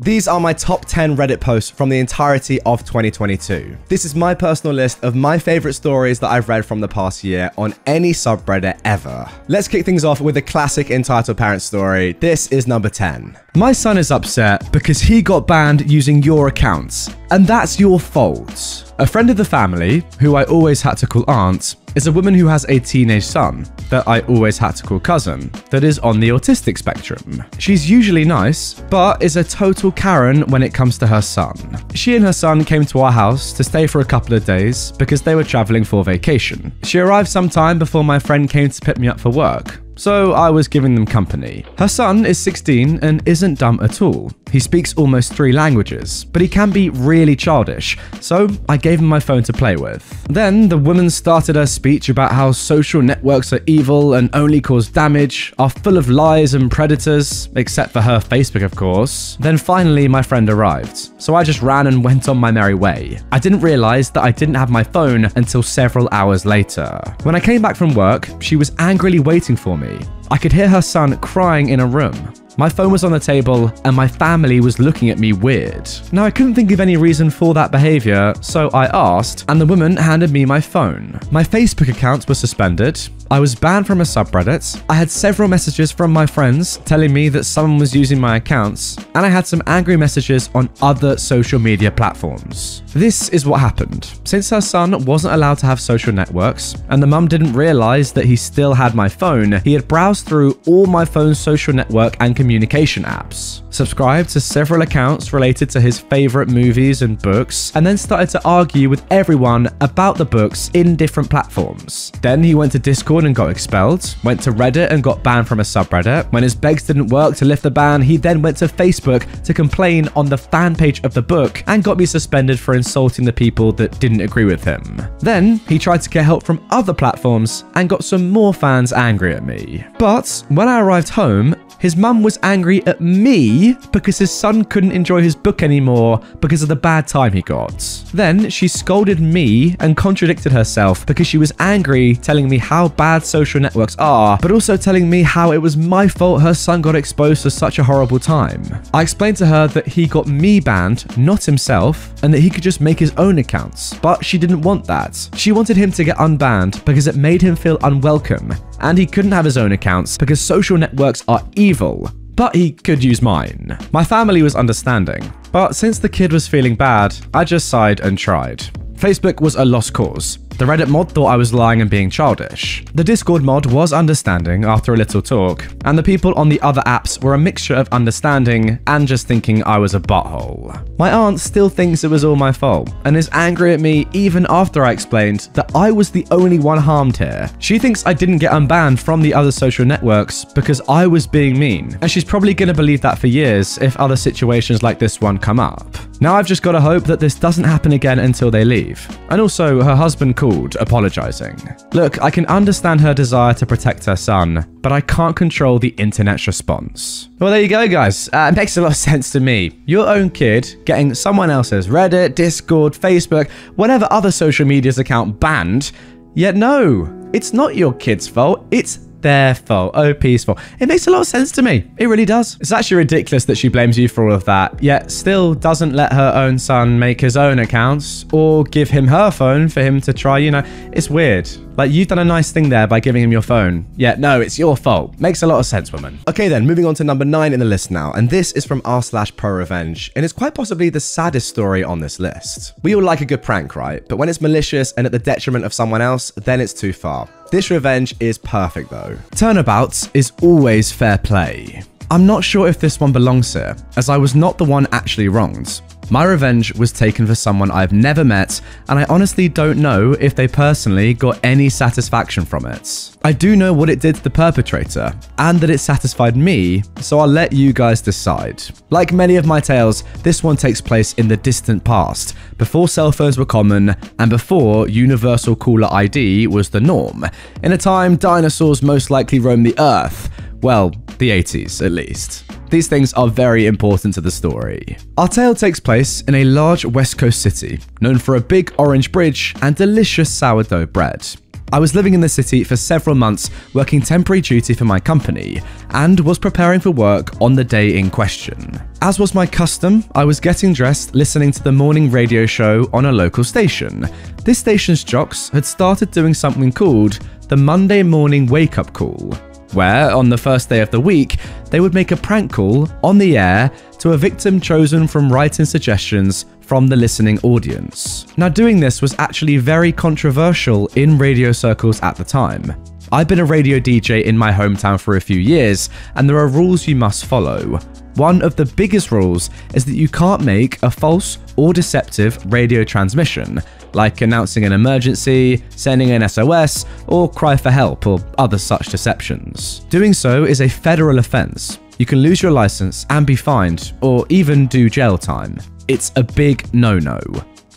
These are my top 10 Reddit posts from the entirety of 2022. This is my personal list of my favorite stories that I've read from the past year on any subreddit ever. Let's kick things off with a classic entitled parent story. This is number 10. My son is upset because he got banned using your accounts, and that's your fault. A friend of the family, who I always had to call aunt, is a woman who has a teenage son, that I always had to call cousin, that is on the autistic spectrum. She's usually nice, but is a total Karen when it comes to her son. She and her son came to our house to stay for a couple of days because they were traveling for vacation. She arrived sometime before my friend came to pick me up for work, so I was giving them company. Her son is 16 and isn't dumb at all. He speaks almost 3 languages, but he can be really childish, so I gave him my phone to play with. Then the woman started her speech about how social networks are evil and only cause damage, are full of lies and predators, except for her Facebook of course. Then finally my friend arrived, so I just ran and went on my merry way. I didn't realize that I didn't have my phone until several hours later. When I came back from work, she was angrily waiting for me. I could hear her son crying in a room. My phone was on the table and my family was looking at me weird. Now I couldn't think of any reason for that behavior, so I asked, and the woman handed me my phone. My Facebook account was suspended. I was banned from a subreddit. I had several messages from my friends telling me that someone was using my accounts, and I had some angry messages on other social media platforms. This is what happened. Since her son wasn't allowed to have social networks, and the mum didn't realize that he still had my phone, he had browsed through all my phone's social network and communication apps, subscribed to several accounts related to his favorite movies and books, and then started to argue with everyone about the books in different platforms. Then he went to Discord and got expelled, went to Reddit and got banned from a subreddit. When his begs didn't work to lift the ban, he then went to Facebook to complain on the fan page of the book and got me suspended for insulting the people that didn't agree with him. Then he tried to get help from other platforms and got some more fans angry at me. But when I arrived home, his mum was angry at me because his son couldn't enjoy his book anymore because of the bad time he got. Then she scolded me and contradicted herself because she was angry, telling me how bad social networks are, but also telling me how it was my fault her son got exposed to such a horrible time. I explained to her that he got me banned, not himself, and that he could just make his own accounts, but she didn't want that. She wanted him to get unbanned because it made him feel unwelcome, and he couldn't have his own accounts because social networks are evil, but he could use mine. My family was understanding, but since the kid was feeling bad, I just sighed and tried. Facebook was a lost cause. The Reddit mod thought I was lying and being childish. The Discord mod was understanding after a little talk, and the people on the other apps were a mixture of understanding and just thinking I was a butthole. My aunt still thinks it was all my fault, and is angry at me even after I explained that I was the only one harmed here. She thinks I didn't get unbanned from the other social networks because I was being mean, and she's probably gonna believe that for years if other situations like this one come up. Now I've just gotta hope that this doesn't happen again until they leave. And also, her husband called, apologizing. Look, I can understand her desire to protect her son, but I can't control the internet's response. Well, there you go, guys. It makes a lot of sense to me. Your own kid getting someone else's Reddit, Discord, Facebook, whatever other social media's account banned, yet no, it's not your kid's fault, it's their fault. OP's fault. It makes a lot of sense to me. It really does. It's actually ridiculous that she blames you for all of that, yet still doesn't let her own son make his own accounts or give him her phone for him to try, you know. It's weird. Like, you've done a nice thing there by giving him your phone. Yeah, no, it's your fault. Makes a lot of sense, woman. Okay then, moving on to number 9 in the list now, and this is from r/pro-revenge, and it's quite possibly the saddest story on this list. We all like a good prank, right? But when it's malicious and at the detriment of someone else, then it's too far. This revenge is perfect though. Turnabouts is always fair play. I'm not sure if this one belongs here, as I was not the one actually wronged. My revenge was taken for someone I've never met, and I honestly don't know if they personally got any satisfaction from it. I do know what it did to the perpetrator, and that it satisfied me, so I'll let you guys decide. Like many of my tales, this one takes place in the distant past, before cell phones were common, and before universal caller ID was the norm, in a time dinosaurs most likely roamed the earth. Well, the 80s at least. These things are very important to the story. Our tale takes place in a large West Coast city, known for a big orange bridge and delicious sourdough bread. I was living in the city for several months, working temporary duty for my company, and was preparing for work on the day in question. As was my custom, I was getting dressed, listening to the morning radio show on a local station. This station's jocks had started doing something called the Monday morning wake-up call, where, on the first day of the week, they would make a prank call on the air to a victim chosen from write-in suggestions from the listening audience. Now, doing this was actually very controversial in radio circles at the time. I've been a radio DJ in my hometown for a few years, and there are rules you must follow. One of the biggest rules is that you can't make a false or deceptive radio transmission, like announcing an emergency, sending an SOS, or cry for help, or other such deceptions. Doing so is a federal offense. You can lose your license and be fined, or even do jail time. It's a big no-no.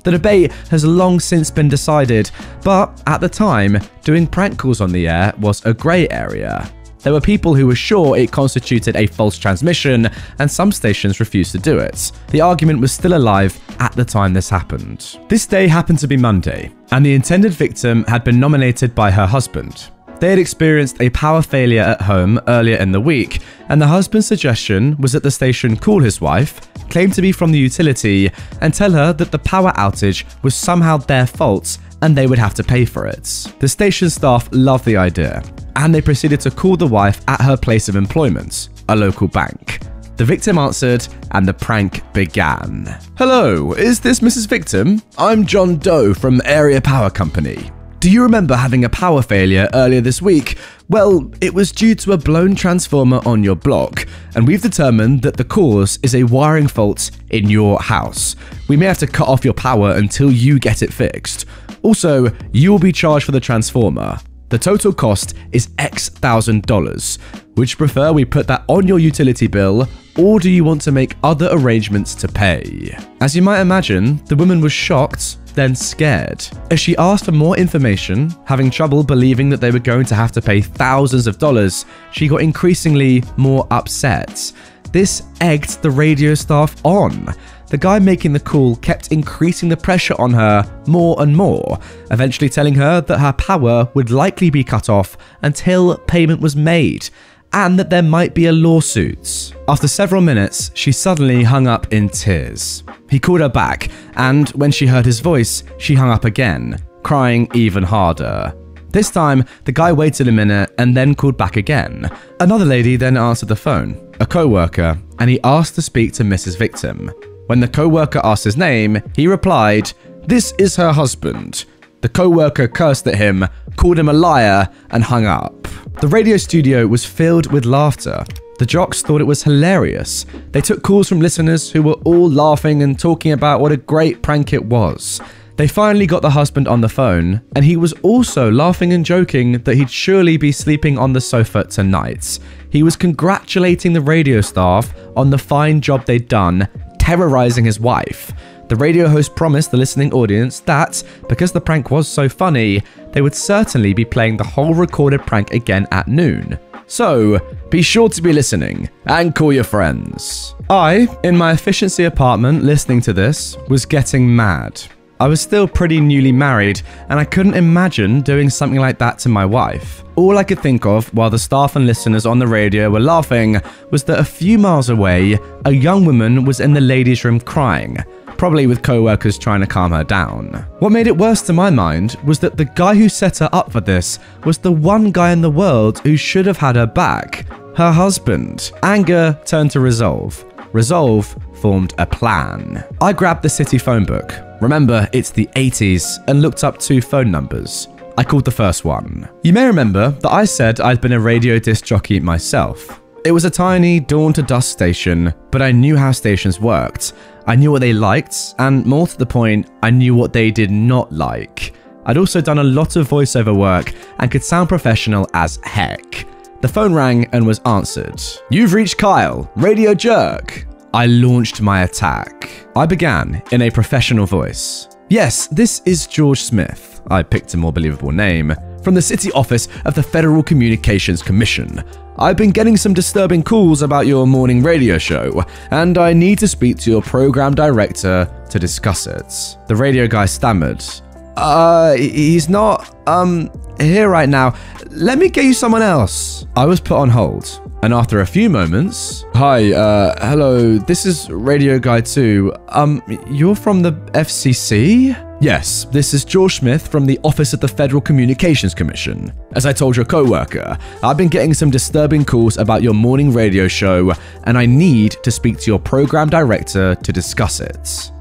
The debate has long since been decided, but at the time, doing prank calls on the air was a grey area. There were people who were sure it constituted a false transmission, and some stations refused to do it. The argument was still alive at the time this happened. This day happened to be Monday, and the intended victim had been nominated by her husband. They had experienced a power failure at home earlier in the week, and the husband's suggestion was that the station call his wife, claim to be from the utility, and tell her that the power outage was somehow their fault and they would have to pay for it. The station staff loved the idea, and they proceeded to call the wife at her place of employment, a local bank. The victim answered, and the prank began. "Hello, is this Mrs. Victim? I'm John Doe from Area Power Company. Do you remember having a power failure earlier this week? Well, it was due to a blown transformer on your block, and we've determined that the cause is a wiring fault in your house. We may have to cut off your power until you get it fixed. Also, you will be charged for the transformer. The total cost is X thousand dollars. Would you prefer we put that on your utility bill, or do you want to make other arrangements to pay?" As you might imagine, the woman was shocked, then scared. As she asked for more information, having trouble believing that they were going to have to pay thousands of dollars, she got increasingly more upset. This egged the radio staff on. The guy making the call kept increasing the pressure on her more and more, eventually telling her that her power would likely be cut off until payment was made, and that there might be a lawsuit. After several minutes, she suddenly hung up in tears. He called her back, and when she heard his voice, she hung up again, crying even harder. This time, the guy waited a minute and then called back again. Another lady then answered the phone, a co-worker, and he asked to speak to Mrs. Victim. When the co-worker asked his name, he replied, "This is her husband." The co-worker cursed at him, called him a liar, and hung up. The radio studio was filled with laughter. The jocks thought it was hilarious. They took calls from listeners who were all laughing and talking about what a great prank it was. They finally got the husband on the phone, and he was also laughing and joking that he'd surely be sleeping on the sofa tonight. He was congratulating the radio staff on the fine job they'd done, terrorizing his wife. The radio host promised the listening audience that, because the prank was so funny, they would certainly be playing the whole recorded prank again at noon. So, be sure to be listening, and call your friends. I, in my efficiency apartment listening to this, was getting mad. I was still pretty newly married, and I couldn't imagine doing something like that to my wife. All I could think of while the staff and listeners on the radio were laughing was that a few miles away, a young woman was in the ladies' room crying, probably with co-workers trying to calm her down. What made it worse to my mind was that the guy who set her up for this was the one guy in the world who should have had her back, her husband. Anger turned to resolve. Resolve formed a plan. I grabbed the city phone book. Remember, it's the 80s, and looked up 2 phone numbers. I called the first one. You may remember that I said I'd been a radio disc jockey myself. It was a tiny dawn-to-dusk station, but I knew how stations worked. I knew what they liked, and more to the point, I knew what they did not like. I'd also done a lot of voiceover work and could sound professional as heck. The phone rang and was answered. "You've reached Kyle, Radio Jerk." I launched my attack. I began in a professional voice. "Yes, this is George Smith." I picked a more believable name. "From the City Office of the Federal Communications Commission. I've been getting some disturbing calls about your morning radio show, and I need to speak to your program director to discuss it." The radio guy stammered. He's not, here right now. Let me get you someone else. I was put on hold. And after a few moments, hi, hello, this is Radio Guy 2. You're from the FCC? Yes, this is George Smith from the Office of the Federal Communications Commission. As I told your co-worker, I've been getting some disturbing calls about your morning radio show, and I need to speak to your program director to discuss it.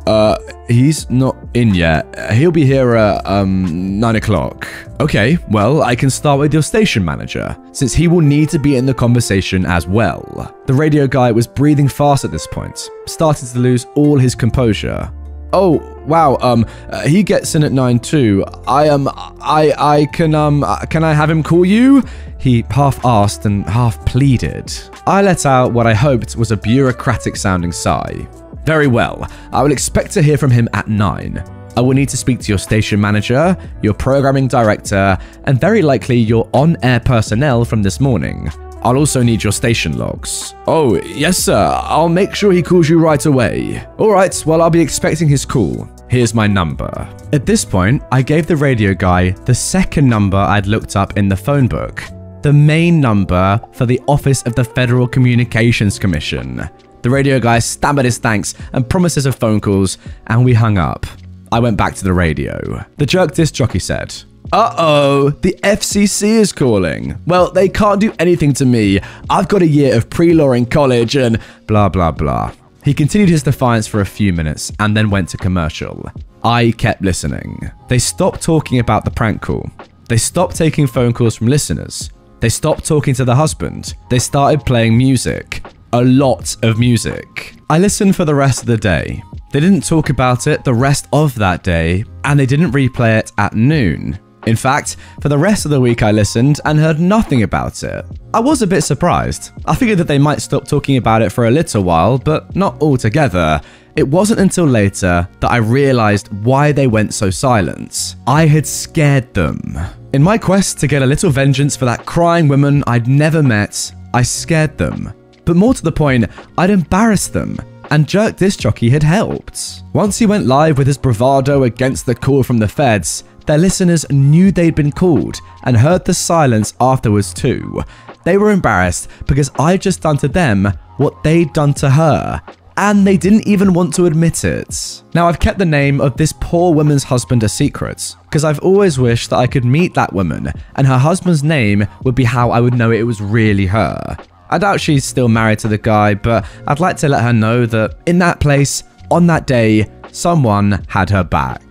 He's not in yet. He'll be here at, 9 o'clock. Okay, well, I can start with your station manager, since he will need to be in the conversation as well. The radio guy was breathing fast at this point, starting to lose all his composure. Oh, wow, he gets in at 9 too. Can I have him call you? He half asked and half pleaded. I let out what I hoped was a bureaucratic sounding sigh. Very well, I will expect to hear from him at 9. I will need to speak to your station manager, your programming director, and very likely your on-air personnel from this morning. I'll also need your station logs. Oh, yes sir, I'll make sure he calls you right away. Alright, well I'll be expecting his call. Here's my number. At this point, I gave the radio guy the second number I'd looked up in the phone book. The main number for the Office of the Federal Communications Commission. The radio guy stammered his thanks and promises of phone calls, and we hung up. I went back to the radio. The jerk disc jockey said, "Uh-oh, the FCC is calling. Well, they can't do anything to me. I've got a year of pre-law in college and blah, blah, blah." He continued his defiance for a few minutes and then went to commercial. I kept listening. They stopped talking about the prank call. They stopped taking phone calls from listeners. They stopped talking to the husband. They started playing music. A lot of music. I listened for the rest of the day. They didn't talk about it the rest of that day, and they didn't replay it at noon. In fact, for the rest of the week I listened and heard nothing about it. I was a bit surprised. I figured that they might stop talking about it for a little while, but not altogether. It wasn't until later that I realized why they went so silent. I had scared them. In my quest to get a little vengeance for that crying woman I'd never met, I scared them. But more to the point, I'd embarrassed them, and Jerk Disc Jockey had helped. Once he went live with his bravado against the call from the feds, their listeners knew they'd been called and heard the silence afterwards too. They were embarrassed because I'd just done to them what they'd done to her, and they didn't even want to admit it. Now, I've kept the name of this poor woman's husband a secret, because I've always wished that I could meet that woman, and her husband's name would be how I would know it was really her. I doubt she's still married to the guy, but I'd like to let her know that in that place, on that day, someone had her back.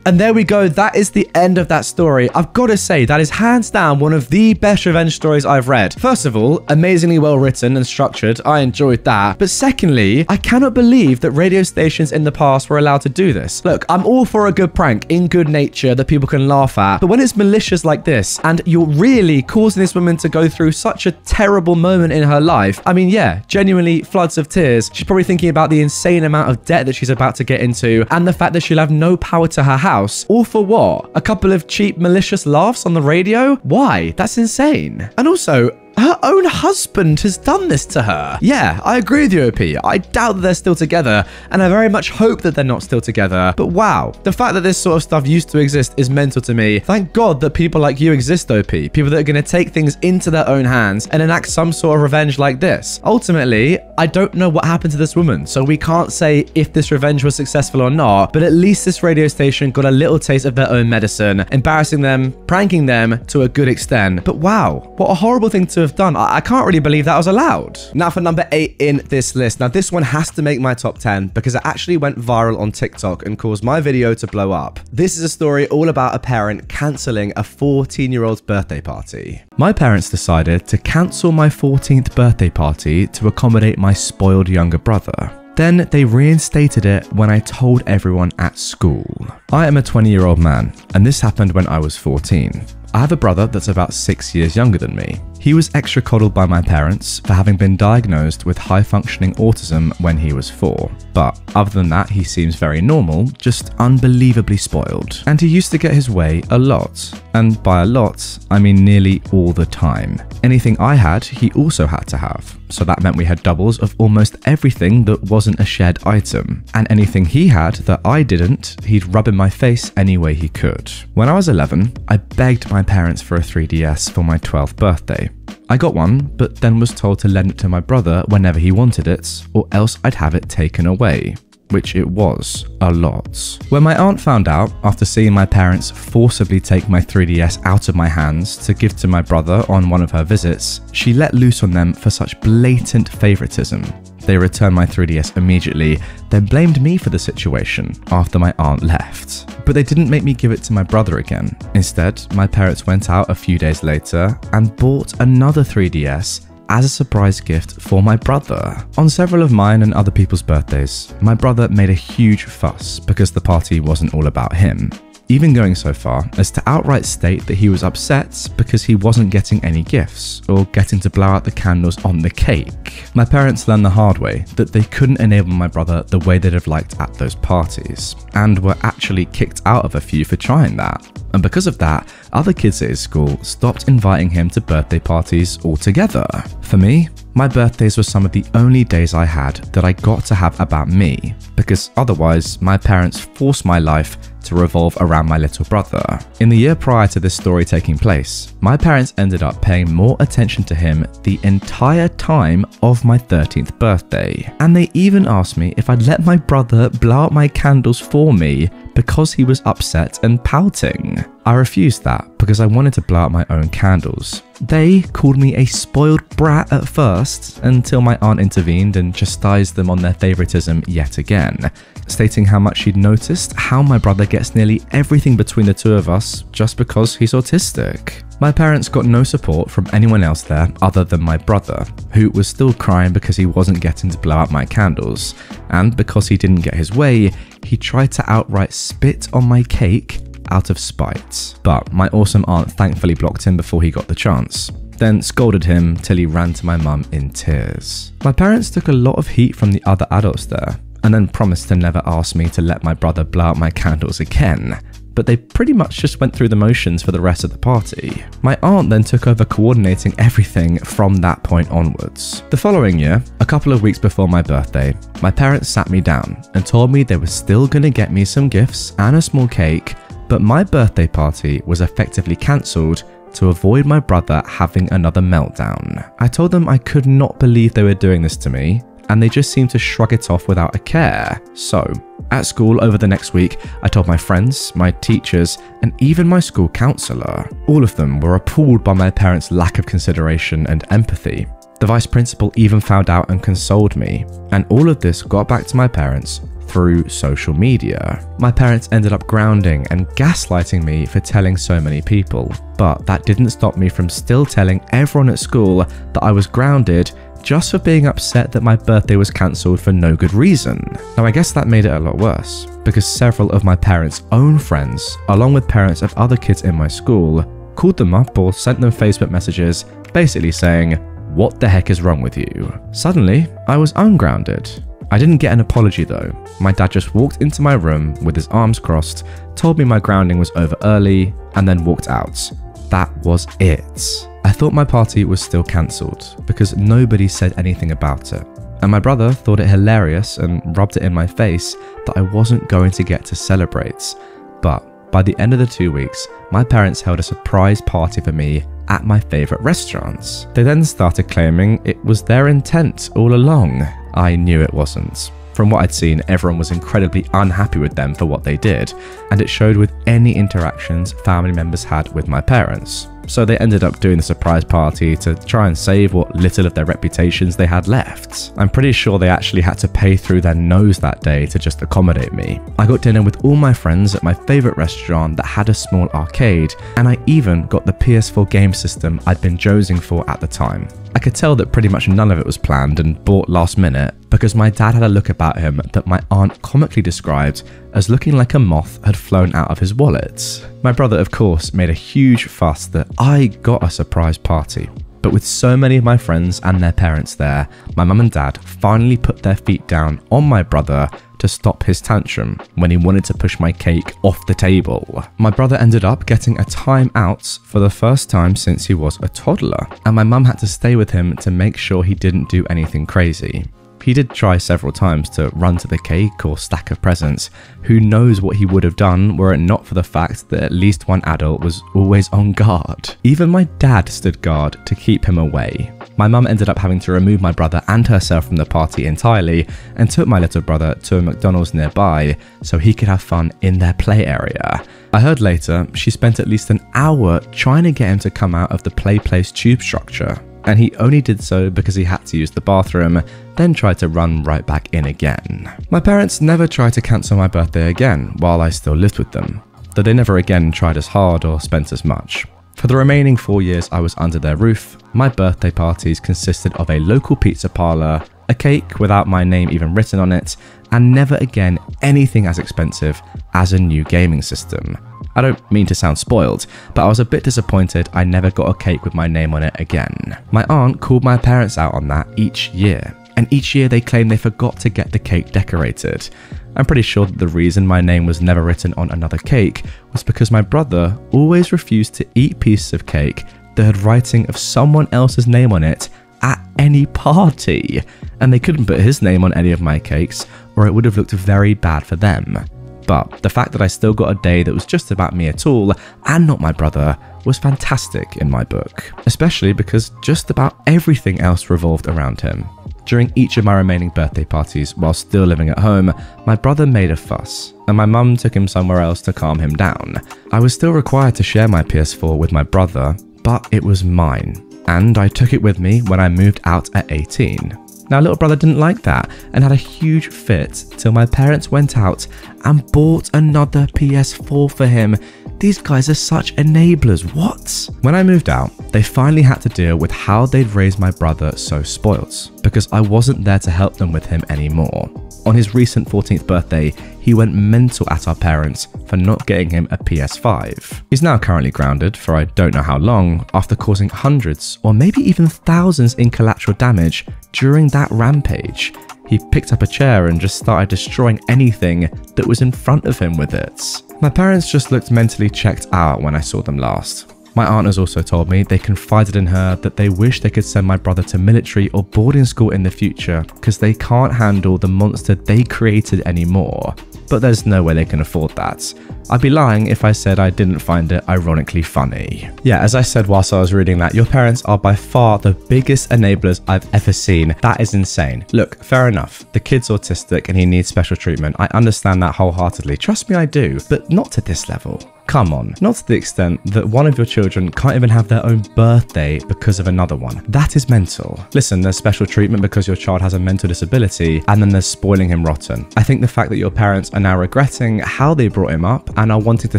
And there we go, that is the end of that story. I've got to say, that is hands down one of the best revenge stories I've read. First of all, amazingly well written and structured, I enjoyed that. But secondly, I cannot believe that radio stations in the past were allowed to do this. Look, I'm all for a good prank in good nature that people can laugh at, but when it's malicious like this, and you're really causing this woman to go through such a terrible moment in her life, I mean, yeah, genuinely floods of tears. She's probably thinking about the insane amount of debt that she's about to get into, and the fact that she'll have no power to her house. All for what? A couple of cheap, malicious laughs on the radio? Why? That's insane. And also, her own husband has done this to her. Yeah, I agree with you, OP. I doubt that they're still together, and I very much hope that they're not still together. But wow, the fact that this sort of stuff used to exist is mental to me. Thank God that people like you exist, OP. People that are going to take things into their own hands and enact some sort of revenge like this. Ultimately, I don't know what happened to this woman, so we can't say if this revenge was successful or not, but at least this radio station got a little taste of their own medicine, embarrassing them, pranking them to a good extent. But wow, what a horrible thing to have done. I can't really believe that was allowed. Now for number 8 in this list. Now this one has to make my top 10 because it actually went viral on TikTok and caused my video to blow up. This is a story all about a parent cancelling a 14-year-old's birthday party. My parents decided to cancel my 14th birthday party to accommodate my spoiled younger brother. Then they reinstated it when I told everyone at school. I am a 20-year-old man, and this happened when I was 14. I have a brother that's about 6 years younger than me. He was extra coddled by my parents for having been diagnosed with high-functioning autism when he was 4. But other than that, he seems very normal, just unbelievably spoiled. And he used to get his way a lot. And by a lot, I mean nearly all the time. Anything I had, he also had to have. So that meant we had doubles of almost everything that wasn't a shared item. And anything he had that I didn't, he'd rub in my face any way he could. When I was 11, I begged my parents for a 3DS for my 12th birthday. I got one, but then was told to lend it to my brother whenever he wanted it, or else I'd have it taken away. Which it was, a lot. When my aunt found out, after seeing my parents forcibly take my 3DS out of my hands to give to my brother on one of her visits, she let loose on them for such blatant favoritism. They returned my 3DS immediately, then blamed me for the situation after my aunt left. But they didn't make me give it to my brother again. Instead, my parents went out a few days later and bought another 3DS as a surprise gift for my brother. On several of mine and other people's birthdays, my brother made a huge fuss because the party wasn't all about him. Even going so far as to outright state that he was upset because he wasn't getting any gifts or getting to blow out the candles on the cake. My parents learned the hard way that they couldn't enable my brother the way they'd have liked at those parties, and were actually kicked out of a few for trying that. And because of that, other kids at his school stopped inviting him to birthday parties altogether. For me, my birthdays were some of the only days I had that I got to have about me, because otherwise my parents forced my life to revolve around my little brother. In the year prior to this story taking place, my parents ended up paying more attention to him the entire time of my 13th birthday. And they even asked me if I'd let my brother blow out my candles for me because he was upset and pouting. I refused that because I wanted to blow out my own candles. They called me a spoiled brat at first, until my aunt intervened and chastised them on their favoritism yet again, stating how much she'd noticed how my brother gets nearly everything between the two of us just because he's autistic. My parents got no support from anyone else there other than my brother, who was still crying because he wasn't getting to blow out my candles, and because he didn't get his way, he tried to outright spit on my cake out of spite. But my awesome aunt thankfully blocked him before he got the chance, then scolded him till he ran to my mum in tears. My parents took a lot of heat from the other adults there, and then promised to never ask me to let my brother blow out my candles again. But they pretty much just went through the motions for the rest of the party. My aunt then took over coordinating everything from that point onwards. The following year, a couple of weeks before my birthday, my parents sat me down and told me they were still gonna get me some gifts and a small cake, but my birthday party was effectively cancelled to avoid my brother having another meltdown. I told them I could not believe they were doing this to me, and they just seemed to shrug it off without a care. So, at school over the next week, I told my friends, my teachers, and even my school counsellor. All of them were appalled by my parents' lack of consideration and empathy. The vice principal even found out and consoled me, and all of this got back to my parents through social media. My parents ended up grounding and gaslighting me for telling so many people, but that didn't stop me from still telling everyone at school that I was grounded just for being upset that my birthday was cancelled for no good reason. Now I guess that made it a lot worse, because several of my parents' own friends, along with parents of other kids in my school, called them up or sent them Facebook messages basically saying, "What the heck is wrong with you?" Suddenly, I was ungrounded. I didn't get an apology though. My dad just walked into my room with his arms crossed, told me my grounding was over early, and then walked out. That was it. I thought my party was still cancelled because nobody said anything about it. And my brother thought it hilarious and rubbed it in my face that I wasn't going to get to celebrate. But by the end of the 2 weeks, my parents held a surprise party for me at my favourite restaurants. They then started claiming it was their intent all along. I knew it wasn't. From what I'd seen, everyone was incredibly unhappy with them for what they did, and it showed with any interactions family members had with my parents. So they ended up doing the surprise party to try and save what little of their reputations they had left. I'm pretty sure they actually had to pay through their nose that day to just accommodate me. I got dinner with all my friends at my favourite restaurant that had a small arcade, and I even got the PS4 game system I'd been jonesing for at the time. I could tell that pretty much none of it was planned and bought last minute, because my dad had a look about him that my aunt comically described as looking like a moth had flown out of his wallet. My brother, of course, made a huge fuss that I got a surprise party, But with so many of my friends and their parents there, my mum and dad finally put their feet down on my brother to stop his tantrum when he wanted to push my cake off the table. My brother ended up getting a time out for the first time since he was a toddler, and my mum had to stay with him to make sure he didn't do anything crazy. He did try several times to run to the cake or stack of presents. Who knows what he would have done were it not for the fact that at least one adult was always on guard. Even my dad stood guard to keep him away. My mum ended up having to remove my brother and herself from the party entirely and took my little brother to a McDonald's nearby so he could have fun in their play area. I heard later she spent at least an hour trying to get him to come out of the play place tube structure, and he only did so because he had to use the bathroom, then tried to run right back in again. My parents never tried to cancel my birthday again while I still lived with them, though they never again tried as hard or spent as much. For the remaining 4 years I was under their roof, my birthday parties consisted of a local pizza parlour, a cake without my name even written on it, and never again anything as expensive as a new gaming system. I don't mean to sound spoiled, but I was a bit disappointed I never got a cake with my name on it again. My aunt called my parents out on that each year, and each year they claimed they forgot to get the cake decorated. I'm pretty sure that the reason my name was never written on another cake was because my brother always refused to eat pieces of cake that had writing of someone else's name on it at any party, and they couldn't put his name on any of my cakes or it would have looked very bad for them. But the fact that I still got a day that was just about me at all and not my brother was fantastic in my book, especially because just about everything else revolved around him. During each of my remaining birthday parties while still living at home, my brother made a fuss, and my mum took him somewhere else to calm him down. I was still required to share my PS4 with my brother, but it was mine, and I took it with me when I moved out at 18. Now, little brother didn't like that and had a huge fit till my parents went out and bought another PS4 for him. These guys are such enablers, what? When I moved out, they finally had to deal with how they'd raised my brother so spoilt, because I wasn't there to help them with him anymore. On his recent 14th birthday, he went mental at our parents for not getting him a PS5. He's now currently grounded for I don't know how long after causing hundreds or maybe even thousands in collateral damage during that rampage. He picked up a chair and just started destroying anything that was in front of him with it. My parents just looked mentally checked out when I saw them last. My aunt has also told me they confided in her that they wish they could send my brother to military or boarding school in the future because they can't handle the monster they created anymore. But there's no way they can afford that. I'd be lying if I said I didn't find it ironically funny. Yeah, as I said whilst I was reading that, your parents are by far the biggest enablers I've ever seen. That is insane. Look, fair enough. The kid's autistic and he needs special treatment. I understand that wholeheartedly. Trust me, I do. But not to this level. Come on, not to the extent that one of your children can't even have their own birthday because of another one. That is mental. Listen, there's special treatment because your child has a mental disability, and then there's spoiling him rotten. I think the fact that your parents are now regretting how they brought him up and are wanting to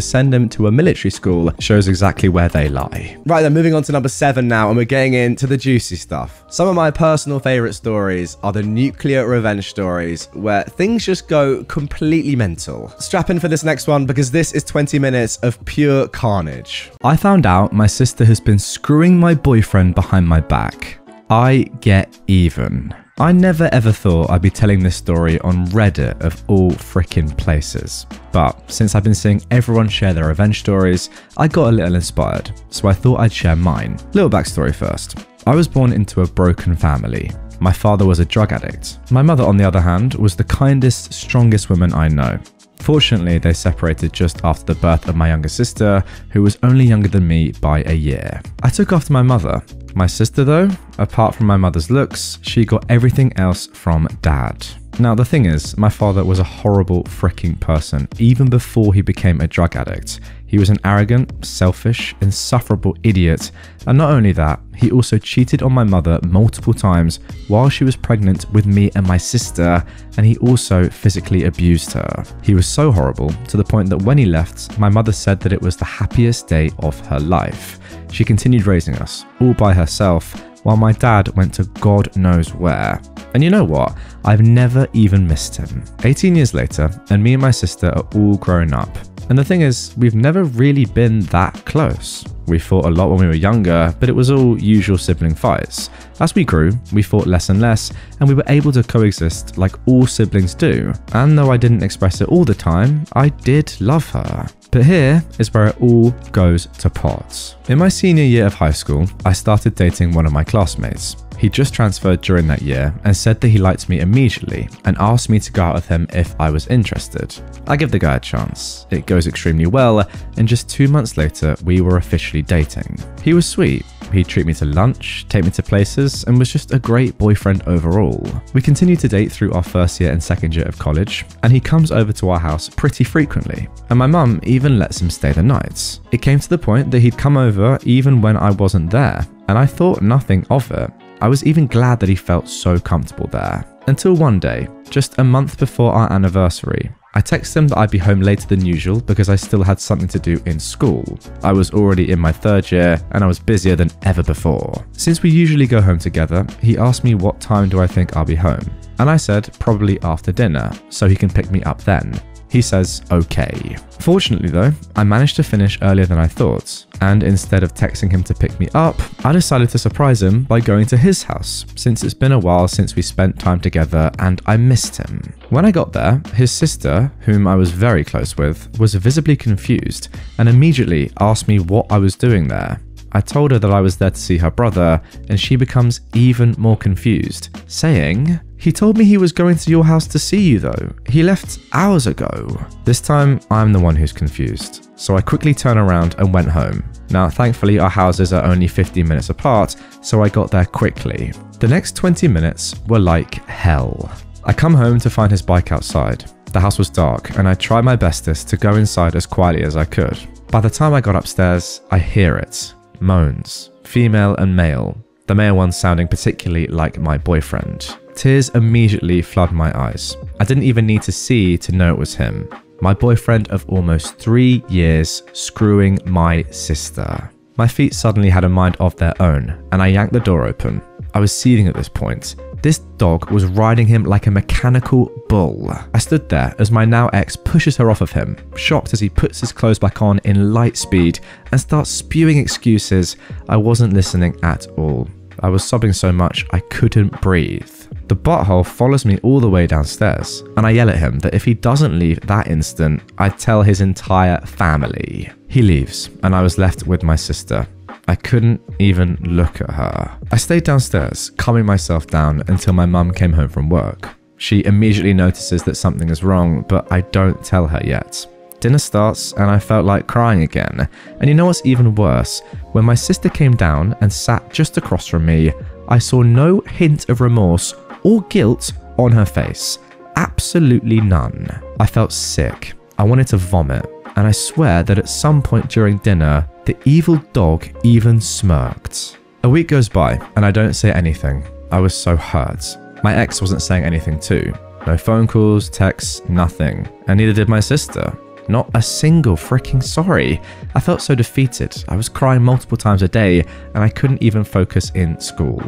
send him to a military school shows exactly where they lie. Right then, moving on to number 7 now, and we're getting into the juicy stuff. Some of my personal favorite stories are the nuclear revenge stories, where things just go completely mental. Strap in for this next one because this is 20 minutes of pure carnage. I found out my sister has been screwing my boyfriend behind my back. I get even. I never ever thought I'd be telling this story on Reddit of all frickin' places. But since I've been seeing everyone share their revenge stories, I got a little inspired, so I thought I'd share mine. Little backstory first. I was born into a broken family. My father was a drug addict. My mother, on the other hand, was the kindest, strongest woman I know. Fortunately, they separated just after the birth of my younger sister, who was only younger than me by a year. I took after my mother. My sister though, apart from my mother's looks, she got everything else from dad. Now the thing is, my father was a horrible freaking person, even before he became a drug addict. He was an arrogant, selfish, insufferable idiot, and not only that, he also cheated on my mother multiple times while she was pregnant with me and my sister, and he also physically abused her. He was so horrible to the point that when he left, my mother said that it was the happiest day of her life. She continued raising us, all by herself, while my dad went to God knows where. And you know what? I've never even missed him. 18 years later, and me and my sister are all grown up. And the thing is, we've never really been that close. We fought a lot when we were younger, but it was all usual sibling fights. As we grew, we fought less and less, and we were able to coexist like all siblings do. And though I didn't express it all the time, I did love her. But here is where it all goes to pot. In my senior year of high school, I started dating one of my classmates. He just transferred during that year and said that he liked me immediately and asked me to go out with him if I was interested. I give the guy a chance. It goes extremely well, and just 2 months later, we were officially dating. He was sweet. He'd treat me to lunch, take me to places, and was just a great boyfriend overall. We continued to date through our first year and second year of college, and he comes over to our house pretty frequently. And my mum even lets him stay the night. It came to the point that he'd come over even when I wasn't there, and I thought nothing of it. I was even glad that he felt so comfortable there. Until one day, just a month before our anniversary, I texted him that I'd be home later than usual because I still had something to do in school. I was already in my third year and I was busier than ever before. Since we usually go home together, he asked me what time do I think I'll be home. And I said probably after dinner, so he can pick me up then. He says okay. Fortunately though, I managed to finish earlier than I thought, and instead of texting him to pick me up, I decided to surprise him by going to his house, since it's been a while since we spent time together and I missed him. When I got there, his sister, whom I was very close with, was visibly confused and immediately asked me what I was doing there. I told her that I was there to see her brother, and she becomes even more confused, saying, "He told me he was going to your house to see you though. He left hours ago." This time, I'm the one who's confused, so I quickly turn around and went home. Now, thankfully, our houses are only 15 minutes apart, so I got there quickly. The next 20 minutes were like hell. I come home to find his bike outside. The house was dark, and I tried my bestest to go inside as quietly as I could. By the time I got upstairs, I hear it. Moans, female and male, the male one sounding particularly like my boyfriend. Tears immediately flood my eyes. I didn't even need to see to know it was him. My boyfriend of almost 3 years screwing my sister. My feet suddenly had a mind of their own, and I yanked the door open. I was seething at this point. This dog was riding him like a mechanical bull. I stood there as my now ex pushes her off of him, shocked as he puts his clothes back on in light speed and starts spewing excuses. I wasn't listening at all. I was sobbing so much I couldn't breathe. The butthole follows me all the way downstairs, and I yell at him that if he doesn't leave that instant, I'd tell his entire family. He leaves, and I was left with my sister. I couldn't even look at her. I stayed downstairs, calming myself down until my mum came home from work. She immediately notices that something is wrong, but I don't tell her yet. Dinner starts and I felt like crying again. And you know what's even worse? When my sister came down and sat just across from me, I saw no hint of remorse or guilt on her face. Absolutely none. I felt sick. I wanted to vomit. And I swear that at some point during dinner, the evil dog even smirked. A week goes by and I don't say anything. I was so hurt. My ex wasn't saying anything too. No phone calls, texts, nothing. And neither did my sister. Not a single freaking sorry. I felt so defeated. I was crying multiple times a day and I couldn't even focus in school.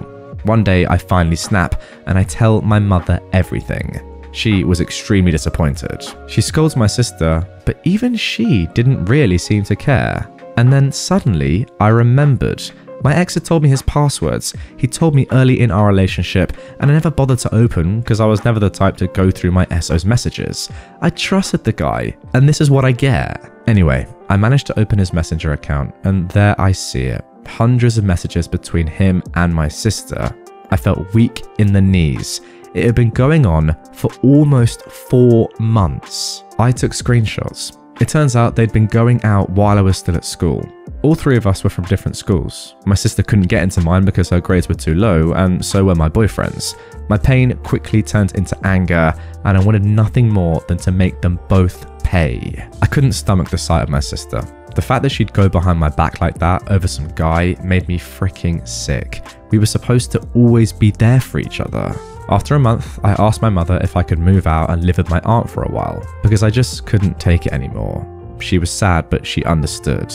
One day I finally snap and I tell my mother everything. She was extremely disappointed. She scolds my sister, but even she didn't really seem to care. And then suddenly I remembered. My ex had told me his passwords. He told me early in our relationship, and I never bothered to open because I was never the type to go through my SO's messages. I trusted the guy, and this is what I get. Anyway, I managed to open his Messenger account, and there I see it. Hundreds of messages between him and my sister. I felt weak in the knees. It had been going on for almost 4 months. I took screenshots. It turns out they'd been going out while I was still at school. All 3 of us were from different schools. My sister couldn't get into mine because her grades were too low, and so were my boyfriends. My pain quickly turned into anger, and I wanted nothing more than to make them both pay. I couldn't stomach the sight of my sister. The fact that she'd go behind my back like that over some guy made me freaking sick. We were supposed to always be there for each other. After a month, I asked my mother if I could move out and live with my aunt for a while, because I just couldn't take it anymore. She was sad, but she understood.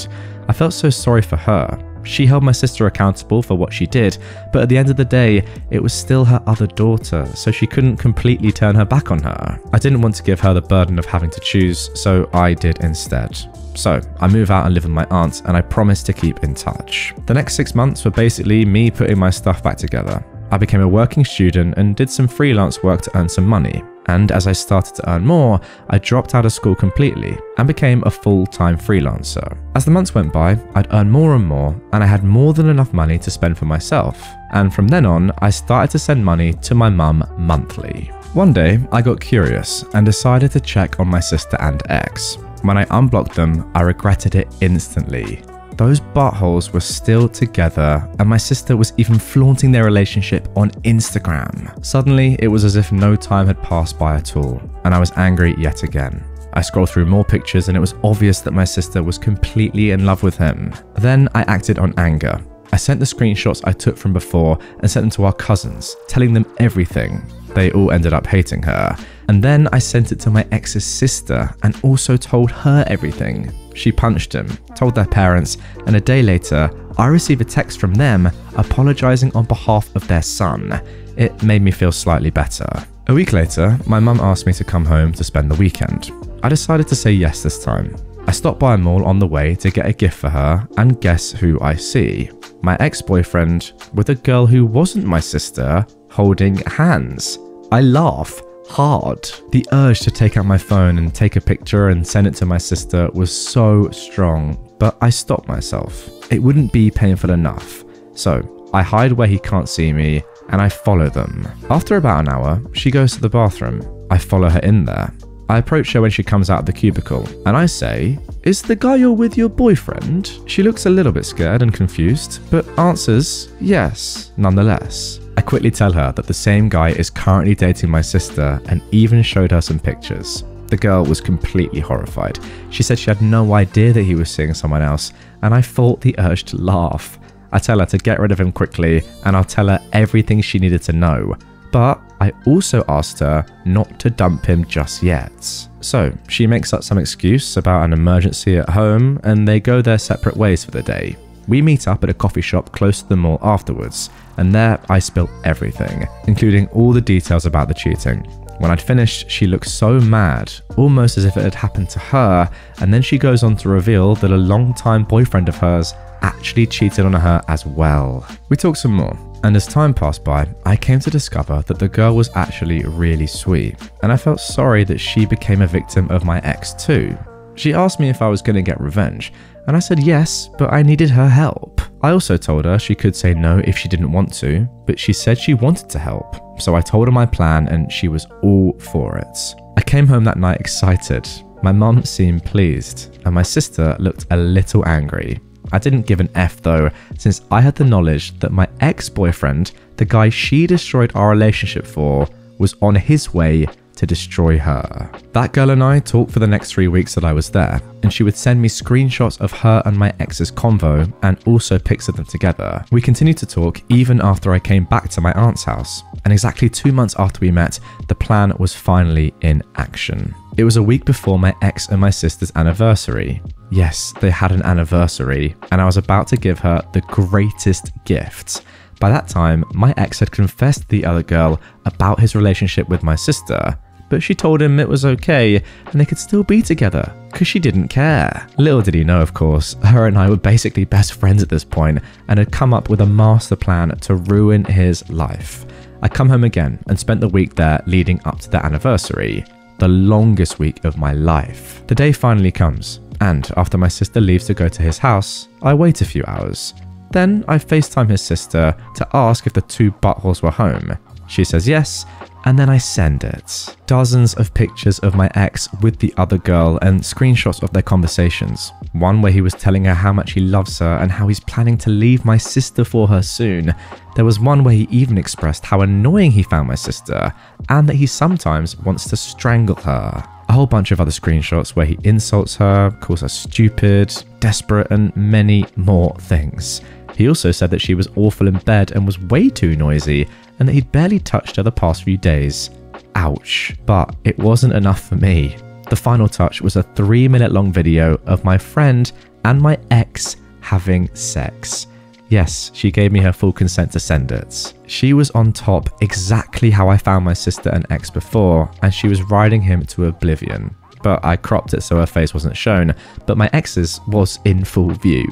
I felt so sorry for her. She held my sister accountable for what she did, but at the end of the day, it was still her other daughter, so she couldn't completely turn her back on her. I didn't want to give her the burden of having to choose, so I did instead. So I move out and live with my aunt, and I promised to keep in touch. The next 6 months were basically me putting my stuff back together. I became a working student and did some freelance work to earn some money. And as I started to earn more, I dropped out of school completely and became a full-time freelancer. As the months went by, I'd earn more and more, and I had more than enough money to spend for myself. And from then on, I started to send money to my mum monthly. One day, I got curious and decided to check on my sister and ex. When I unblocked them, I regretted it instantly. Those buttholes were still together, and my sister was even flaunting their relationship on Instagram. Suddenly, it was as if no time had passed by at all, and I was angry yet again. I scrolled through more pictures and it was obvious that my sister was completely in love with him. Then I acted on anger. I sent the screenshots I took from before and sent them to our cousins, telling them everything. They all ended up hating her. And then I sent it to my ex's sister and also told her everything. She punched him, told their parents, and a day later, I received a text from them apologizing on behalf of their son. It made me feel slightly better. A week later, my mum asked me to come home to spend the weekend. I decided to say yes this time. I stopped by a mall on the way to get a gift for her, and guess who I see? My ex-boyfriend with a girl who wasn't my sister holding hands. I laugh hard. The urge to take out my phone and take a picture and send it to my sister was so strong, but I stopped myself. It wouldn't be painful enough. So I hide where he can't see me and I follow them. After about an hour, she goes to the bathroom. I follow her in there. I approach her when she comes out of the cubicle and I say, "Is the guy you're with your boyfriend?" She looks a little bit scared and confused, but answers yes, nonetheless. I quickly tell her that the same guy is currently dating my sister and even showed her some pictures. The girl was completely horrified. She said she had no idea that he was seeing someone else, and I fought the urge to laugh. I tell her to get rid of him quickly, and I'll tell her everything she needed to know. But I also asked her not to dump him just yet. So she makes up some excuse about an emergency at home, and they go their separate ways for the day. We meet up at a coffee shop close to the mall afterwards, and there I spill everything, including all the details about the cheating. When I'd finished, she looked so mad, almost as if it had happened to her, and then she goes on to reveal that a longtime boyfriend of hers actually cheated on her as well. We talked some more, and as time passed by, I came to discover that the girl was actually really sweet, and I felt sorry that she became a victim of my ex too. She asked me if I was going to get revenge, and I said yes, but I needed her help. I also told her she could say no if she didn't want to, but she said she wanted to help. So I told her my plan and she was all for it. I came home that night excited. My mum seemed pleased, and my sister looked a little angry. I didn't give an F though, since I had the knowledge that my ex-boyfriend, the guy she destroyed our relationship for, was on his way to destroy her. That girl and I talked for the next 3 weeks that I was there, and she would send me screenshots of her and my ex's convo and also pics of them together. We continued to talk even after I came back to my aunt's house, and exactly 2 months after we met, the plan was finally in action. It was a week before my ex and my sister's anniversary. Yes, they had an anniversary, and I was about to give her the greatest gift. By that time, my ex had confessed to the other girl about his relationship with my sister, but she told him it was okay and they could still be together because she didn't care. Little did he know, of course, her and I were basically best friends at this point and had come up with a master plan to ruin his life. I come home again and spent the week there leading up to the anniversary, the longest week of my life. The day finally comes, and after my sister leaves to go to his house, I wait a few hours. Then I FaceTime his sister to ask if the two buttholes were home. She says yes, and then I send it. Dozens of pictures of my ex with the other girl and screenshots of their conversations. One where he was telling her how much he loves her and how he's planning to leave my sister for her soon. There was one where he even expressed how annoying he found my sister and that he sometimes wants to strangle her. A whole bunch of other screenshots where he insults her, calls her stupid, desperate, and many more things. He also said that she was awful in bed and was way too noisy, and that he'd barely touched her the past few days. Ouch. But it wasn't enough for me. The final touch was a 3-minute long video of my friend and my ex having sex. Yes, she gave me her full consent to send it. She was on top exactly how I found my sister and ex before, and she was riding him to oblivion. But I cropped it so her face wasn't shown, but my ex's was in full view.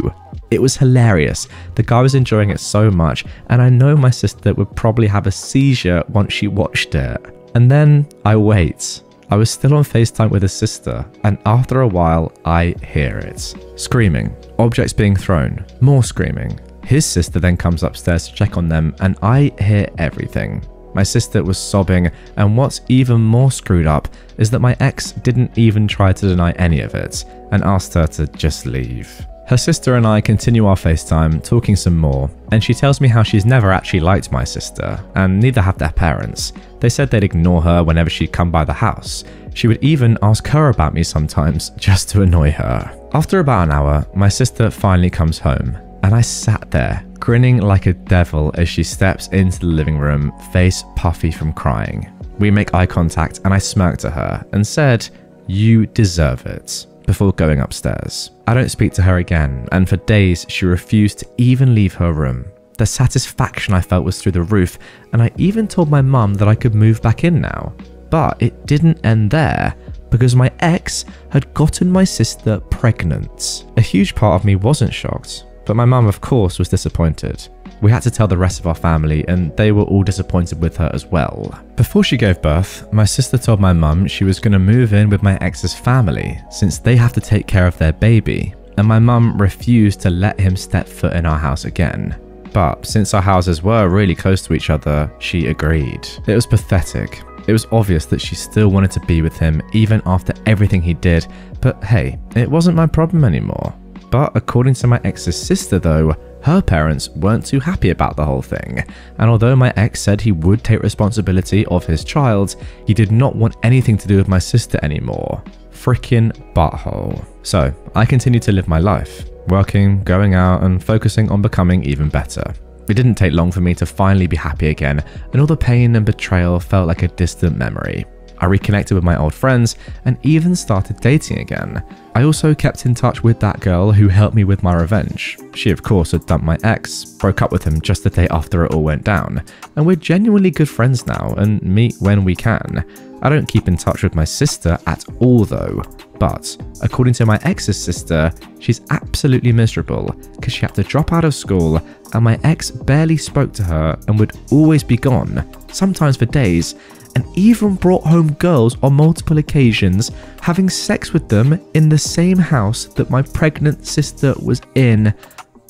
It was hilarious. The guy was enjoying it so much, and I know my sister would probably have a seizure once she watched it. And then I wait. I was still on FaceTime with his sister, and after a while, I hear it. Screaming, objects being thrown, more screaming. His sister then comes upstairs to check on them, and I hear everything. My sister was sobbing, and what's even more screwed up is that my ex didn't even try to deny any of it, and asked her to just leave. Her sister and I continue our FaceTime, talking some more, and she tells me how she's never actually liked my sister, and neither have their parents. They said they'd ignore her whenever she'd come by the house. She would even ask her about me sometimes, just to annoy her. After about an hour, my sister finally comes home, and I sat there, grinning like a devil as she steps into the living room, face puffy from crying. We make eye contact, and I smirked at her and said, "You deserve it," before going upstairs. I don't speak to her again, and for days she refused to even leave her room. The satisfaction I felt was through the roof, and I even told my mum that I could move back in now. But it didn't end there, because my ex had gotten my sister pregnant. A huge part of me wasn't shocked, but my mum of course was disappointed. We had to tell the rest of our family, and they were all disappointed with her as well. Before she gave birth, my sister told my mum she was going to move in with my ex's family, since they have to take care of their baby, and my mum refused to let him step foot in our house again. But since our houses were really close to each other, she agreed. It was pathetic. It was obvious that she still wanted to be with him even after everything he did, but hey, it wasn't my problem anymore. But according to my ex's sister though, her parents weren't too happy about the whole thing, and although my ex said he would take responsibility of his child, he did not want anything to do with my sister anymore. Freaking butthole. So I continued to live my life, working, going out, and focusing on becoming even better. It didn't take long for me to finally be happy again, and all the pain and betrayal felt like a distant memory. I reconnected with my old friends and even started dating again. I also kept in touch with that girl who helped me with my revenge. She of course had dumped my ex, broke up with him just the day after it all went down, and we're genuinely good friends now and meet when we can. I don't keep in touch with my sister at all though, but according to my ex's sister, she's absolutely miserable because she had to drop out of school and my ex barely spoke to her and would always be gone, sometimes for days, and even brought home girls on multiple occasions, having sex with them in the same house that my pregnant sister was in.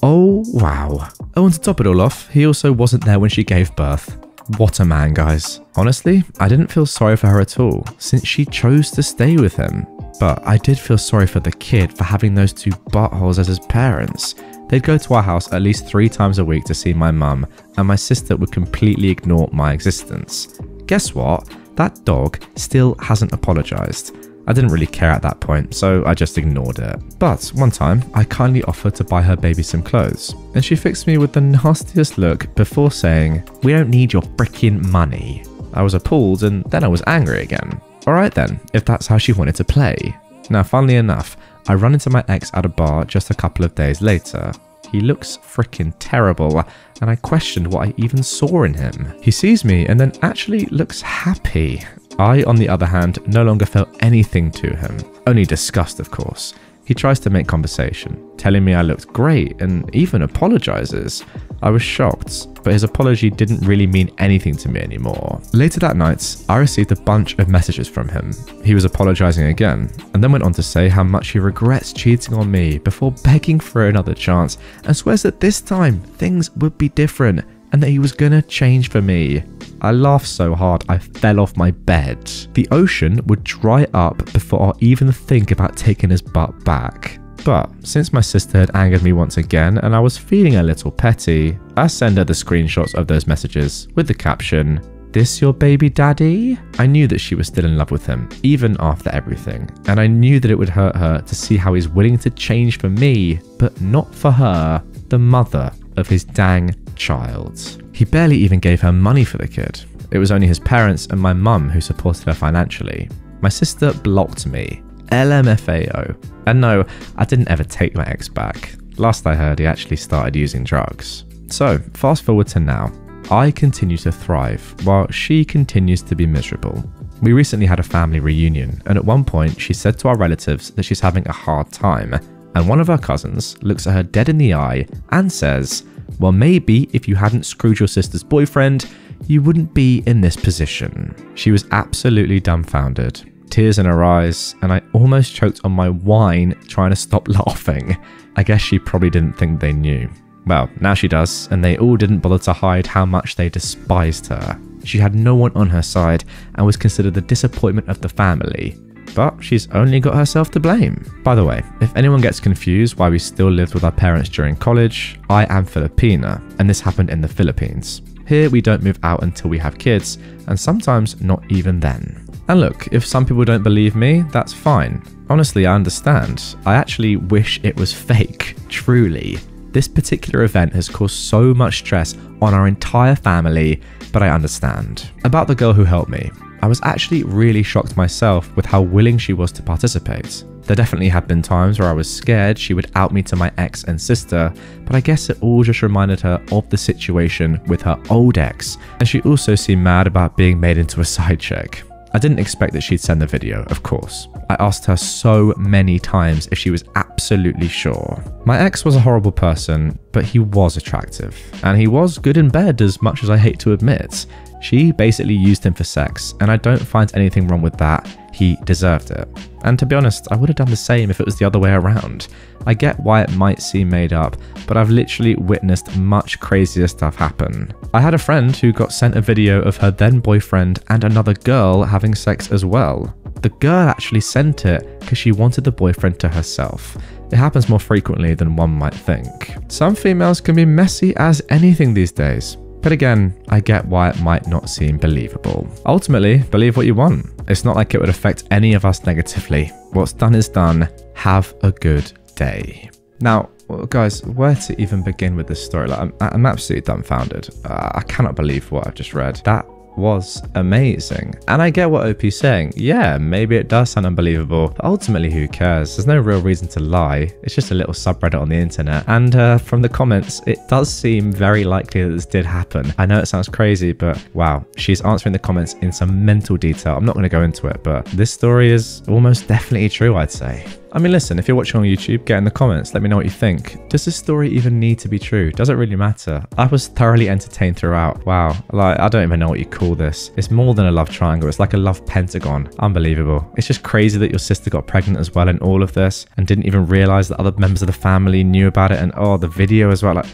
Oh wow. Oh, and to top it all off, he also wasn't there when she gave birth. What a man, guys. Honestly, I didn't feel sorry for her at all, since she chose to stay with him. But I did feel sorry for the kid for having those two buttholes as his parents. They'd go to our house at least 3 times a week to see my mum, and my sister would completely ignore my existence. Guess what? That dog still hasn't apologized. I didn't really care at that point, so I just ignored it. But one time, I kindly offered to buy her baby some clothes, and she fixed me with the nastiest look before saying, "We don't need your frickin' money." I was appalled, and then I was angry again. Alright then, if that's how she wanted to play. Now, funnily enough, I run into my ex at a bar just a couple of days later. He looks frickin' terrible, and I questioned what I even saw in him. He sees me and then actually looks happy. I, on the other hand, no longer felt anything to him, only disgust of course. He tries to make conversation, telling me I looked great and even apologizes. I was shocked, but his apology didn't really mean anything to me anymore. Later that night, I received a bunch of messages from him. He was apologizing again, and then went on to say how much he regrets cheating on me before begging for another chance, and swears that this time things would be different and that he was gonna change for me. I laughed so hard I fell off my bed. The ocean would dry up before I even think about taking his butt back. But since my sister had angered me once again and I was feeling a little petty, I sent her the screenshots of those messages with the caption, "This your baby daddy?" I knew that she was still in love with him, even after everything, and I knew that it would hurt her to see how he's willing to change for me, but not for her, the mother of his dang child. He barely even gave her money for the kid. It was only his parents and my mum who supported her financially. My sister blocked me. LMFAO. And no, I didn't ever take my ex back. Last I heard, he actually started using drugs. So, fast forward to now. I continue to thrive, while she continues to be miserable. We recently had a family reunion, and at one point she said to our relatives that she's having a hard time, and one of our cousins looks at her dead in the eye and says, well, maybe if you hadn't screwed your sister's boyfriend, you wouldn't be in this position. She was absolutely dumbfounded, tears in her eyes, and I almost choked on my wine trying to stop laughing. I guess she probably didn't think they knew. Well, now she does, and they all didn't bother to hide how much they despised her. She had no one on her side and was considered the disappointment of the family. But she's only got herself to blame. By the way, if anyone gets confused why we still lived with our parents during college, I am Filipina, and this happened in the Philippines. Here we don't move out until we have kids, and sometimes not even then. And look, if some people don't believe me, that's fine. Honestly, I understand. I actually wish it was fake, truly. This particular event has caused so much stress on our entire family, but I understand. About the girl who helped me, I was actually really shocked myself with how willing she was to participate. There definitely have been times where I was scared she would out me to my ex and sister, but I guess it all just reminded her of the situation with her old ex, and she also seemed mad about being made into a side chick. I didn't expect that she'd send the video, of course. I asked her so many times if she was absolutely sure. My ex was a horrible person, but he was attractive, and he was good in bed as much as I hate to admit. She basically used him for sex, and I don't find anything wrong with that. He deserved it. And to be honest, I would have done the same if it was the other way around. I get why it might seem made up, but I've literally witnessed much crazier stuff happen. I had a friend who got sent a video of her then boyfriend and another girl having sex as well. The girl actually sent it because she wanted the boyfriend to herself. It happens more frequently than one might think. Some females can be messy as anything these days. But again, I get why it might not seem believable. Ultimately, believe what you want. It's not like it would affect any of us negatively. What's done is done. Have a good day. Now, guys, where to even begin with this story? Like, I'm absolutely dumbfounded. I cannot believe what I've just read. That was amazing. And I get what OP's saying. Yeah, maybe it does sound unbelievable, but ultimately who cares? There's no real reason to lie. It's just a little subreddit on the internet. And from the comments, it does seem very likely that this did happen. I know it sounds crazy, but wow, she's answering the comments in some mental detail. I'm not going to go into it, but this story is almost definitely true, I'd say. I mean, listen, if you're watching on YouTube, get in the comments, let me know what you think. Does this story even need to be true? Does it really matter? I was thoroughly entertained throughout. Wow, like, I don't even know what you call this. It's more than a love triangle, it's like a love pentagon. Unbelievable. It's just crazy that your sister got pregnant as well in all of this and didn't even realize that other members of the family knew about it, and oh, the video as well. Like,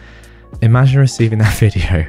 imagine receiving that video.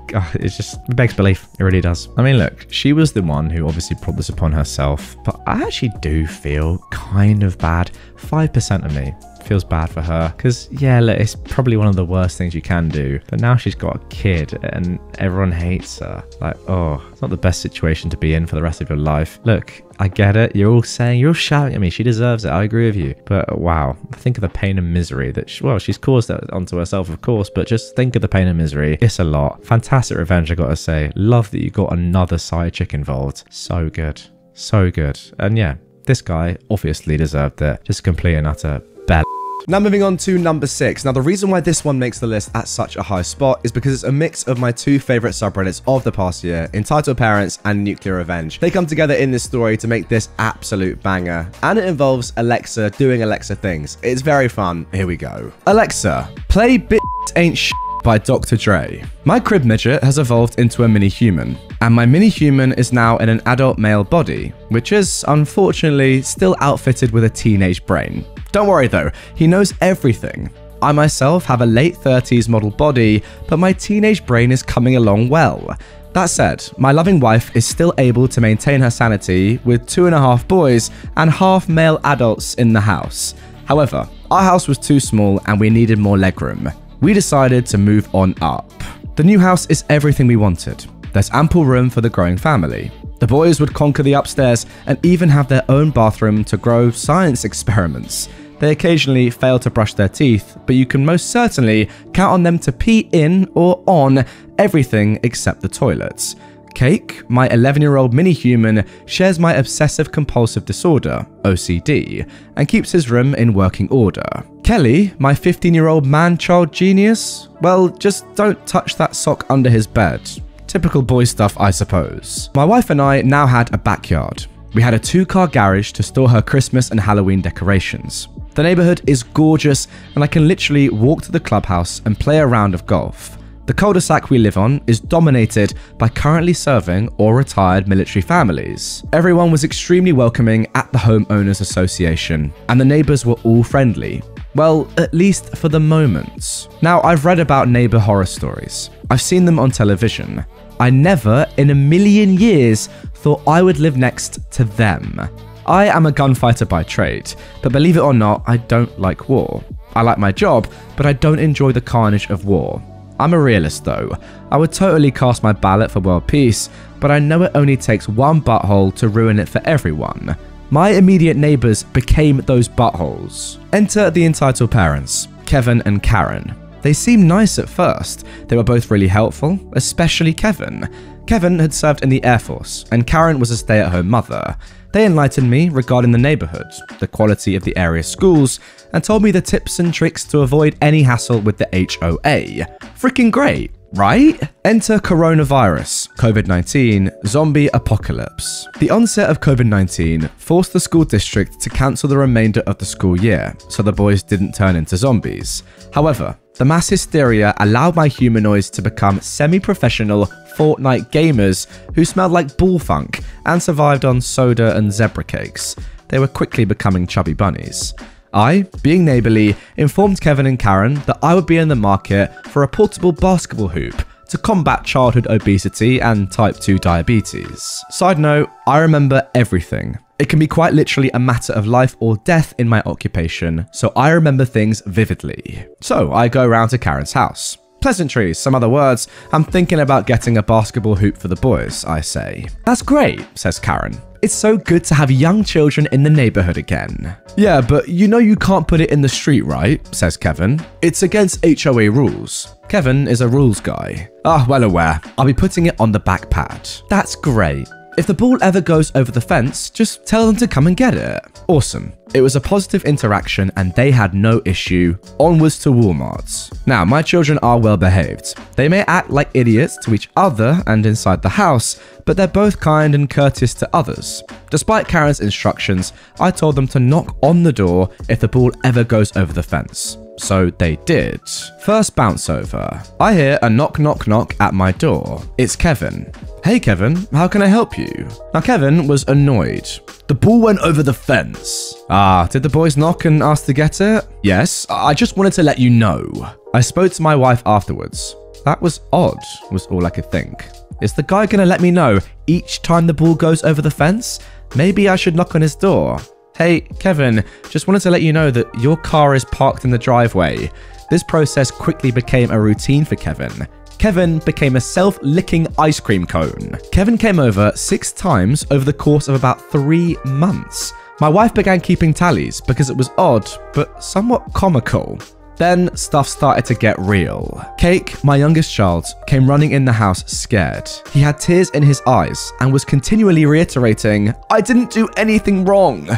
God, it just begs belief. It really does. I mean, look, she was the one who obviously brought this upon herself, but I actually do feel kind of bad. 5% of me feels bad for her because, yeah, look, it's probably one of the worst things you can do, but now she's got a kid and everyone hates her. Like, oh, it's not the best situation to be in for the rest of your life. Look, I get it. You're all shouting at me. She deserves it. I agree with you. But wow, think of the pain and misery that, she's caused that onto herself, of course, but just think of the pain and misery. It's a lot. Fantastic revenge, I gotta say. Love that you got another side chick involved. So good. So good. And yeah, this guy obviously deserved it. Just complete and utter bad. Now moving on to number 6. Now the reason why this one makes the list at such a high spot is because it's a mix of my two favorite subreddits of the past year, Entitled Parents and Nuclear Revenge. They come together in this story to make this absolute banger, and it involves Alexa doing Alexa things. It's very fun. Here we go. Alexa, play Bitch Ain't Shit by Dr. Dre. My crib midget has evolved into a mini-human, and my mini-human is now in an adult male body, which is, unfortunately, still outfitted with a teenage brain. Don't worry though, he knows everything. I myself have a late 30s model body, but my teenage brain is coming along well. That said, my loving wife is still able to maintain her sanity with 2.5 boys and half male adults in the house. However, our house was too small and we needed more legroom. We decided to move on up. The new house is everything we wanted. There's ample room for the growing family. The boys would conquer the upstairs and even have their own bathroom to grow science experiments. They occasionally fail to brush their teeth, but you can most certainly count on them to pee in or on everything except the toilets. Cake, my 11-year-old mini-human, shares my obsessive-compulsive disorder, OCD, and keeps his room in working order. Kelly, my 15-year-old man-child genius? Well, just don't touch that sock under his bed. Typical boy stuff, I suppose. My wife and I now had a backyard. We had a 2-car garage to store her Christmas and Halloween decorations. The neighborhood is gorgeous, and I can literally walk to the clubhouse and play a round of golf. The cul-de-sac we live on is dominated by currently serving or retired military families. Everyone was extremely welcoming at the Homeowners Association, and the neighbors were all friendly. Well, at least for the moment. Now, I've read about neighbor horror stories. I've seen them on television. I never, in a million years, thought I would live next to them. I am a gunfighter by trade, but believe it or not, I don't like war. I like my job, but I don't enjoy the carnage of war. I'm a realist though. I would totally cast my ballot for world peace, but I know it only takes one butthole to ruin it for everyone. My immediate neighbors became those buttholes. Enter the entitled parents, Kevin and Karen. They seemed nice at first. They were both really helpful, especially Kevin. Kevin had served in the Air Force, and Karen was a stay-at-home mother. They enlightened me regarding the neighborhood, the quality of the area schools, and told me the tips and tricks to avoid any hassle with the HOA. Freaking great, right? Enter coronavirus, COVID-19, zombie apocalypse. The onset of COVID-19 forced the school district to cancel the remainder of the school year, so the boys didn't turn into zombies. However, the mass hysteria allowed my humanoids to become semi-professional Fortnite gamers who smelled like bullfunk and survived on soda and zebra cakes. They were quickly becoming chubby bunnies. I, being neighborly, informed Kevin and Karen that I would be in the market for a portable basketball hoop to combat childhood obesity and type 2 diabetes. Side note, I remember everything. It can be quite literally a matter of life or death in my occupation, so I remember things vividly. So I go round to Karen's house. Pleasantries, some other words. I'm thinking about getting a basketball hoop for the boys, I say. That's great, says Karen. It's so good to have young children in the neighborhood again. Yeah, but you know you can't put it in the street, right? Says Kevin. It's against HOA rules. Kevin is a rules guy. Ah, well aware. I'll be putting it on the back pad. That's great. If the ball ever goes over the fence, just tell them to come and get it. Awesome. It was a positive interaction and they had no issue. Onwards to Walmart's. Now, my children are well behaved. They may act like idiots to each other and inside the house, but they're both kind and courteous to others. Despite Karen's instructions, I told them to knock on the door if the ball ever goes over the fence. So they did. First bounce over. I hear a knock knock knock at my door. It's Kevin. Hey Kevin, how can I help you? Now Kevin was annoyed. The ball went over the fence. Ah, did the boys knock and ask to get it? Yes, I just wanted to let you know. I spoke to my wife afterwards. That was odd, was all I could think. Is the guy gonna let me know each time the ball goes over the fence? Maybe I should knock on his door. Hey, Kevin, just wanted to let you know that your car is parked in the driveway. This process quickly became a routine for Kevin. Kevin became a self-licking ice cream cone. Kevin came over 6 times over the course of about 3 months. My wife began keeping tallies because it was odd, but somewhat comical. Then stuff started to get real. Cake, my youngest child, came running in the house scared. He had tears in his eyes and was continually reiterating, "I didn't do anything wrong."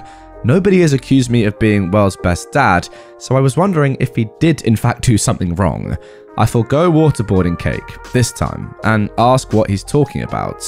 Nobody has accused me of being world's best dad, so I was wondering if he did in fact do something wrong. I forgo waterboarding Cake this time and ask what he's talking about.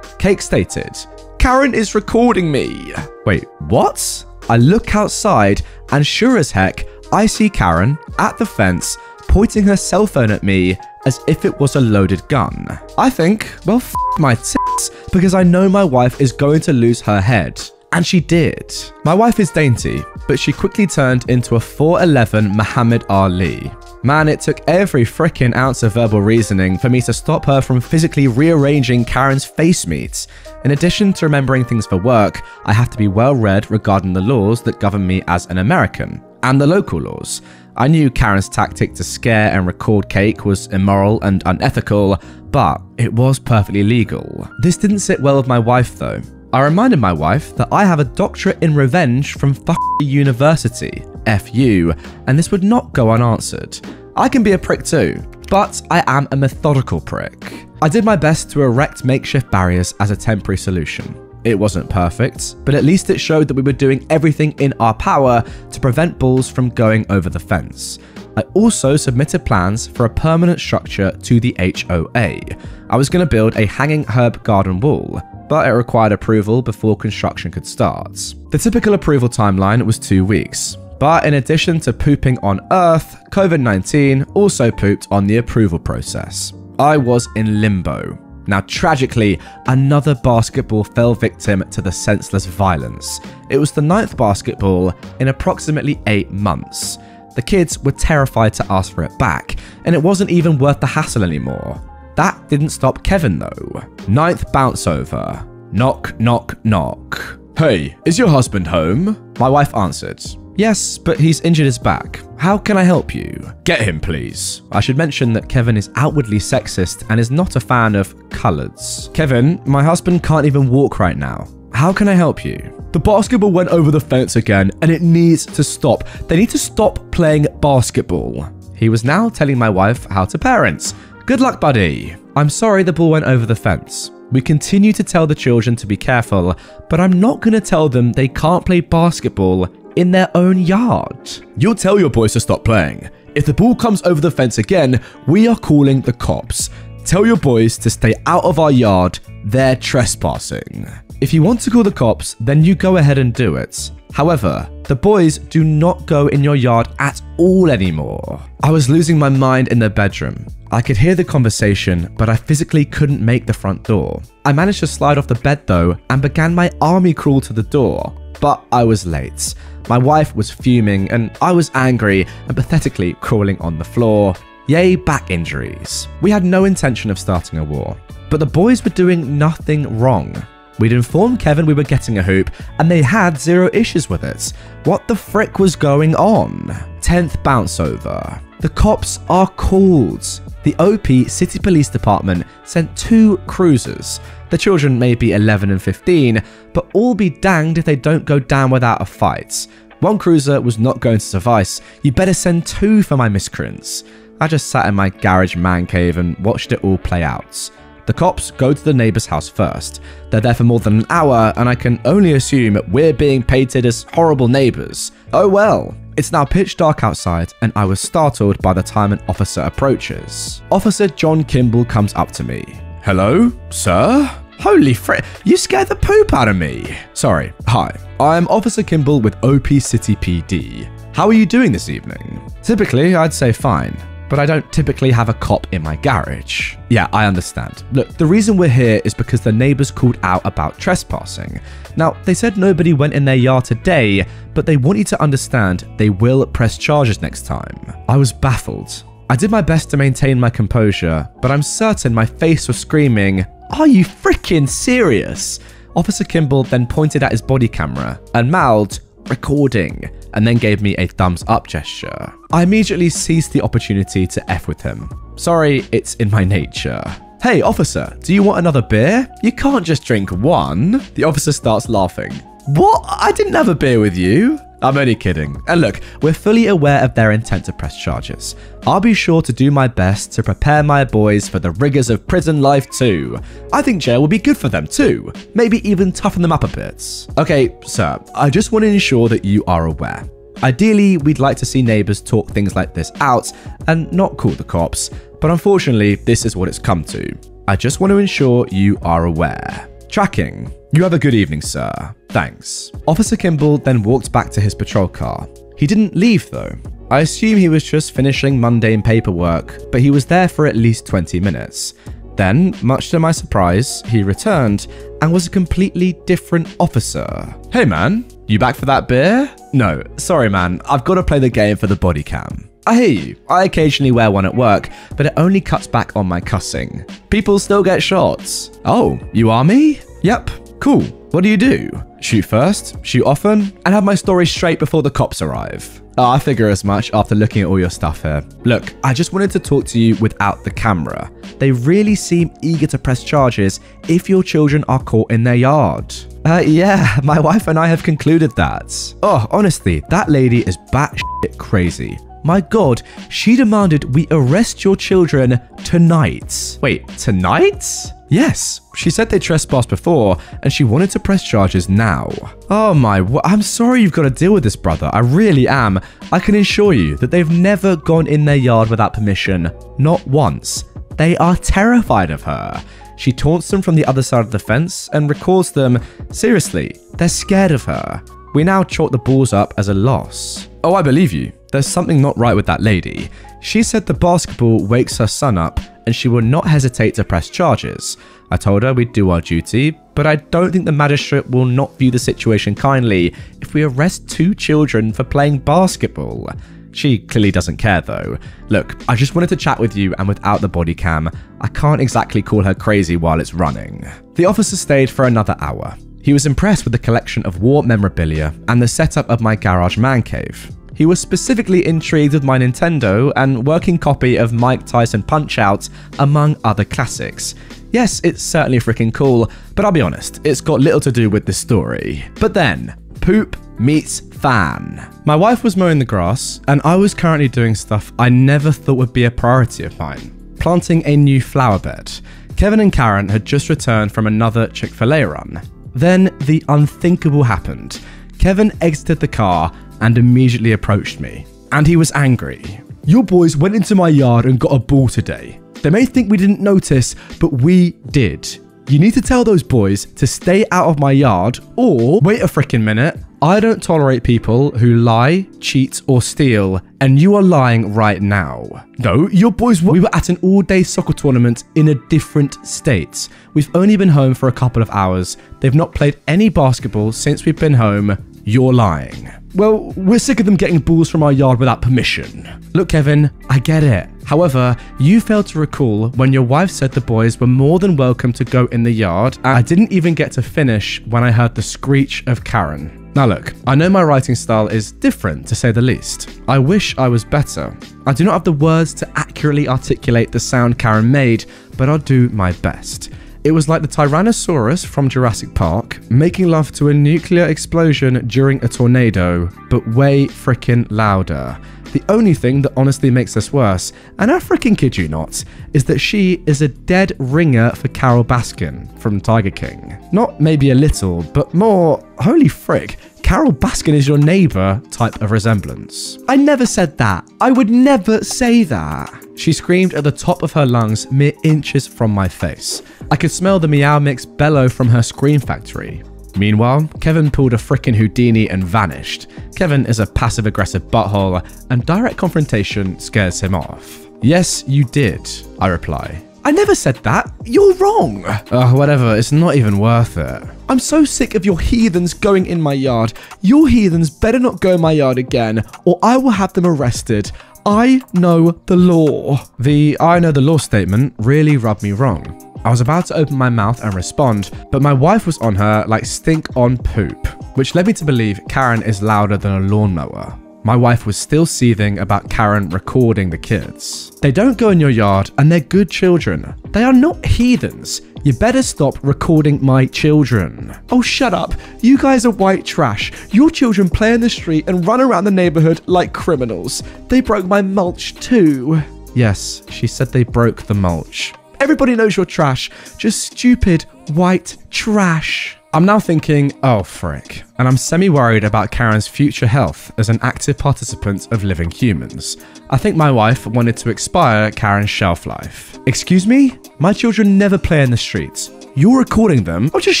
Cake stated, "Karen is recording me." Wait, what? I look outside and sure as heck, I see Karen at the fence pointing her cell phone at me as if it was a loaded gun. I think, well, f my tits, because I know my wife is going to lose her head. And she did. My wife is dainty, but she quickly turned into a 4'11" Muhammad Ali. Man, it took every frickin' ounce of verbal reasoning for me to stop her from physically rearranging Karen's face meat. In addition to remembering things for work, I have to be well read regarding the laws that govern me as an American, and the local laws. I knew Karen's tactic to scare and record Cake was immoral and unethical, but it was perfectly legal. This didn't sit well with my wife though. I reminded my wife that I have a doctorate in revenge from university, FU, and this would not go unanswered. I can be a prick too, but I am a methodical prick. I did my best to erect makeshift barriers as a temporary solution. It wasn't perfect, but at least it showed that we were doing everything in our power to prevent bulls from going over the fence. I also submitted plans for a permanent structure to the HOA. I was going to build a hanging herb garden wall, but it required approval before construction could start. The typical approval timeline was 2 weeks. But in addition to pooping on Earth, COVID-19 also pooped on the approval process. I was in limbo. Now, tragically, another basketball fell victim to the senseless violence. It was the 9th basketball in approximately 8 months. The kids were terrified to ask for it back, and it wasn't even worth the hassle anymore. That didn't stop Kevin though. 9th bounce over. Knock, knock, knock. Hey, is your husband home? My wife answered. Yes, but he's injured his back. How can I help you? Get him, please. I should mention that Kevin is outwardly sexist and is not a fan of colours. Kevin, my husband can't even walk right now. How can I help you? The basketball went over the fence again and it needs to stop. They need to stop playing basketball. He was now telling my wife how to parent. Good luck, buddy. I'm sorry the ball went over the fence. We continue to tell the children to be careful, but I'm not going to tell them they can't play basketball in their own yard. You'll tell your boys to stop playing. If the ball comes over the fence again, we are calling the cops. Tell your boys to stay out of our yard. They're trespassing. If you want to call the cops, then you go ahead and do it. However, the boys do not go in your yard at all anymore. I was losing my mind in the bedroom. I could hear the conversation, but I physically couldn't make the front door. I managed to slide off the bed though and began my army crawl to the door, but I was late. My wife was fuming and I was angry and pathetically crawling on the floor. Yay, back injuries. We had no intention of starting a war, but the boys were doing nothing wrong. We'd informed Kevin we were getting a hoop and they had zero issues with it. What the frick was going on? 10th bounce over. The cops are called. The OP City Police Department sent 2 cruisers. The children may be 11 and 15, but all be danged if they don't go down without a fight. 1 cruiser was not going to suffice. You better send 2 for my miscreants. I just sat in my garage man cave and watched it all play out. The cops go to the neighbor's house first. They're there for more than an hour, and I can only assume we're being painted as horrible neighbors. Oh well. It's now pitch dark outside, and I was startled by the time an officer approaches. Officer John Kimball comes up to me. Hello, sir? Holy frick, you scared the poop out of me. Sorry, hi. I'm Officer Kimball with OP City PD. How are you doing this evening? Typically, I'd say fine, but I don't typically have a cop in my garage. Yeah, I understand. Look, the reason we're here is because the neighbors called out about trespassing. Now, they said nobody went in their yard today, but they want you to understand they will press charges next time. I was baffled. I did my best to maintain my composure, but I'm certain my face was screaming, "Are you freaking serious?" Officer Kimball then pointed at his body camera and mouthed, "Recording," and then gave me a thumbs up gesture. I immediately seized the opportunity to F with him. Sorry, it's in my nature. Hey officer, do you want another beer? You can't just drink 1. The officer starts laughing. What? I didn't have a beer with you. I'm only kidding. And look, we're fully aware of their intent to press charges. I'll be sure to do my best to prepare my boys for the rigors of prison life too. I think jail will be good for them too. Maybe even toughen them up a bit. Okay, sir, I just want to ensure that you are aware. Ideally, we'd like to see neighbors talk things like this out and not call the cops, but unfortunately, this is what it's come to. I just want to ensure you are aware. Tracking. You have a good evening, sir. Thanks. Officer Kimball then walked back to his patrol car. He didn't leave though. I assume he was just finishing mundane paperwork, but he was there for at least 20 minutes. Then, much to my surprise, he returned and was a completely different officer. Hey man, you back for that beer? No, sorry man, I've got to play the game for the body cam. I hear you. I occasionally wear one at work, but it only cuts back on my cussing. People still get shots. Oh, you are me? Yep, cool. What do? Shoot first, shoot often, and have my story straight before the cops arrive. I figure as much after looking at all your stuff here. Look, I just wanted to talk to you without the camera. They really seem eager to press charges if your children are caught in their yard. Yeah, my wife and I have concluded that. Oh, honestly, that lady is batshit crazy. My God, she demanded we arrest your children tonight. Wait, tonight? Yes, she said they trespassed before and she wanted to press charges now. Oh my, I'm sorry you've got to deal with this, brother. I really am. I can assure you that they've never gone in their yard without permission. Not once. They are terrified of her. She taunts them from the other side of the fence and records them. Seriously, they're scared of her. We now chalk the balls up as a loss. Oh, I believe you. There's something not right with that lady. She said the basketball wakes her son up and she will not hesitate to press charges. I told her we'd do our duty, but I don't think the magistrate will not view the situation kindly if we arrest 2 children for playing basketball. She clearly doesn't care though. Look, I just wanted to chat with you, and without the body cam, I can't exactly call her crazy while it's running. The officer stayed for another hour. He was impressed with the collection of war memorabilia and the setup of my garage man cave. He was specifically intrigued with my Nintendo and working copy of Mike Tyson Punch-Out, among other classics. Yes, it's certainly freaking cool, but I'll be honest, it's got little to do with the story. But then, poop meets fan. My wife was mowing the grass, and I was currently doing stuff I never thought would be a priority of mine. Planting a new flower bed. Kevin and Karen had just returned from another Chick-fil-A run. Then the unthinkable happened. Kevin exited the car and immediately approached me. And he was angry. Your boys went into my yard and got a ball today. They may think we didn't notice, but we did. You need to tell those boys to stay out of my yard, or wait a freaking minute. I don't tolerate people who lie, cheat, or steal, and you are lying right now. No, your boys we were at an all-day soccer tournament in a different state. We've only been home for a couple of hours. They've not played any basketball since we've been home. You're lying. Well, we're sick of them getting balls from our yard without permission. Look, Kevin, I get it. However, you failed to recall when your wife said the boys were more than welcome to go in the yard, and I didn't even get to finish when I heard the screech of Karen. Now look, I know my writing style is different to say the least. I wish I was better. I do not have the words to accurately articulate the sound Karen made, but I'll do my best. It was like the Tyrannosaurus from Jurassic Park making love to a nuclear explosion during a tornado, but way freaking louder. The only thing that honestly makes this worse, and I freaking kid you not, is that she is a dead ringer for Carol Baskin from Tiger King. Not maybe a little, but more, holy frick, Carol Baskin is your neighbour type of resemblance. I never said that. I would never say that. She screamed at the top of her lungs mere inches from my face. I could smell the Meow Mix bellow from her scream factory. Meanwhile, Kevin pulled a frickin' Houdini and vanished. Kevin is a passive-aggressive butthole, and direct confrontation scares him off. Yes, you did, I reply. I never said that. You're wrong. Whatever, it's not even worth it. I'm so sick of your heathens going in my yard. Your heathens better not go in my yard again, or I will have them arrested. I know the law. The I know the law statement really rubbed me wrong. I was about to open my mouth and respond, but my wife was on her like stink on poop, which led me to believe Karen is louder than a lawnmower. My wife was still seething about Karen recording the kids. They don't go in your yard and they're good children. They are not heathens. You better stop recording my children. Oh, shut up. You guys are white trash. Your children play in the street and run around the neighborhood like criminals. They broke my mulch too. Yes, she said they broke the mulch. Everybody knows you're trash. Just stupid white trash. I'm now thinking, oh frick, and I'm semi-worried about Karen's future health as an active participant of living humans. I think my wife wanted to expire Karen's shelf life. Excuse me? My children never play in the streets. You're recording them? Oh, just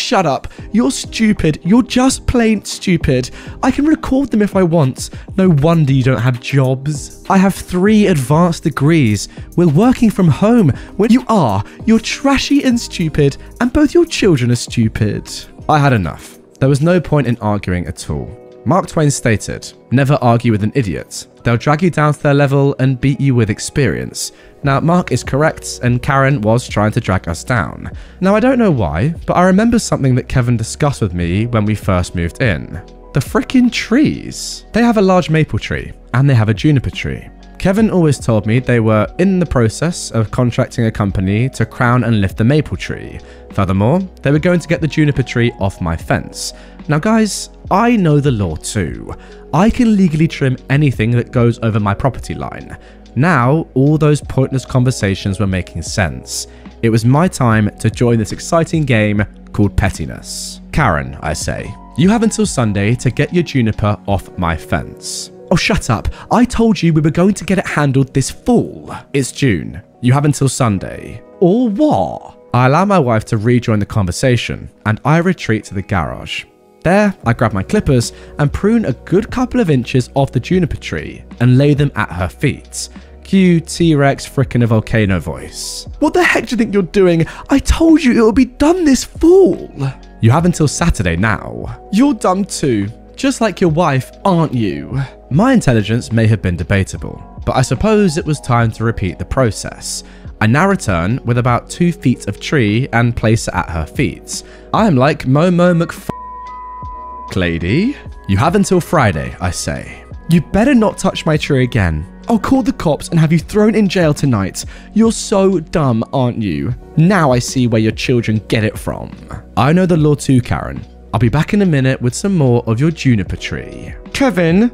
shut up. You're stupid. You're just plain stupid. I can record them if I want. No wonder you don't have jobs. I have 3 advanced degrees. We're working from home. When you are, you're trashy and stupid, and both your children are stupid. I had enough. There was no point in arguing at all. Mark Twain stated, never argue with an idiot. They'll drag you down to their level and beat you with experience. Now, Mark is correct, and Karen was trying to drag us down. Now, I don't know why, but I remember something that Kevin discussed with me when we first moved in. The frickin' trees. They have a large maple tree, and they have a juniper tree. Kevin always told me they were in the process of contracting a company to crown and lift the maple tree. Furthermore, they were going to get the juniper tree off my fence. Now guys, I know the law too. I can legally trim anything that goes over my property line. Now, all those pointless conversations were making sense. It was my time to join this exciting game called pettiness. Karen, I say, you have until Sunday to get your juniper off my fence. Oh, shut up. I told you we were going to get it handled this fall. It's June. You have until Sunday. Or what? I allow my wife to rejoin the conversation, and I retreat to the garage. There, I grab my clippers and prune a good couple of inches off the juniper tree and lay them at her feet. Cue T-Rex frickin' a volcano voice. What the heck do you think you're doing? I told you it will be done this fall. You have until Saturday now. You're dumb too. Just like your wife, aren't you? My intelligence may have been debatable, but I suppose it was time to repeat the process. I now return with about 2 feet of tree and place it at her feet. I am like Momo lady. You have until Friday, I say. You better not touch my tree again. I'll call the cops and have you thrown in jail tonight. You're so dumb, aren't you? Now I see where your children get it from. I know the law too, Karen. I'll be back in a minute with some more of your juniper tree. Kevin!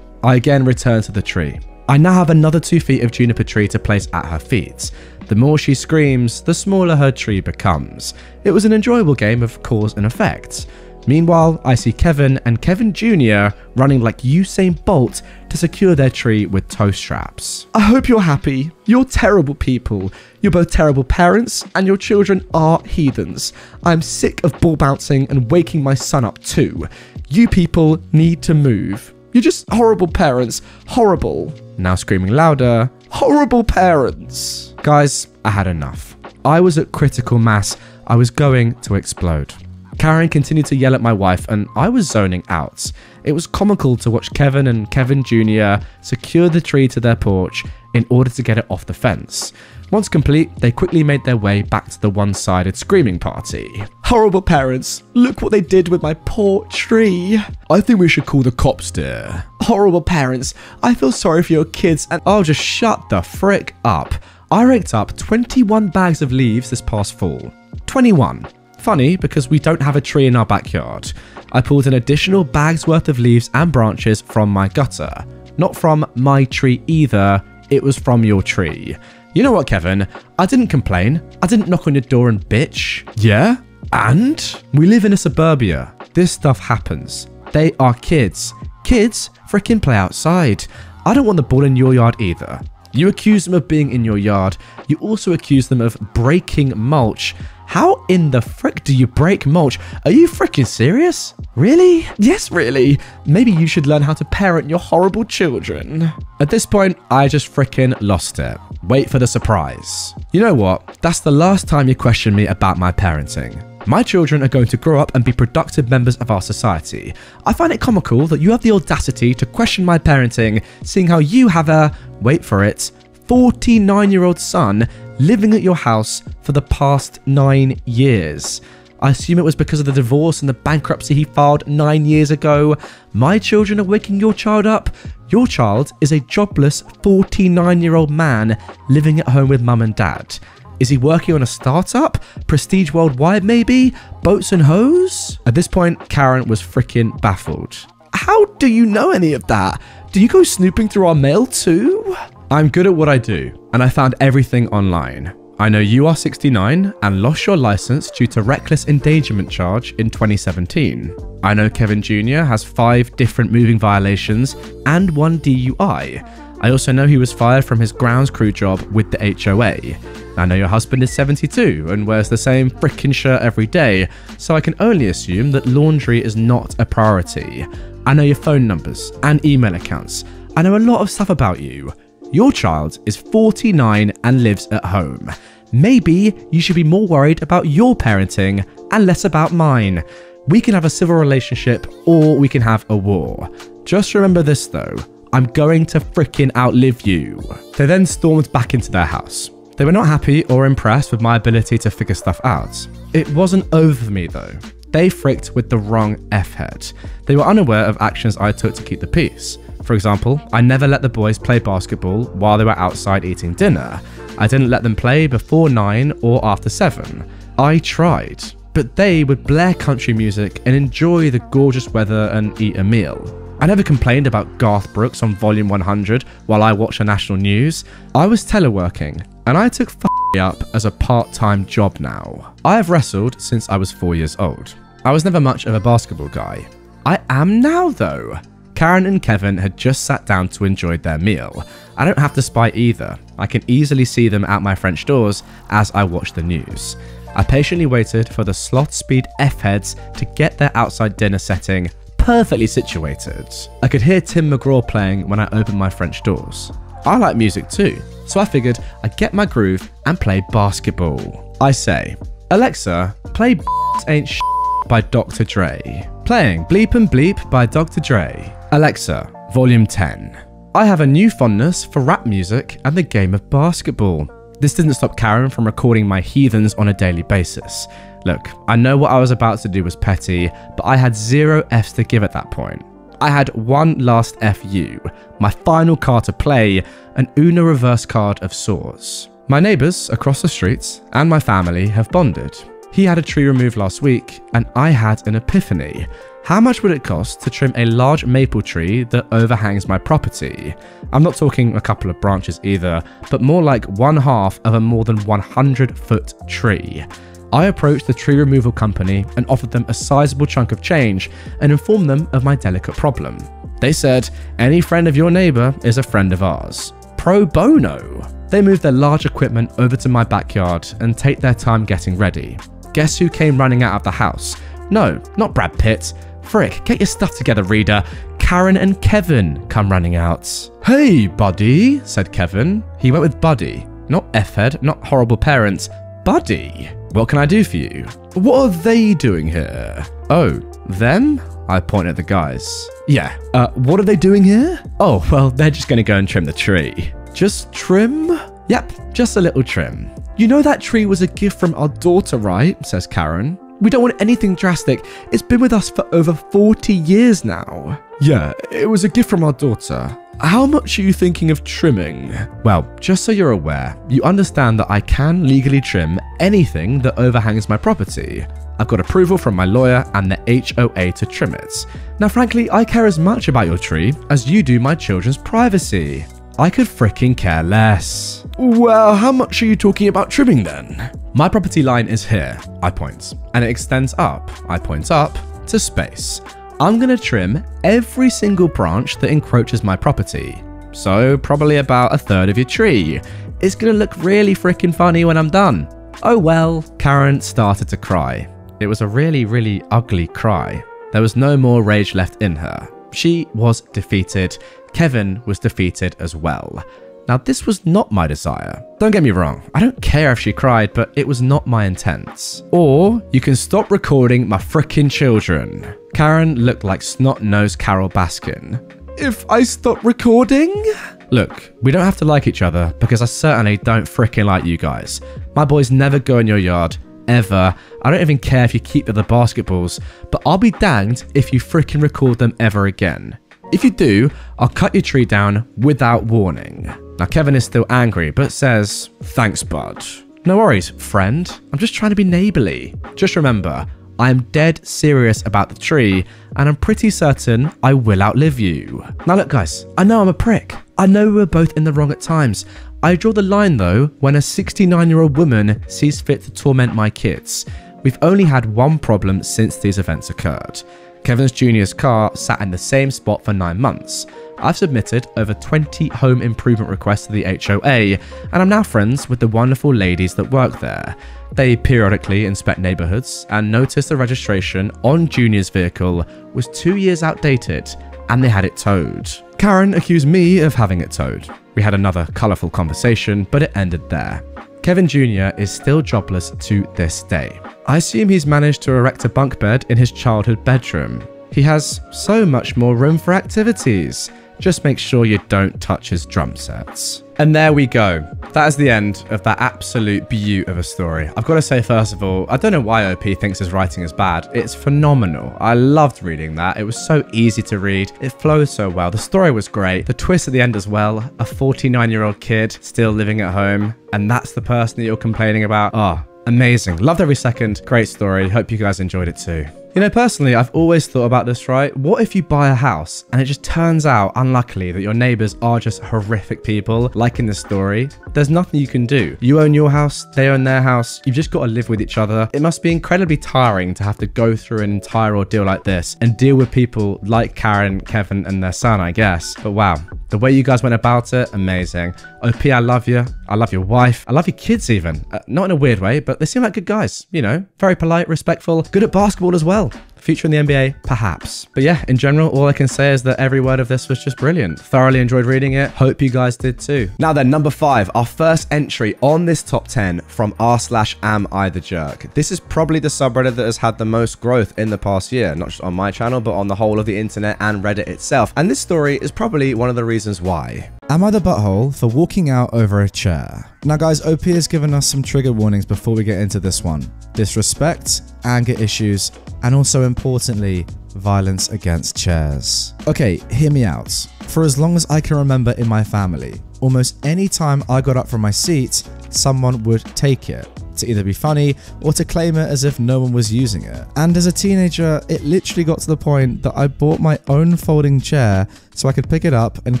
I again return to the tree. I now have another 2 feet of juniper tree to place at her feet. The more she screams, the smaller her tree becomes. It was an enjoyable game of cause and effect. Meanwhile, I see Kevin and Kevin Jr. running like Usain Bolt to secure their tree with toe straps. I hope you're happy. You're terrible people. You're both terrible parents and your children are heathens. I'm sick of ball bouncing and waking my son up too. You people need to move. You're just horrible parents. Horrible. Now screaming louder. Horrible parents. Guys, I had enough. I was at critical mass. I was going to explode. Karen continued to yell at my wife and I was zoning out. It was comical to watch Kevin and Kevin Jr. secure the tree to their porch in order to get it off the fence. Once complete, they quickly made their way back to the one-sided screaming party. Horrible parents, look what they did with my poor tree. I think we should call the cops, dear. Horrible parents, I feel sorry for your kids and I'll just shut the frick up. I raked up 21 bags of leaves this past fall. 21. Funny because we don't have a tree in our backyard. I pulled an additional bag's worth of leaves and branches from my gutter. Not from my tree either, it was from your tree. You know what, Kevin? I didn't complain. I didn't knock on your door and bitch. Yeah? And? We live in a suburbia. This stuff happens. They are kids. Kids frickin' play outside. I don't want the ball in your yard either. You accuse them of being in your yard. You also accuse them of breaking mulch. How in the frick do you break mulch? Are you frickin' serious? Really? Yes, really. Maybe you should learn how to parent your horrible children. At this point, I just frickin' lost it. Wait for the surprise. You know what? That's the last time you question me about my parenting. My children are going to grow up and be productive members of our society. I find it comical that you have the audacity to question my parenting, seeing how you have a, wait for it, 49-year-old son living at your house for the past 9 years. I assume it was because of the divorce and the bankruptcy he filed 9 years ago. My children are waking your child up. Your child is a jobless 49-year-old man living at home with mum and dad. Is he working on a startup? Prestige worldwide maybe? Boats and hoes? At this point, Karen was freaking baffled. How do you know any of that? Do you go snooping through our mail too? I'm good at what I do, and I found everything online. I know you are 69 and lost your license due to reckless endangerment charge in 2017. I know Kevin Jr. has 5 different moving violations and 1 DUI. I also know he was fired from his grounds crew job with the HOA. I know your husband is 72 and wears the same frickin' shirt every day, so I can only assume that laundry is not a priority. I know your phone numbers and email accounts. I know a lot of stuff about you. Your child is 49 and lives at home. Maybe you should be more worried about your parenting and less about mine. We can have a civil relationship or we can have a war. Just remember this though, I'm going to frickin' outlive you. They then stormed back into their house. They were not happy or impressed with my ability to figure stuff out. It wasn't over for me though. They fricked with the wrong F-head. They were unaware of actions I took to keep the peace. For example, I never let the boys play basketball while they were outside eating dinner. I didn't let them play before 9 or after 7. I tried. but they would blare country music and enjoy the gorgeous weather and eat a meal. I never complained about Garth Brooks on Volume 100 while I watched the national news. I was teleworking, and I took up as a part-time job now. I have wrestled since I was 4 years old. I was never much of a basketball guy. I am now though. Karen and Kevin had just sat down to enjoy their meal. I don't have to spy either. I can easily see them out my French doors as I watch the news. I patiently waited for the slot speed F-heads to get their outside dinner setting perfectly situated. I could hear Tim McGraw playing when I opened my French doors. I like music too, so I figured I'd get my groove and play basketball. I say, Alexa, play Ain't Sh by Dr. Dre. Playing Bleep and Bleep by Dr. Dre. Alexa, Volume 10. I have a new fondness for rap music and the game of basketball. This didn't stop Karen from recording my heathens on a daily basis. Look, I know what I was about to do was petty, but I had 0 Fs to give at that point. I had one last FU, my final card to play, an Uno reverse card of sorts. My neighbours across the streets and my family have bonded. He had a tree removed last week, and I had an epiphany. How much would it cost to trim a large maple tree that overhangs my property? I'm not talking a couple of branches either, but more like 1/2 of a more than 100-foot tree. I approached the tree removal company and offered them a sizable chunk of change and informed them of my delicate problem. They said, any friend of your neighbour is a friend of ours. Pro bono. They moved their large equipment over to my backyard and take their time getting ready. Guess who came running out of the house? No, not Brad Pitt. Frick, get your stuff together, reader. Karen and Kevin come running out. Hey, buddy, said Kevin. He went with buddy. Not F-head, not horrible parents. Buddy. What can I do for you? What are they doing here? Oh, them? I point at the guys. Yeah, what are they doing here? Oh, well, they're just gonna go and trim the tree. Just trim? Yep, just a little trim. You know that tree was a gift from our daughter, right? Says Karen. We don't want anything drastic. It's been with us for over 40 years now. Yeah, it was a gift from our daughter. How much are you thinking of trimming? Well, just so you're aware, you understand that I can legally trim anything that overhangs my property. I've got approval from my lawyer and the HOA to trim it. Now, frankly, I care as much about your tree as you do my children's privacy. I could fricking care less. Well, how much are you talking about trimming then? My property line is here, I point, and it extends up, I point up, to space. I'm gonna trim every single branch that encroaches my property. So probably about 1/3 of your tree. It's gonna look really freaking funny when I'm done. Oh well. Karen started to cry. It was a really, really ugly cry. There was no more rage left in her. She was defeated. Kevin was defeated as well. Now, this was not my desire. Don't get me wrong, I don't care if she cried, but it was not my intent. Or, you can stop recording my frickin' children. Karen looked like snot-nosed Carol Baskin. If I stop recording? Look, we don't have to like each other, because I certainly don't frickin' like you guys. My boys never go in your yard, ever. I don't even care if you keep the basketballs, but I'll be danged if you frickin' record them ever again. If you do, I'll cut your tree down without warning. Now, Kevin is still angry, but says, thanks, bud. No worries, friend. I'm just trying to be neighborly. Just remember, I am dead serious about the tree, and I'm pretty certain I will outlive you. Now look, guys, I know I'm a prick. I know we're both in the wrong at times. I draw the line, though, when a 69-year-old woman sees fit to torment my kids. We've only had one problem since these events occurred. Kevin's junior's car sat in the same spot for 9 months. I've submitted over 20 home improvement requests to the HOA, and I'm now friends with the wonderful ladies that work there. They periodically inspect neighborhoods and noticed the registration on Junior's vehicle was 2 years outdated, and they had it towed. Karen accused me of having it towed. We had another colourful conversation, but it ended there. Kevin Jr. is still jobless to this day. I assume he's managed to erect a bunk bed in his childhood bedroom. He has so much more room for activities. Just make sure you don't touch his drum sets. And there we go. That is the end of that absolute beaut of a story. I've got to say, first of all, I don't know why OP thinks his writing is bad. It's phenomenal. I loved reading that. It was so easy to read. It flows so well. The story was great. The twist at the end as well. A 49-year-old kid still living at home, and that's the person that you're complaining about. Oh, Amazing. Loved every second. Great story. Hope you guys enjoyed it too. You know, personally, I've always thought about this, right? What if you buy a house and it just turns out, unluckily, that your neighbors are just horrific people, like in this story? There's nothing you can do. You own your house, they own their house, you've just got to live with each other. It must be incredibly tiring to have to go through an entire ordeal like this and deal with people like Karen, Kevin, and their son, I guess. But wow, the way you guys went about it, amazing. OP, I love you. I love your wife. I love your kids even. Not in a weird way, but they seem like good guys, you know, very polite, respectful, good at basketball as well. Future in the NBA, perhaps. But yeah, in general, all I can say is that every word of this was just brilliant. Thoroughly enjoyed reading it. Hope you guys did too. Now then, number 5, our first entry on this top 10 from r/am_I_the_jerk. This is probably the subreddit that has had the most growth in the past year, not just on my channel, but on the whole of the internet and Reddit itself. And this story is probably one of the reasons why. Am I the butthole for walking out over a chair? Now guys, OP has given us some trigger warnings before we get into this one. Disrespect, anger issues, and also importantly, violence against chairs. Okay, hear me out. For as long as I can remember in my family, almost any time I got up from my seat, someone would take it, to either be funny or to claim it as if no one was using it. And as a teenager, it literally got to the point that I bought my own folding chair so I could pick it up and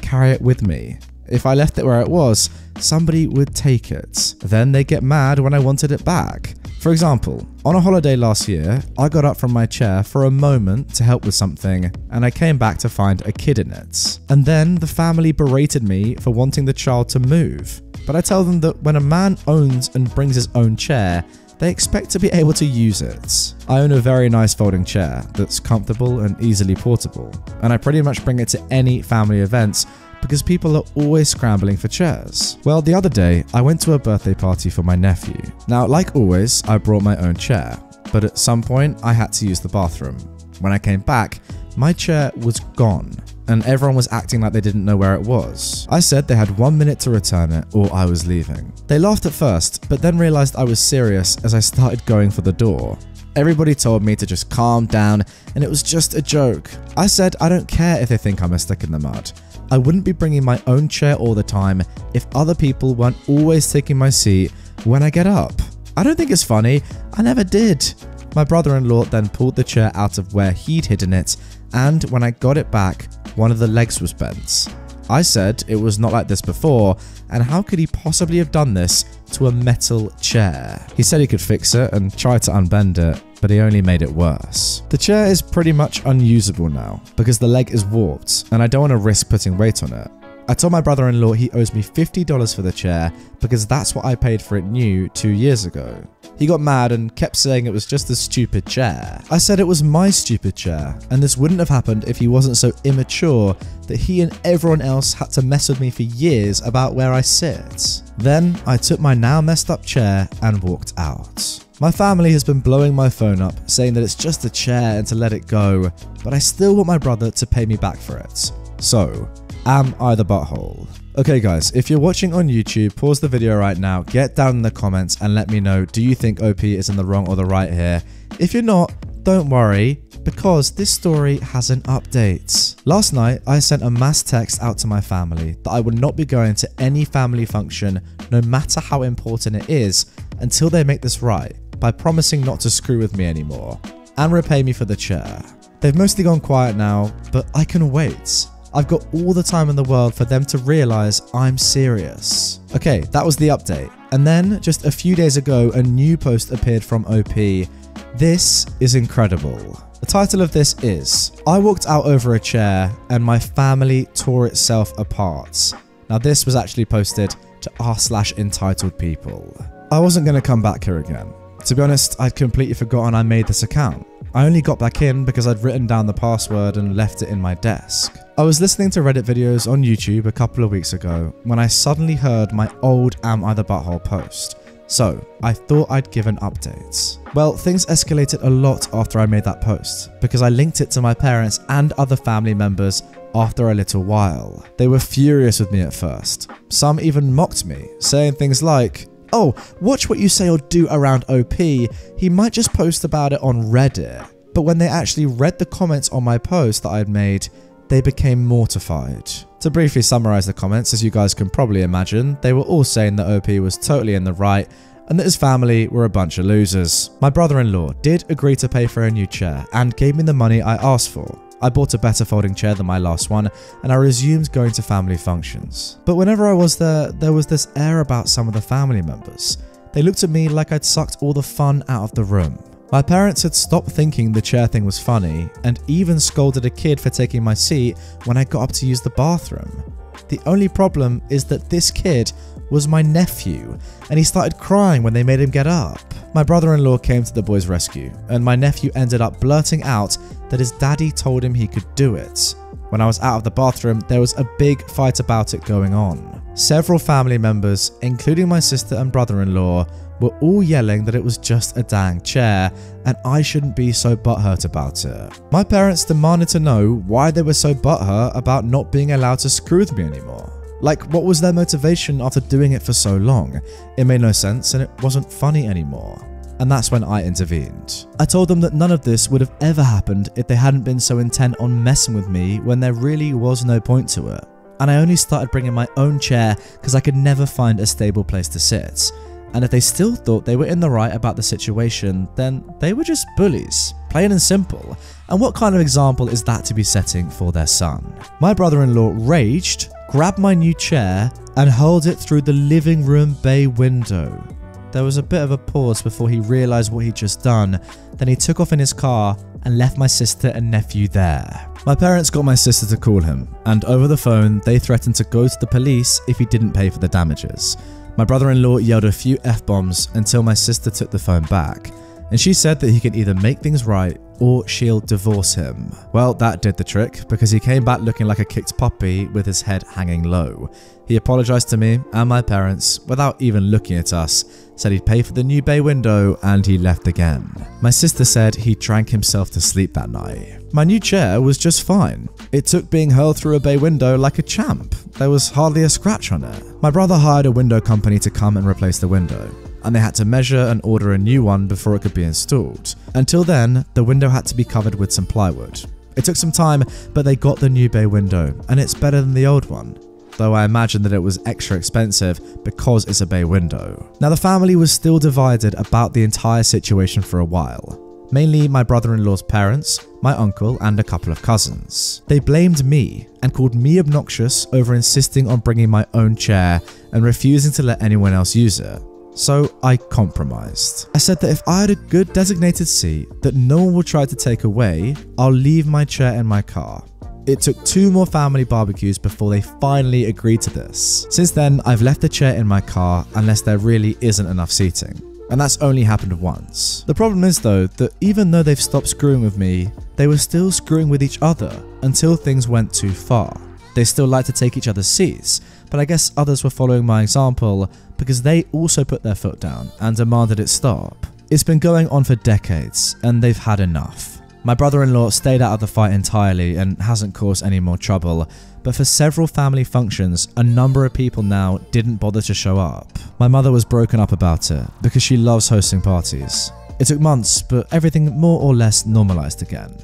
carry it with me. If I left it where it was, somebody would take it. Then they get mad when I wanted it back. For example, on a holiday last year, I got up from my chair for a moment to help with something, and I came back to find a kid in it. And then the family berated me for wanting the child to move. But I tell them that when a man owns and brings his own chair, they expect to be able to use it. I own a very nice folding chair that's comfortable and easily portable, and I pretty much bring it to any family events because people are always scrambling for chairs. Well, the other day, I went to a birthday party for my nephew. Now, like always, I brought my own chair, but at some point, I had to use the bathroom. When I came back, my chair was gone, and everyone was acting like they didn't know where it was. I said they had 1 minute to return it or I was leaving. They laughed at first, but then realized I was serious as I started going for the door. Everybody told me to just calm down and it was just a joke. I said I don't care if they think I'm a stick in the mud. I wouldn't be bringing my own chair all the time if other people weren't always taking my seat when I get up. I don't think it's funny, I never did. My brother-in-law then pulled the chair out of where he'd hidden it, and when I got it back, one of the legs was bent. I said it was not like this before, and how could he possibly have done this to a metal chair? He said he could fix it and tried to unbend it, but he only made it worse. The chair is pretty much unusable now because the leg is warped, and I don't want to risk putting weight on it. I told my brother-in-law he owes me $50 for the chair because that's what I paid for it new 2 years ago. He got mad and kept saying it was just a stupid chair. I said it was my stupid chair, and this wouldn't have happened if he wasn't so immature that he and everyone else had to mess with me for years about where I sit. Then I took my now messed up chair and walked out. My family has been blowing my phone up, saying that it's just a chair and to let it go, but I still want my brother to pay me back for it. So, am I the butthole? Okay guys, if you're watching on YouTube, pause the video right now, get down in the comments and let me know, do you think OP is in the wrong or the right here? If you're not, don't worry, because this story has an update. Last night, I sent a mass text out to my family that I would not be going to any family function, no matter how important it is, until they make this right, by promising not to screw with me anymore, and repay me for the chair. They've mostly gone quiet now, but I can wait. I've got all the time in the world for them to realize I'm serious. Okay, that was the update. And then, just a few days ago, a new post appeared from OP. This is incredible. The title of this is, I walked out over a chair and my family tore itself apart. Now this was actually posted to r/entitledpeople. I wasn't going to come back here again. To be honest, I'd completely forgotten I made this account. I only got back in because I'd written down the password and left it in my desk. I was listening to Reddit videos on YouTube a couple of weeks ago when I suddenly heard my old Am I the Butthole post. So, I thought I'd give an update. Well, things escalated a lot after I made that post because I linked it to my parents and other family members after a little while. They were furious with me at first. Some even mocked me, saying things like, "Oh, watch what you say or do around OP, he might just post about it on Reddit." But when they actually read the comments on my post that I'd made, they became mortified. To briefly summarize the comments, as you guys can probably imagine, they were all saying that OP was totally in the right and that his family were a bunch of losers. My brother-in-law did agree to pay for a new chair and gave me the money I asked for. I bought a better folding chair than my last one, and I resumed going to family functions. But whenever I was there was this air about some of the family members. They looked at me like I'd sucked all the fun out of the room. My parents had stopped thinking the chair thing was funny, and even scolded a kid for taking my seat when I got up to use the bathroom. The only problem is that this kid was my nephew, and he started crying when they made him get up. My brother-in-law came to the boy's rescue, and my nephew ended up blurting out that his daddy told him he could do it. When I was out of the bathroom, there was a big fight about it going on. Several family members, including my sister and brother-in-law, were all yelling that it was just a dang chair and I shouldn't be so butthurt about it. My parents demanded to know why they were so butthurt about not being allowed to screw with me anymore. Like, what was their motivation after doing it for so long? It made no sense and it wasn't funny anymore. And that's when I intervened. I told them that none of this would have ever happened if they hadn't been so intent on messing with me when there really was no point to it. And I only started bringing my own chair because I could never find a stable place to sit. And if they still thought they were in the right about the situation, then they were just bullies, plain and simple. And what kind of example is that to be setting for their son? My brother-in-law raged, grabbed my new chair, and hurled it through the living room bay window. There was a bit of a pause before he realised what he'd just done. Then he took off in his car and left my sister and nephew there. My parents got my sister to call him, and over the phone, they threatened to go to the police if he didn't pay for the damages. My brother-in-law yelled a few F-bombs until my sister took the phone back, and she said that he can either make things right or she'll divorce him. Well, that did the trick, because he came back looking like a kicked puppy with his head hanging low. He apologised to me and my parents without even looking at us, said he'd pay for the new bay window, and he left again. My sister said he drank himself to sleep that night. My new chair was just fine. It took being hurled through a bay window like a champ. There was hardly a scratch on it. My brother hired a window company to come and replace the window, and they had to measure and order a new one before it could be installed. Until then, the window had to be covered with some plywood. It took some time, but they got the new bay window, and it's better than the old one. Though I imagine that it was extra expensive because it's a bay window. Now, the family was still divided about the entire situation for a while. Mainly my brother-in-law's parents, my uncle, and a couple of cousins. They blamed me and called me obnoxious over insisting on bringing my own chair and refusing to let anyone else use it. So I compromised. I said that if I had a good designated seat that no one would try to take away, I'll leave my chair in my car. It took 2 more family barbecues before they finally agreed to this. Since then, I've left the chair in my car unless there really isn't enough seating. And that's only happened once. The problem is though, that even though they've stopped screwing with me, they were still screwing with each other until things went too far. They still like to take each other's seats, but I guess others were following my example because they also put their foot down and demanded it stop. It's been going on for decades and they've had enough. My brother-in-law stayed out of the fight entirely and hasn't caused any more trouble, but for several family functions, a number of people now didn't bother to show up. My mother was broken up about it because she loves hosting parties. It took months, but everything more or less normalized again.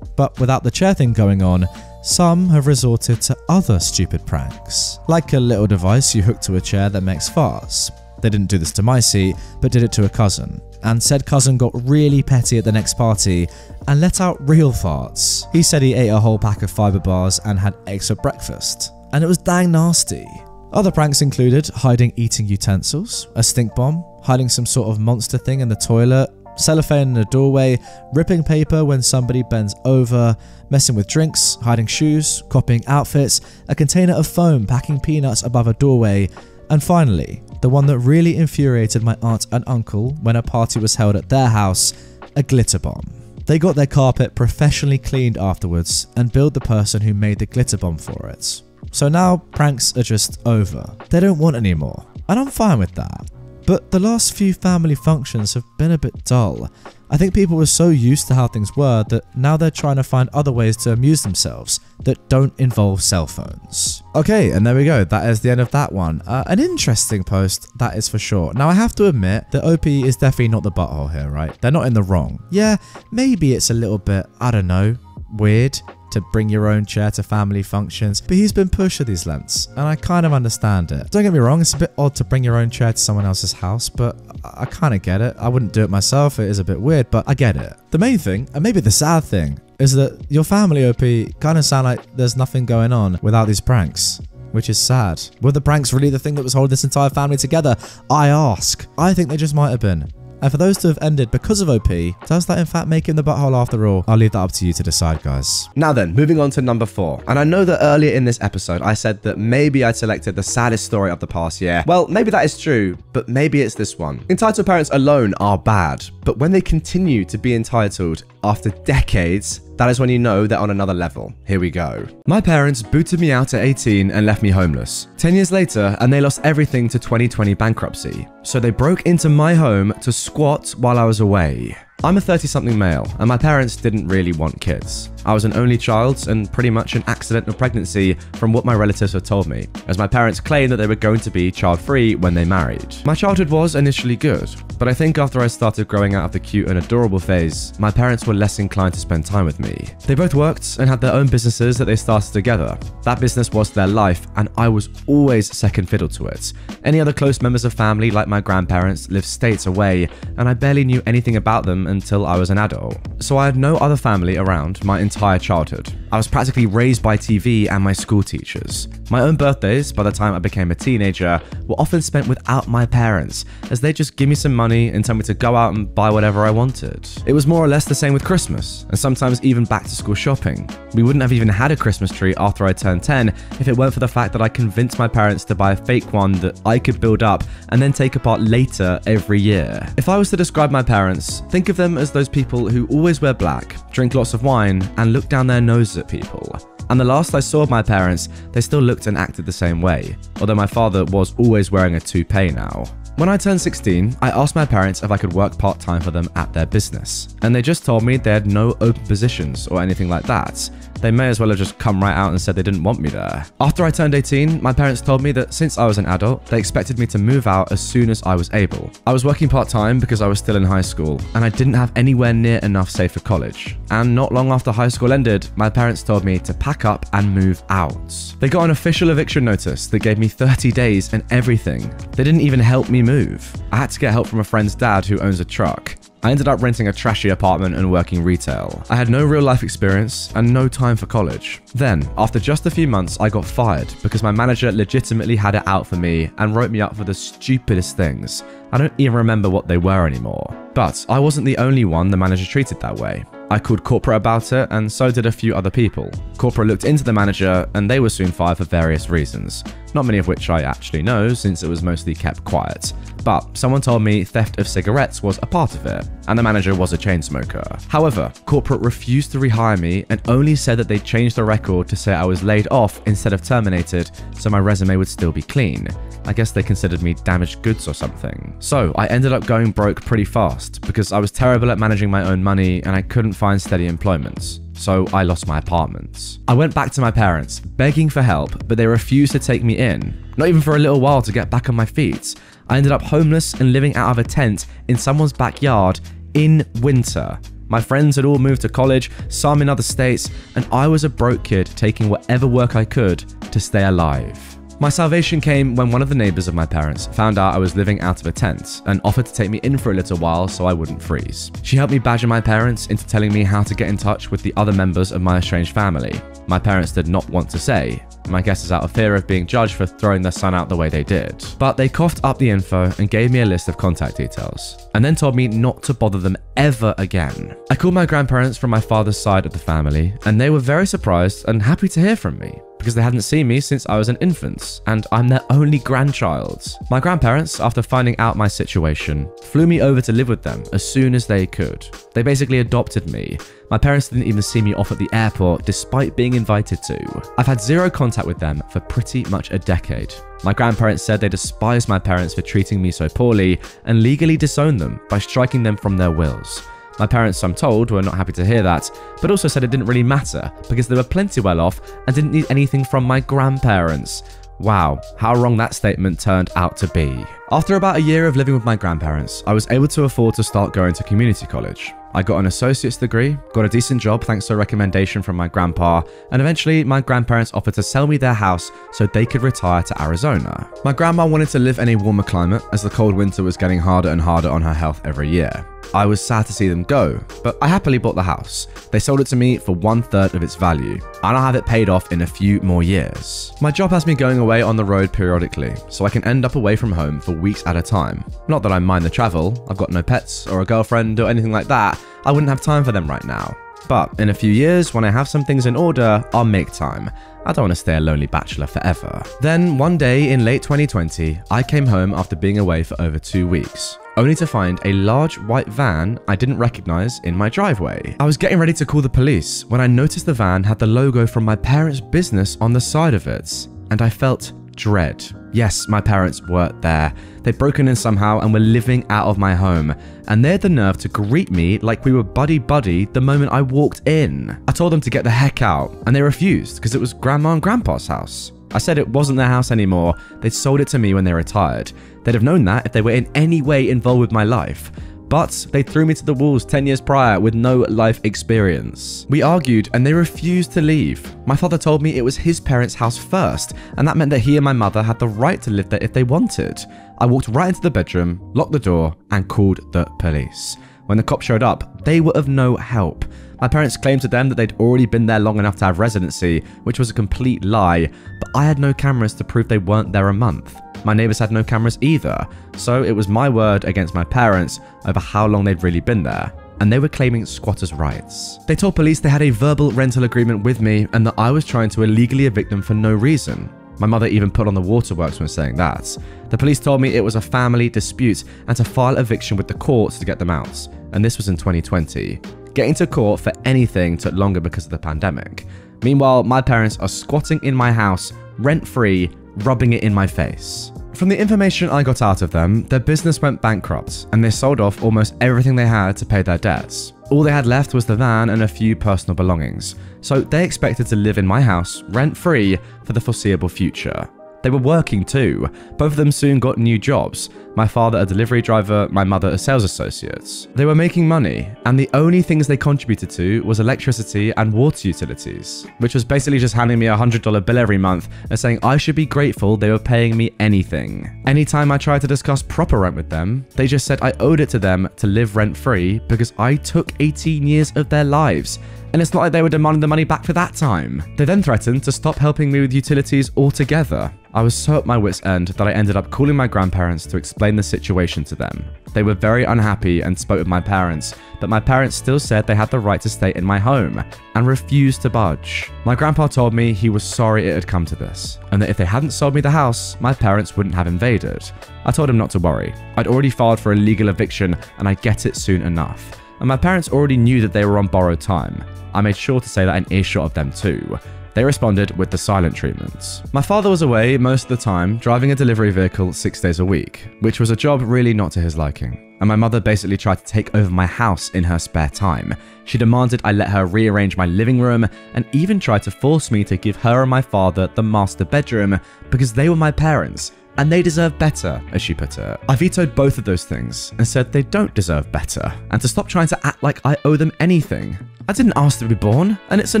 But without the chair thing going on, some have resorted to other stupid pranks, like a little device you hook to a chair that makes farts. They didn't do this to my seat, but did it to a cousin. And said cousin got really petty at the next party and let out real farts. He said he ate a whole pack of fiber bars and had eggs for breakfast, and it was dang nasty. Other pranks included hiding eating utensils, a stink bomb, hiding some sort of monster thing in the toilet, cellophane in a doorway, ripping paper when somebody bends over, messing with drinks, hiding shoes, copying outfits, a container of foam packing peanuts above a doorway, and finally, the one that really infuriated my aunt and uncle when a party was held at their house, a glitter bomb. They got their carpet professionally cleaned afterwards and billed the person who made the glitter bomb for it. So now pranks are just over. They don't want any more, and I'm fine with that. But the last few family functions have been a bit dull. I think people were so used to how things were that now they're trying to find other ways to amuse themselves that don't involve cell phones. Okay, and there we go. That is the end of that one. An interesting post, that is for sure. Now, I have to admit that OP is definitely not the butthole here, right? They're not in the wrong. Yeah, maybe it's a little bit, I don't know, weird to bring your own chair to family functions, but he's been pushed to these lengths, and I kind of understand it. Don't get me wrong, it's a bit odd to bring your own chair to someone else's house, but I kind of get it. I wouldn't do it myself, it is a bit weird, but I get it. The main thing, and maybe the sad thing, is that your family, OP, kind of sound like there's nothing going on without these pranks. Which is sad. Were the pranks really the thing that was holding this entire family together? I ask. I think they just might have been. And for those to have ended because of OP, does that in fact make him the butthole after all? I'll leave that up to you to decide, guys. Now then, moving on to number 4. And I know that earlier in this episode, I said that maybe I'd selected the saddest story of the past year. Well, maybe that is true, but maybe it's this one. Entitled parents alone are bad, but when they continue to be entitled after decades, that is when you know they're on another level. Here we go. My parents booted me out at 18 and left me homeless. 10 years later, and they lost everything to 2020 bankruptcy. So they broke into my home to squat while I was away. I'm a 30-something male, and my parents didn't really want kids. I was an only child and pretty much an accidental pregnancy from what my relatives had told me, as my parents claimed that they were going to be child-free when they married. My childhood was initially good, but I think after I started growing out of the cute and adorable phase, my parents were less inclined to spend time with me. They both worked and had their own businesses that they started together. That business was their life, and I was always second fiddle to it. Any other close members of family, like my grandparents, lived states away, and I barely knew anything about them until I was an adult. So I had no other family around my entire childhood. I was practically raised by TV and my school teachers. My own birthdays, by the time I became a teenager, were often spent without my parents, as they just give me some money and tell me to go out and buy whatever I wanted. It was more or less the same with Christmas, and sometimes even back to school shopping. We wouldn't have even had a Christmas tree after I turned 10 if it weren't for the fact that I convinced my parents to buy a fake one that I could build up and then take apart later every year. If I was to describe my parents, think of them as those people who always wear black, drink lots of wine, and look down their noses at people. And the last I saw of my parents, they still looked and acted the same way, although my father was always wearing a toupee now. When I turned 16, I asked my parents if I could work part-time for them at their business, and they just told me they had no open positions or anything like that. They may as well have just come right out and said they didn't want me there. After I turned 18, my parents told me that since I was an adult, they expected me to move out as soon as I was able. I was working part-time because I was still in high school, and I didn't have anywhere near enough saved for college. And not long after high school ended, my parents told me to pack up and move out. They got an official eviction notice that gave me 30 days and everything. They didn't even help me move. I had to get help from a friend's dad who owns a truck. I ended up renting a trashy apartment and working retail. I had no real life experience and no time for college. Then, after just a few months, I got fired because my manager legitimately had it out for me and wrote me up for the stupidest things. I don't even remember what they were anymore. But I wasn't the only one the manager treated that way. I called corporate about it, and so did a few other people. Corporate looked into the manager, and they were soon fired for various reasons. Not many of which I actually know, since it was mostly kept quiet. But someone told me theft of cigarettes was a part of it, and the manager was a chain smoker. However, corporate refused to rehire me and only said that they changed the record to say I was laid off instead of terminated, so my resume would still be clean. I guess they considered me damaged goods or something. So I ended up going broke pretty fast because I was terrible at managing my own money and I couldn't find steady employment. So I lost my apartment. I went back to my parents, begging for help, but they refused to take me in. Not even for a little while to get back on my feet. I ended up homeless and living out of a tent in someone's backyard in winter. My friends had all moved to college, some in other states, and I was a broke kid taking whatever work I could to stay alive. My salvation came when one of the neighbors of my parents found out I was living out of a tent and offered to take me in for a little while so I wouldn't freeze. She helped me badger my parents into telling me how to get in touch with the other members of my estranged family. My parents did not want to say. My guess is out of fear of being judged for throwing their son out the way they did. But they coughed up the info and gave me a list of contact details, and then told me not to bother them ever again. I called my grandparents from my father's side of the family, and they were very surprised and happy to hear from me, because they hadn't seen me since I was an infant, and I'm their only grandchild. My grandparents, after finding out my situation, flew me over to live with them as soon as they could. They basically adopted me. My parents didn't even see me off at the airport despite being invited to. I've had zero contact with them for pretty much a decade. My grandparents said they despised my parents for treating me so poorly and legally disowned them by striking them from their wills. My parents, I'm told, were not happy to hear that, but also said it didn't really matter because they were plenty well off and didn't need anything from my grandparents. Wow, how wrong that statement turned out to be. After about a year of living with my grandparents, I was able to afford to start going to community college. I got an associate's degree, got a decent job thanks to a recommendation from my grandpa, and eventually my grandparents offered to sell me their house so they could retire to Arizona. My grandma wanted to live in a warmer climate as the cold winter was getting harder and harder on her health every year. I was sad to see them go, but I happily bought the house. They sold it to me for 1/3 of its value, and I'll have it paid off in a few more years. My job has me going away on the road periodically, so I can end up away from home for weeks at a time. Not that I mind the travel, I've got no pets or a girlfriend or anything like that, I wouldn't have time for them right now. But in a few years, when I have some things in order, I'll make time. I don't want to stay a lonely bachelor forever. Then one day in late 2020, I came home after being away for over 2 weeks, only to find a large white van I didn't recognize in my driveway. I was getting ready to call the police when I noticed the van had the logo from my parents' business on the side of it, and I felt dread. Yes, my parents were there. They'd broken in somehow and were living out of my home, and they had the nerve to greet me like we were buddy-buddy the moment I walked in. I told them to get the heck out, and they refused because it was Grandma and Grandpa's house. I said it wasn't their house anymore. They'd sold it to me when they retired. They'd have known that if they were in any way involved with my life. But they threw me to the wolves 10 years prior with no life experience. We argued and they refused to leave. My father told me it was his parents' house first, and that meant that he and my mother had the right to live there if they wanted. I walked right into the bedroom, locked the door, and called the police. When the cops showed up, they were of no help. My parents claimed to them that they'd already been there long enough to have residency, which was a complete lie, but I had no cameras to prove they weren't there a month. My neighbors had no cameras either, so it was my word against my parents over how long they'd really been there, and they were claiming squatters' rights. They told police they had a verbal rental agreement with me and that I was trying to illegally evict them for no reason. My mother even put on the waterworks when saying that. The police told me it was a family dispute and to file eviction with the courts to get them out, and this was in 2020. Getting to court for anything took longer because of the pandemic. Meanwhile, my parents are squatting in my house, rent-free, rubbing it in my face. From the information I got out of them, their business went bankrupt and they sold off almost everything they had to pay their debts. All they had left was the van and a few personal belongings, so they expected to live in my house rent-free for the foreseeable future. They were working too. Both of them soon got new jobs. My father a delivery driver, my mother a sales associate. They were making money, and the only things they contributed to was electricity and water utilities, which was basically just handing me a $100 bill every month and saying I should be grateful they were paying me anything. Anytime I tried to discuss proper rent with them, they just said I owed it to them to live rent-free because I took 18 years of their lives. And it's not like they were demanding the money back for that time. They then threatened to stop helping me with utilities altogether. I was so at my wit's end that I ended up calling my grandparents to explain the situation to them. They were very unhappy and spoke with my parents, but my parents still said they had the right to stay in my home and refused to budge. My grandpa told me he was sorry it had come to this, and that if they hadn't sold me the house, my parents wouldn't have invaded. I told him not to worry. I'd already filed for a legal eviction and I'd get it soon enough. And my parents already knew that they were on borrowed time. I made sure to say that in earshot of them too. They responded with the silent treatment. My father was away most of the time, driving a delivery vehicle 6 days a week, which was a job really not to his liking. And my mother basically tried to take over my house in her spare time. She demanded I let her rearrange my living room and even tried to force me to give her and my father the master bedroom because they were my parents. And they deserve better, as she put it. I vetoed both of those things and said they don't deserve better, and to stop trying to act like I owe them anything. I didn't ask to be born, and it's a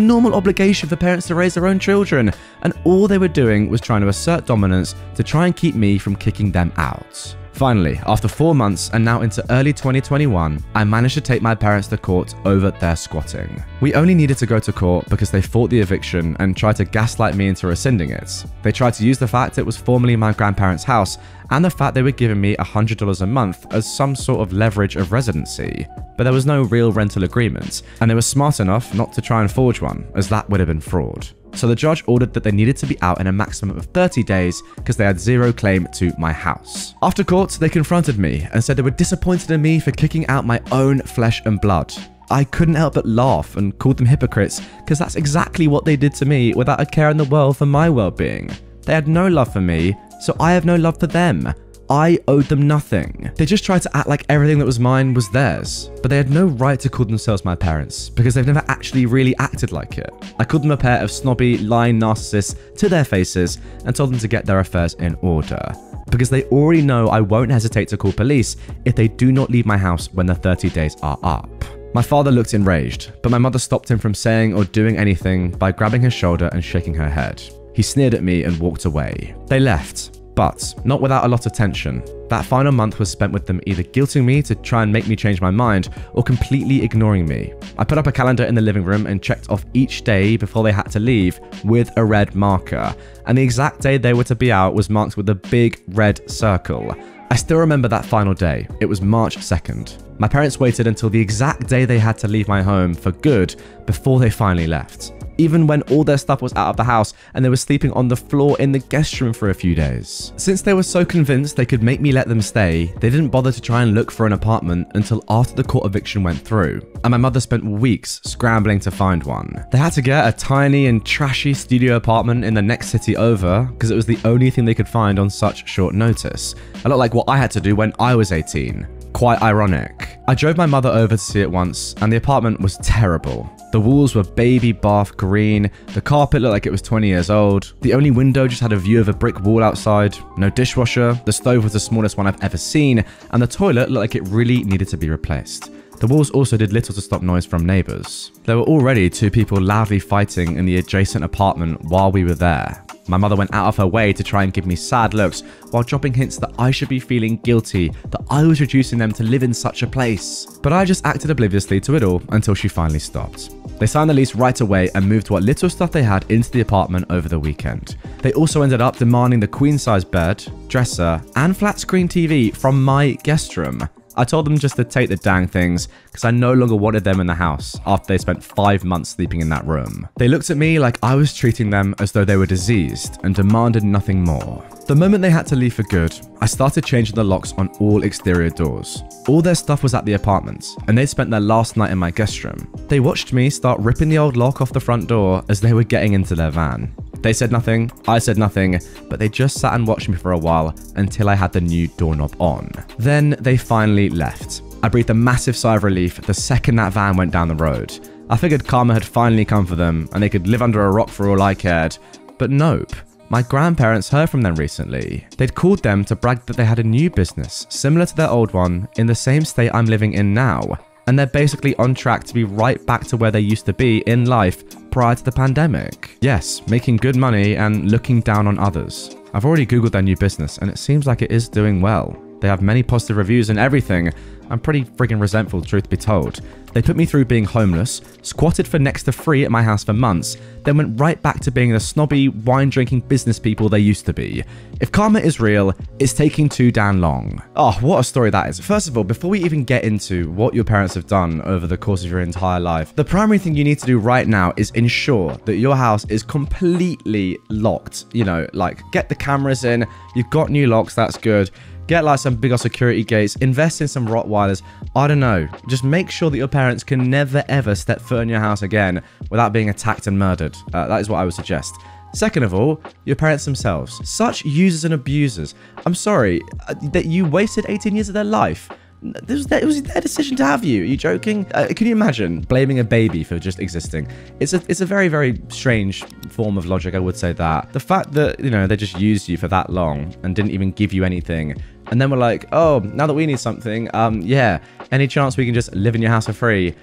normal obligation for parents to raise their own children, and all they were doing was trying to assert dominance to try and keep me from kicking them out. Finally, after 4 months and now into early 2021, I managed to take my parents to court over their squatting. We only needed to go to court because they fought the eviction and tried to gaslight me into rescinding it. They tried to use the fact it was formerly my grandparents' house and the fact they were giving me $100 a month as some sort of leverage of residency. But there was no real rental agreement, and they were smart enough not to try and forge one, as that would have been fraud. So the judge ordered that they needed to be out in a maximum of 30 days because they had zero claim to my house. After court, they confronted me and said they were disappointed in me for kicking out my own flesh and blood. I couldn't help but laugh and called them hypocrites because that's exactly what they did to me without a care in the world for my well-being. They had no love for me, so I have no love for them. I owed them nothing. They just tried to act like everything that was mine was theirs, but they had no right to call themselves my parents because they've never actually really acted like it. I called them a pair of snobby, lying narcissists to their faces and told them to get their affairs in order because they already know I won't hesitate to call police if they do not leave my house when the 30 days are up. My father looked enraged, but my mother stopped him from saying or doing anything by grabbing his shoulder and shaking her head. He sneered at me and walked away. They left, but not without a lot of tension. That final month was spent with them either guilting me to try and make me change my mind or completely ignoring me. I put up a calendar in the living room and checked off each day before they had to leave with a red marker, and the exact day they were to be out was marked with a big red circle. I still remember that final day. It was March 2nd. My parents waited until the exact day they had to leave my home for good before they finally left. Even when all their stuff was out of the house and they were sleeping on the floor in the guest room for a few days. Since they were so convinced they could make me let them stay, they didn't bother to try and look for an apartment until after the court eviction went through, and my mother spent weeks scrambling to find one. They had to get a tiny and trashy studio apartment in the next city over because it was the only thing they could find on such short notice. A lot like what I had to do when I was 18. Quite ironic. I drove my mother over to see it once, and the apartment was terrible. The walls were baby bath green, the carpet looked like it was 20 years old, the only window just had a view of a brick wall outside, no dishwasher, the stove was the smallest one I've ever seen, and the toilet looked like it really needed to be replaced. The walls also did little to stop noise from neighbours. There were already two people loudly fighting in the adjacent apartment while we were there. My mother went out of her way to try and give me sad looks while dropping hints that I should be feeling guilty that I was reducing them to live in such a place. But I just acted obliviously to it all until she finally stopped. They signed the lease right away and moved what little stuff they had into the apartment over the weekend. They also ended up demanding the queen-size bed, dresser, and flat-screen TV from my guest room. I told them just to take the dang things because I no longer wanted them in the house after they spent 5 months sleeping in that room. They looked at me like I was treating them as though they were diseased and demanded nothing more. The moment they had to leave for good, I started changing the locks on all exterior doors. All their stuff was at the apartment, and they'd spent their last night in my guest room. They watched me start ripping the old lock off the front door as they were getting into their van. They said nothing, I said nothing, but they just sat and watched me for a while until I had the new doorknob on. Then they finally left. I breathed a massive sigh of relief the second that van went down the road. I figured karma had finally come for them and they could live under a rock for all I cared. But nope. My grandparents heard from them recently. They'd called them to brag that they had a new business, similar to their old one, in the same state I'm living in now. And they're basically on track to be right back to where they used to be in life prior to the pandemic. Yes, making good money and looking down on others. I've already googled their new business and it seems like it is doing well. They have many positive reviews and everything. I'm pretty friggin' resentful, truth be told. They put me through being homeless, squatted for next to free at my house for months, then went right back to being the snobby, wine-drinking business people they used to be. If karma is real, it's taking too damn long. Oh, what a story that is. First of all, before we even get into what your parents have done over the course of your entire life, the primary thing you need to do right now is ensure that your house is completely locked. You know, like, get the cameras in, you've got new locks, that's good. Get like some big old security gates, invest in some Rottweilers, I don't know. Just make sure that your parents can never ever step foot in your house again without being attacked and murdered. That is what I would suggest. Second of all, your parents themselves. Such users and abusers. I'm sorry, that you wasted 18 years of their life. It was their decision to have you. Are you joking? Can you imagine blaming a baby for just existing? It's a very, very strange form of logic, I would say that. The fact that, you know, they just used you for that long and didn't even give you anything. And then we're like, oh, now that we need something, yeah, any chance we can just live in your house for free?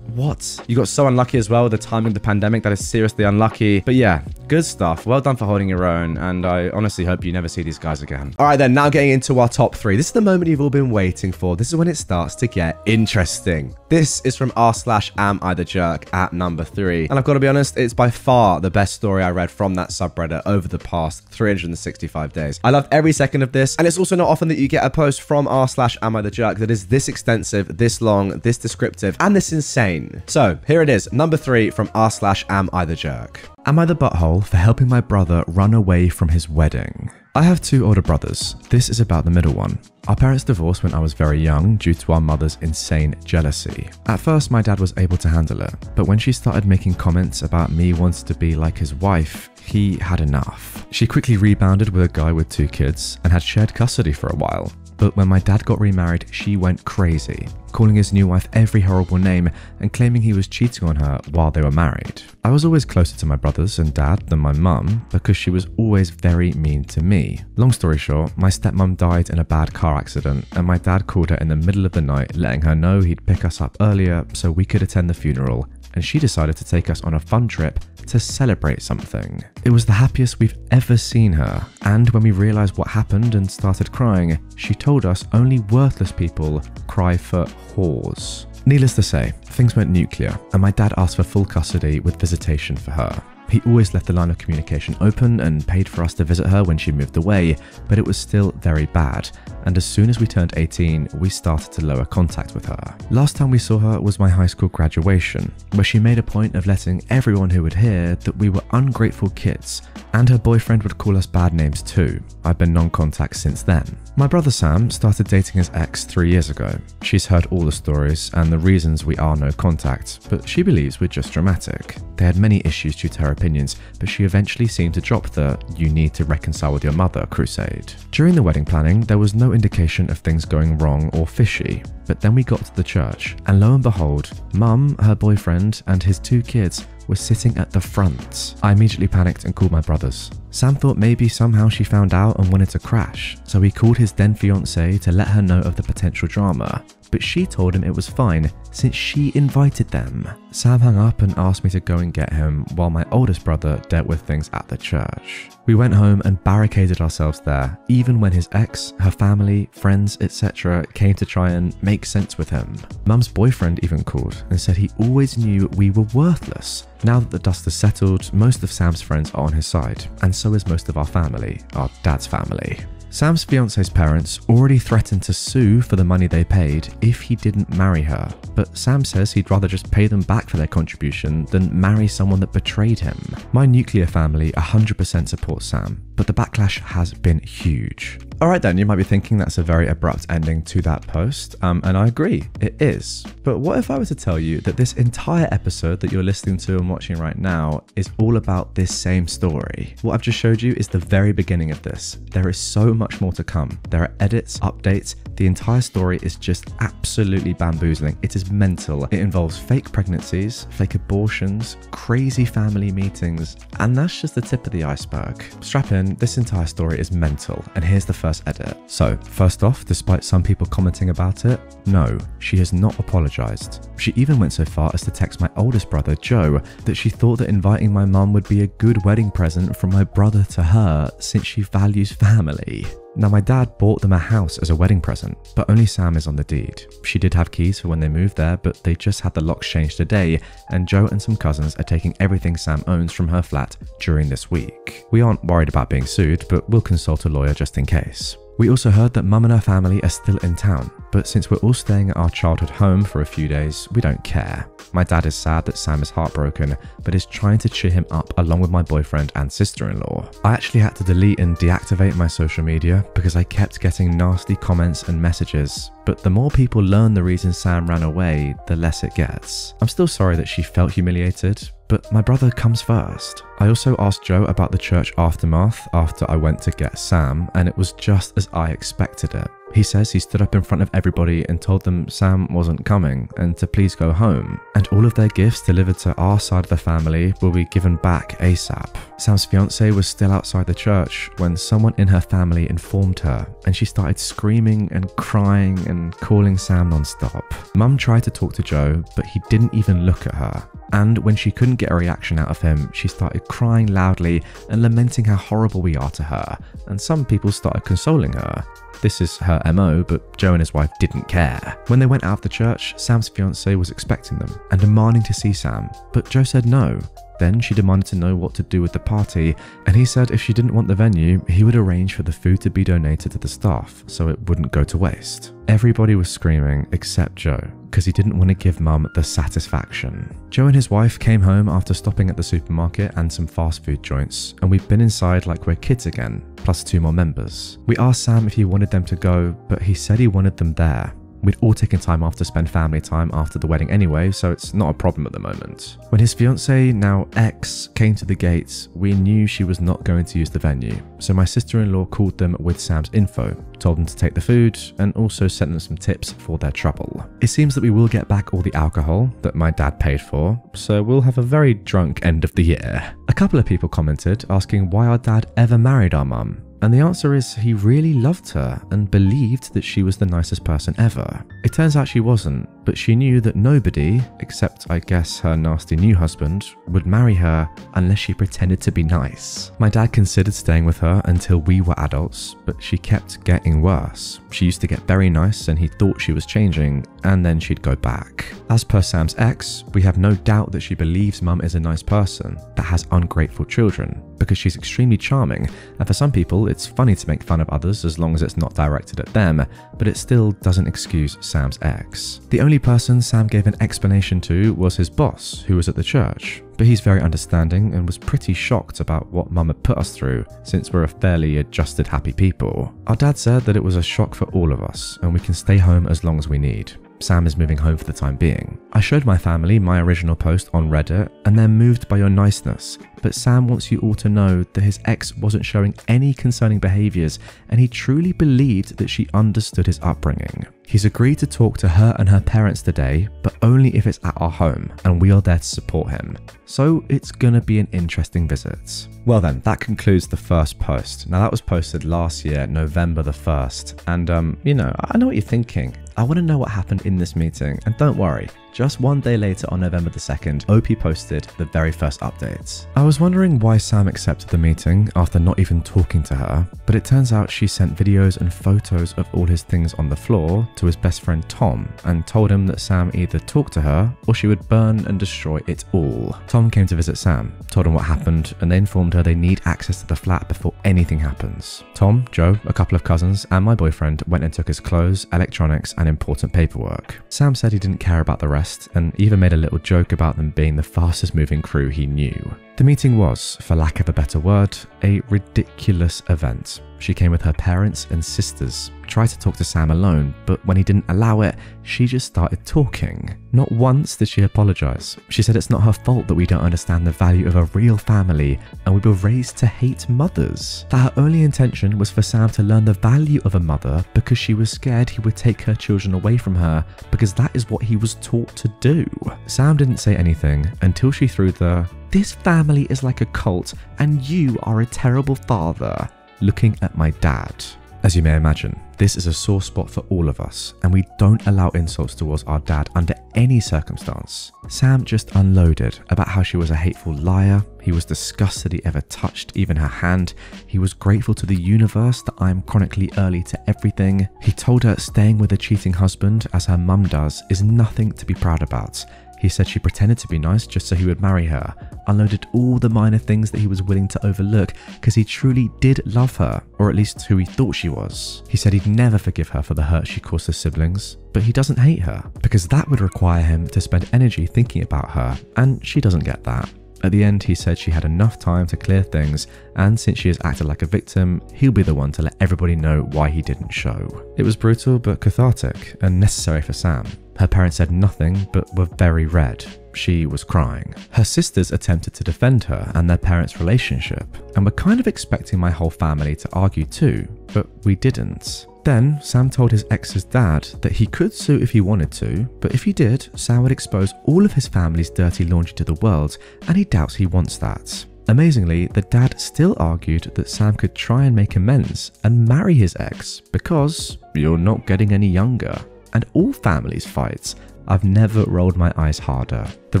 What? You got so unlucky as well with the timing of the pandemic. That is seriously unlucky. But yeah, good stuff. Well done for holding your own. And I honestly hope you never see these guys again. All right, then, now getting into our top 3. This is the moment you've all been waiting for. This is when it starts to get interesting. This is from r/am_I_the_jerk at number 3. And I've got to be honest, it's by far the best story I read from that subreddit over the past 365 days. I loved every second of this. And it's also not often that you get a post from r/am_I_the_jerk that is this extensive, this long, this descriptive, and this insane. So here it is, number 3 from r/am_I_the_jerk. Am I the butthole for helping my brother run away from his wedding? I have 2 older brothers. This is about the middle one. Our parents divorced when I was very young due to our mother's insane jealousy. At first, my dad was able to handle it, but when she started making comments about me wanting to be like his wife, he had enough. She quickly rebounded with a guy with 2 kids and had shared custody for a while. but when my dad got remarried, she went crazy, calling his new wife every horrible name and claiming he was cheating on her while they were married. I was always closer to my brothers and dad than my mum because she was always very mean to me. Long story short, my stepmom died in a bad car accident and my dad called her in the middle of the night letting her know he'd pick us up earlier so we could attend the funeral, and she decided to take us on a fun trip to celebrate something. It was the happiest we've ever seen her, and when we realized what happened and started crying, she told us only worthless people cry for whores. Needless to say, things went nuclear, and my dad asked for full custody with visitation for her. He always left the line of communication open and paid for us to visit her when she moved away, but it was still very bad, and as soon as we turned 18, we started to lower contact with her. Last time we saw her was my high school graduation, where she made a point of letting everyone who would hear that we were ungrateful kids, and her boyfriend would call us bad names too. I've been non-contact since then. My brother Sam started dating his ex 3 years ago. She's heard all the stories and the reasons we are no contact, but she believes we're just dramatic. They had many issues due to her opinions, but she eventually seemed to drop the "you need to reconcile with your mother" crusade. During the wedding planning, there was no indication of things going wrong or fishy, but then we got to the church, and lo and behold, Mum, her boyfriend, and his 2 kids were sitting at the front. I immediately panicked and called my brothers. Sam thought maybe somehow she found out and wanted to crash, so he called his then fiancée to let her know of the potential drama, but she told him it was fine since she invited them. Sam hung up and asked me to go and get him while my oldest brother dealt with things at the church. We went home and barricaded ourselves there, even when his ex, her family, friends, etc. came to try and make sense with him. Mum's boyfriend even called and said he always knew we were worthless. Now that the dust has settled, most of Sam's friends are on his side, and so is most of our family, our dad's family. Sam's fiance's parents already threatened to sue for the money they paid if he didn't marry her, but Sam says he'd rather just pay them back for their contribution than marry someone that betrayed him. My nuclear family 100% supports Sam, but the backlash has been huge. Alright then, you might be thinking that's a very abrupt ending to that post, and I agree, it is. But what if I were to tell you that this entire episode that you're listening to and watching right now is all about this same story? What I've just showed you is the very beginning of this. There is so much more to come. There are edits, updates, the entire story is just absolutely bamboozling. It is mental. It involves fake pregnancies, fake abortions, crazy family meetings, and that's just the tip of the iceberg. Strap in, this entire story is mental, and here's the first edit. So, first off, despite some people commenting about it, no, she has not apologized. She even went so far as to text my oldest brother, Joe, that she thought that inviting my mum would be a good wedding present from my brother to her since she values family. Now, my dad bought them a house as a wedding present, but only Sam is on the deed. She did have keys for when they moved there, but they just had the locks changed today, and Joe and some cousins are taking everything Sam owns from her flat during this week. We aren't worried about being sued, but we'll consult a lawyer just in case. We also heard that Mum and her family are still in town, but since we're all staying at our childhood home for a few days, we don't care. My dad is sad that Sam is heartbroken, but is trying to cheer him up along with my boyfriend and sister-in-law. I actually had to delete and deactivate my social media because I kept getting nasty comments and messages, but the more people learn the reason Sam ran away, the less it gets. I'm still sorry that she felt humiliated, but my brother comes first. I also asked Joe about the church aftermath after I went to get Sam, and it was just as I expected it. He says he stood up in front of everybody and told them Sam wasn't coming and to please go home, and all of their gifts delivered to our side of the family will be given back ASAP. Sam's fiancée was still outside the church when someone in her family informed her, and she started screaming and crying and calling Sam non-stop. Mum tried to talk to Joe, but he didn't even look at her. And when she couldn't get a reaction out of him, she started crying loudly and lamenting how horrible we are to her, and some people started consoling her. This is her MO, but Joe and his wife didn't care. When they went out of the church, Sam's fiancée was expecting them and demanding to see Sam, but Joe said no. Then she demanded to know what to do with the party, and he said if she didn't want the venue, he would arrange for the food to be donated to the staff so it wouldn't go to waste. Everybody was screaming except Joe, because he didn't want to give Mum the satisfaction. Joe and his wife came home after stopping at the supermarket and some fast food joints, and we've been inside like we're kids again, plus 2 more members. We asked Sam if he wanted them to go, but he said he wanted them there. We'd all taken time off to spend family time after the wedding anyway, so it's not a problem at the moment. When his fiancée, now ex, came to the gate, we knew she was not going to use the venue, so my sister-in-law called them with Sam's info, told them to take the food, and also sent them some tips for their trouble. It seems that we will get back all the alcohol that my dad paid for, so we'll have a very drunk end of the year. A couple of people commented asking why our dad ever married our mum, and the answer is he really loved her and believed that she was the nicest person ever. It turns out she wasn't, but she knew that nobody, except I guess her nasty new husband, would marry her unless she pretended to be nice. My dad considered staying with her until we were adults, but she kept getting worse. She used to get very nice and he thought she was changing, and then she'd go back. As per Sam's ex, we have no doubt that she believes mum is a nice person that has ungrateful children, because she's extremely charming, and for some people it's funny to make fun of others as long as it's not directed at them, but it still doesn't excuse Sam's ex. The only person Sam gave an explanation to was his boss, who was at the church, but he's very understanding and was pretty shocked about what mum had put us through, since we're a fairly adjusted, happy people. Our dad said that it was a shock for all of us, and we can stay home as long as we need. Sam is moving home for the time being. I showed my family my original post on Reddit, and they're moved by your niceness, but Sam wants you all to know that his ex wasn't showing any concerning behaviours, and he truly believed that she understood his upbringing. He's agreed to talk to her and her parents today, but only if it's at our home, and we are there to support him. So it's gonna be an interesting visit. Well then, that concludes the first post. Now that was posted last year, November the 1st, and you know, I know what you're thinking. I want to know what happened in this meeting, and don't worry, just one day later on November the 2nd, OP posted the very first updates. I was wondering why Sam accepted the meeting after not even talking to her, but it turns out she sent videos and photos of all his things on the floor to his best friend Tom, and told him that Sam either talked to her or she would burn and destroy it all. Tom came to visit Sam, told him what happened, and they informed her they need access to the flat before anything happens. Tom, Joe, a couple of cousins, and my boyfriend went and took his clothes, electronics, and important paperwork. Sam said he didn't care about the rest, and even made a little joke about them being the fastest moving crew he knew. The meeting was, for lack of a better word, a ridiculous event. She came with her parents and sisters, tried to talk to Sam alone, but when he didn't allow it, she just started talking. Not once did she apologize. She said it's not her fault that we don't understand the value of a real family, and we were raised to hate mothers. That her only intention was for Sam to learn the value of a mother because she was scared he would take her children away from her, because that is what he was taught to do. Sam didn't say anything until she threw the "This family is like a cult and you are a terrible father," looking at my dad. As you may imagine, this is a sore spot for all of us, and we don't allow insults towards our dad under any circumstance. Sam just unloaded about how she was a hateful liar, he was disgusted he ever touched even her hand, he was grateful to the universe that I'm chronically early to everything. He told her staying with a cheating husband, as her mum does, is nothing to be proud about. He said she pretended to be nice just so he would marry her, unloaded all the minor things that he was willing to overlook because he truly did love her, or at least who he thought she was. He said he'd never forgive her for the hurt she caused his siblings, but he doesn't hate her, because that would require him to spend energy thinking about her, and she doesn't get that. At the end, he said she had enough time to clear things, and since she has acted like a victim, he'll be the one to let everybody know why he didn't show. It was brutal but cathartic, and necessary for Sam. Her parents said nothing, but were very red. She was crying. Her sisters attempted to defend her and their parents' relationship, and were kind of expecting my whole family to argue too, but we didn't. Then, Sam told his ex's dad that he could sue if he wanted to, but if he did, Sam would expose all of his family's dirty laundry to the world, and he doubts he wants that. Amazingly, the dad still argued that Sam could try and make amends and marry his ex, because you're not getting any younger. And all families fight. I've never rolled my eyes harder. The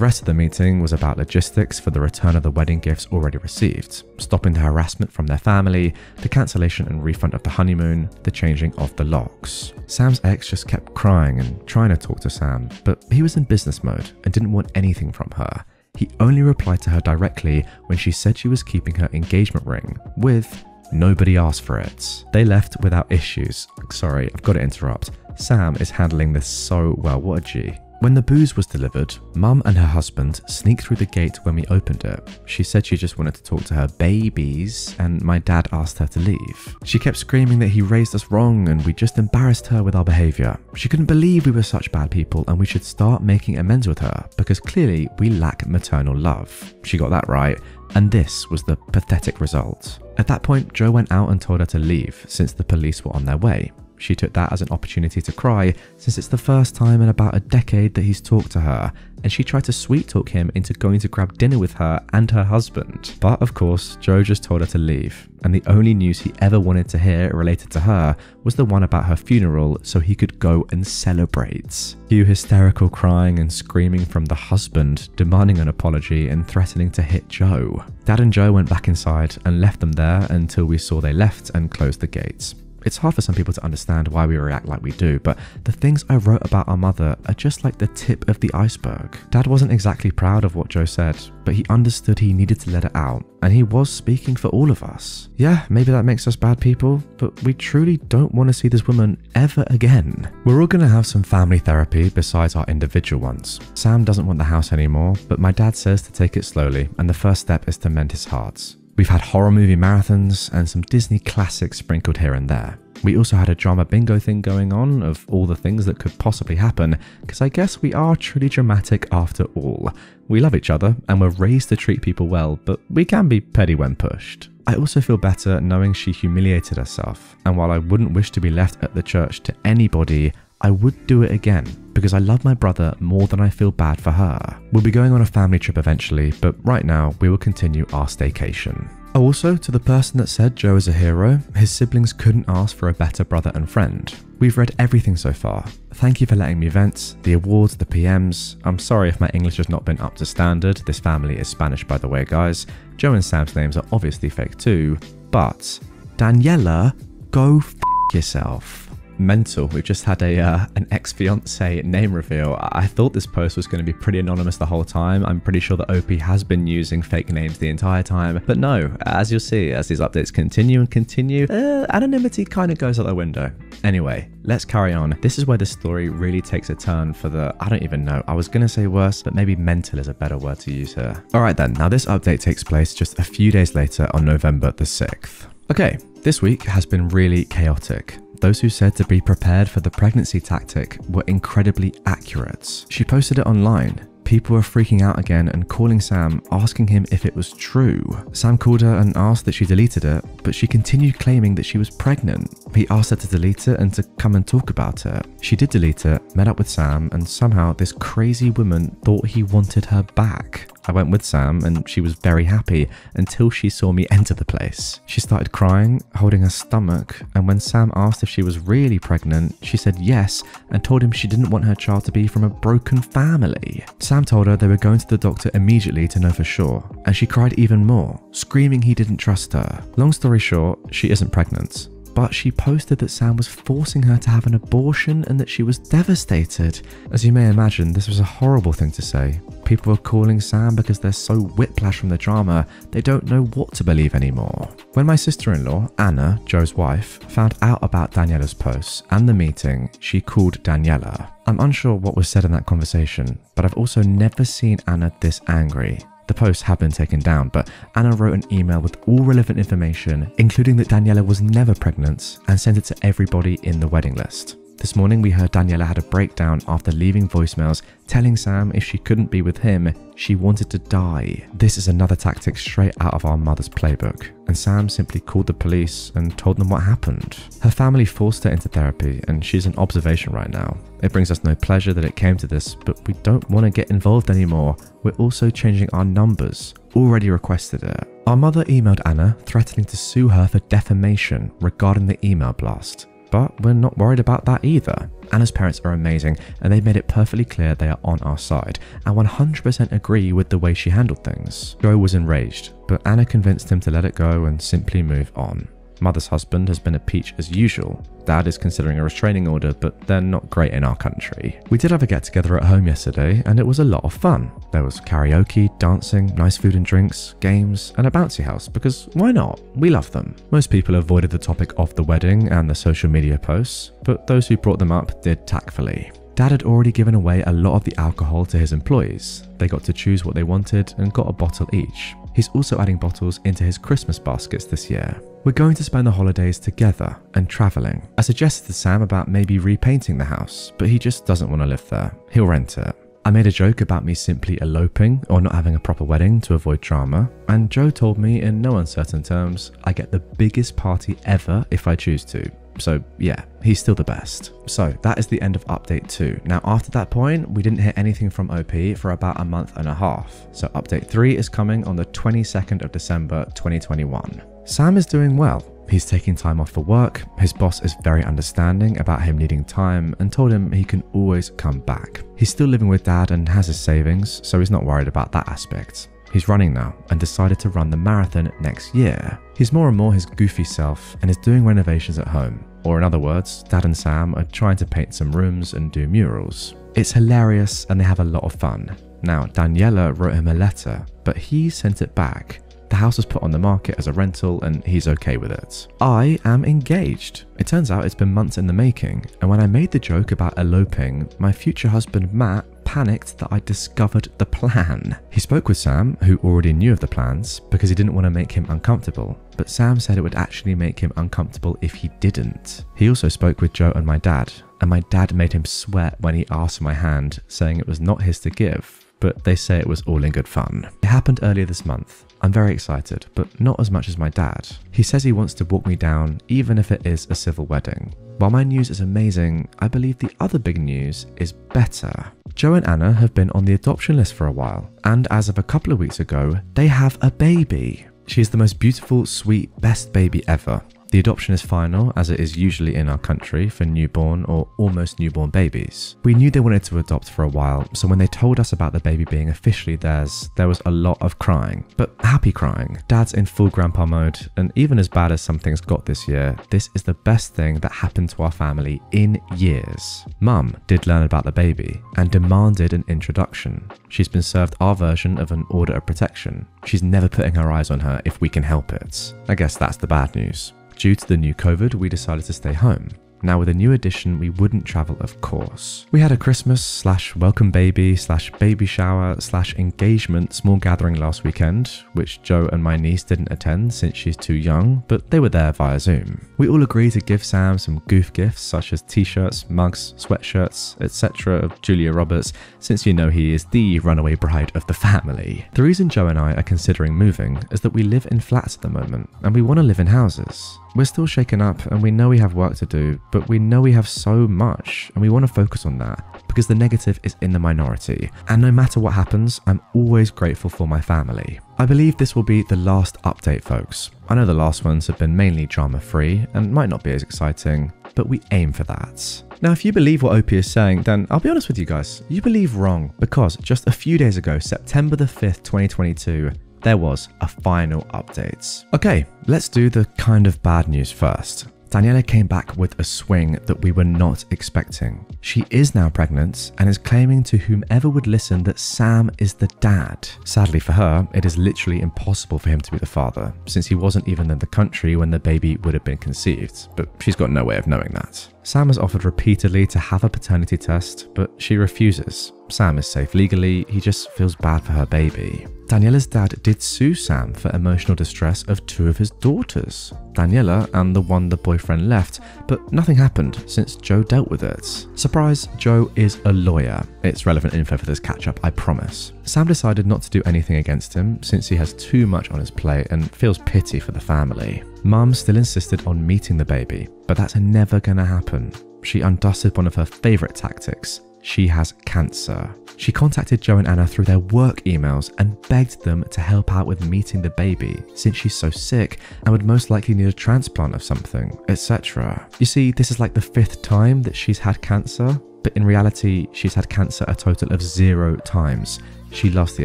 rest of the meeting was about logistics for the return of the wedding gifts already received, stopping the harassment from their family, the cancellation and refund of the honeymoon, the changing of the locks. Sam's ex just kept crying and trying to talk to Sam, but he was in business mode and didn't want anything from her. He only replied to her directly when she said she was keeping her engagement ring with "Nobody asked for it." They left without issues. Sorry, I've got to interrupt. Sam is handling this so well, what a G. When the booze was delivered, Mum and her husband sneaked through the gate when we opened it. She said she just wanted to talk to her babies, and my dad asked her to leave. She kept screaming that he raised us wrong and we just embarrassed her with our behaviour. She couldn't believe we were such bad people and we should start making amends with her because clearly we lack maternal love. She got that right, and this was the pathetic result. At that point, Joe went out and told her to leave since the police were on their way. She took that as an opportunity to cry since it's the first time in about a decade that he's talked to her, and she tried to sweet talk him into going to grab dinner with her and her husband. But of course, Joe just told her to leave, and the only news he ever wanted to hear related to her was the one about her funeral so he could go and celebrate. Cue hysterical crying and screaming from the husband, demanding an apology and threatening to hit Joe. Dad and Joe went back inside and left them there until we saw they left and closed the gates. It's hard for some people to understand why we react like we do, but the things I wrote about our mother are just like the tip of the iceberg. Dad wasn't exactly proud of what Joe said, but he understood he needed to let it out, and he was speaking for all of us. Yeah, maybe that makes us bad people, but we truly don't want to see this woman ever again. We're all going to have some family therapy besides our individual ones. Sam doesn't want the house anymore, but my dad says to take it slowly, and the first step is to mend his heart. We've had horror movie marathons and some Disney classics sprinkled here and there. We also had a drama bingo thing going on of all the things that could possibly happen, because I guess we are truly dramatic after all. We love each other and we're raised to treat people well, but we can be petty when pushed. I also feel better knowing she humiliated herself, and while I wouldn't wish to be left at the church to anybody, I would do it again because I love my brother more than I feel bad for her. We'll be going on a family trip eventually, but right now we will continue our staycation. Also, to the person that said Joe is a hero, his siblings couldn't ask for a better brother and friend. We've read everything so far. Thank you for letting me vent, the awards, the PMs. I'm sorry if my English has not been up to standard. This family is Spanish, by the way, guys. Joe and Sam's names are obviously fake too, but Daniela, go f*** yourself. Mental. We've just had an ex-fiance name reveal. I thought this post was going to be pretty anonymous the whole time. I'm pretty sure that OP has been using fake names the entire time, but no, as you'll see, as these updates continue, anonymity kind of goes out the window. Anyway, let's carry on. This is where the story really takes a turn for the, I don't even know, I was going to say worse, but maybe mental is a better word to use here. Alright then, now this update takes place just a few days later on November the 6th. Okay, this week has been really chaotic. Those who said to be prepared for the pregnancy tactic were incredibly accurate. She posted it online. People were freaking out again and calling Sam, asking him if it was true. Sam called her and asked that she deleted it, but she continued claiming that she was pregnant. He asked her to delete it and to come and talk about it. She did delete it, met up with Sam, and somehow this crazy woman thought he wanted her back. I went with Sam and she was very happy until she saw me enter the place. She started crying, holding her stomach, and when Sam asked if she was really pregnant, she said yes and told him she didn't want her child to be from a broken family. Sam told her they were going to the doctor immediately to know for sure, and she cried even more, screaming he didn't trust her. Long story short, she isn't pregnant. But she posted that Sam was forcing her to have an abortion and that she was devastated. As you may imagine, this was a horrible thing to say. People are calling Sam because they're so whiplash from the drama, they don't know what to believe anymore. When my sister-in-law, Anna, Joe's wife, found out about Daniela's posts and the meeting, she called Daniela. I'm unsure what was said in that conversation, but I've also never seen Anna this angry. The posts have been taken down, but Anna wrote an email with all relevant information, including that Daniela was never pregnant, and sent it to everybody in the wedding list. This morning we heard Daniela had a breakdown after leaving voicemails telling Sam if she couldn't be with him, she wanted to die. This is another tactic straight out of our mother's playbook, and Sam simply called the police and told them what happened. Her family forced her into therapy and she's in observation right now. It brings us no pleasure that it came to this, but we don't want to get involved anymore. We're also changing our numbers. Already requested it. Our mother emailed Anna threatening to sue her for defamation regarding the email blast. But we're not worried about that either. Anna's parents are amazing and they've made it perfectly clear they are on our side and 100% agree with the way she handled things. Joe was enraged, but Anna convinced him to let it go and simply move on. Mother's husband has been a peach as usual. Dad is considering a restraining order, but they're not great in our country. We did have a get together at home yesterday and it was a lot of fun. There was karaoke, dancing, nice food and drinks, games, and a bouncy house because why not? We love them. Most people avoided the topic of the wedding and the social media posts, but those who brought them up did tactfully. Dad had already given away a lot of the alcohol to his employees. They got to choose what they wanted and got a bottle each. He's also adding bottles into his Christmas baskets this year. We're going to spend the holidays together and traveling. I suggested to Sam about maybe repainting the house, but he just doesn't want to live there. He'll rent it. I made a joke about me simply eloping or not having a proper wedding to avoid drama, and Joe told me in no uncertain terms I get the biggest party ever if I choose to. So yeah, he's still the best. So that is the end of update 2. Now after that point, we didn't hear anything from OP for about a month and a half. So update 3 is coming on the 22nd of December 2021. Sam is doing well. He's taking time off for work. His boss is very understanding about him needing time and told him he can always come back. He's still living with Dad and has his savings, so he's not worried about that aspect. He's running now and decided to run the marathon next year. He's more and more his goofy self and is doing renovations at home. Or in other words, Dad and Sam are trying to paint some rooms and do murals. It's hilarious and they have a lot of fun. Now, Daniela wrote him a letter, but he sent it back. The house was put on the market as a rental and he's okay with it. I am engaged. It turns out it's been months in the making, and when I made the joke about eloping, my future husband Matt panicked that I discovered the plan. He spoke with Sam, who already knew of the plans, because he didn't want to make him uncomfortable, but Sam said it would actually make him uncomfortable if he didn't. He also spoke with Joe and my dad my dad made him sweat when he asked for my hand, saying it was not his to give, but they say it was all in good fun. It happened earlier this month. I'm very excited, but not as much as my dad. He says he wants to walk me down, even if it is a civil wedding. While my news is amazing, I believe the other big news is better. Joe and Anna have been on the adoption list for a while, and as of a couple of weeks ago, they have a baby. She is the most beautiful, sweet, best baby ever. The adoption is final, as it is usually in our country for newborn or almost newborn babies. We knew they wanted to adopt for a while, so when they told us about the baby being officially theirs, there was a lot of crying, but happy crying. Dad's in full grandpa mode, and even as bad as some things got this year, this is the best thing that happened to our family in years. Mum did learn about the baby and demanded an introduction. She's been served our version of an order of protection. She's never putting her eyes on her if we can help it. I guess that's the bad news. Due to the new COVID, we decided to stay home. Now with a new addition, we wouldn't travel, of course. We had a Christmas / welcome baby / baby shower / engagement small gathering last weekend, which Joe and my niece didn't attend since she's too young, but they were there via Zoom. We all agreed to give Sam some goof gifts such as t-shirts, mugs, sweatshirts, etc. of Julia Roberts, since you know he is the runaway bride of the family. The reason Joe and I are considering moving is that we live in flats at the moment, and we want to live in houses. We're still shaken up and we know we have work to do, but we know we have so much and we want to focus on that because the negative is in the minority. And no matter what happens, I'm always grateful for my family. I believe this will be the last update, folks. I know the last ones have been mainly drama-free and might not be as exciting, but we aim for that. Now, if you believe what OP is saying, then I'll be honest with you guys, you believe wrong, because just a few days ago, September the 5th, 2022, there was a final update. Okay, let's do the kind of bad news first. Daniela came back with a swing that we were not expecting. She is now pregnant and is claiming to whomever would listen that Sam is the dad. Sadly for her, it is literally impossible for him to be the father, since he wasn't even in the country when the baby would have been conceived, but she's got no way of knowing that. Sam has offered repeatedly to have a paternity test, but she refuses. Sam is safe legally, he just feels bad for her baby. Daniela's dad did sue Sam for emotional distress of 2 of his daughters, Daniela and the one the boyfriend left, but nothing happened since Joe dealt with it. Surprise, Joe is a lawyer. It's relevant info for this catch-up, I promise. Sam decided not to do anything against him since he has too much on his plate and feels pity for the family. Mum still insisted on meeting the baby, but that's never gonna happen. She undusted one of her favourite tactics. She has cancer. She contacted Joe and Anna through their work emails and begged them to help out with meeting the baby since she's so sick and would most likely need a transplant of something, etc. You see, this is like the 5th time that she's had cancer, but in reality, she's had cancer a total of 0 times. She loves the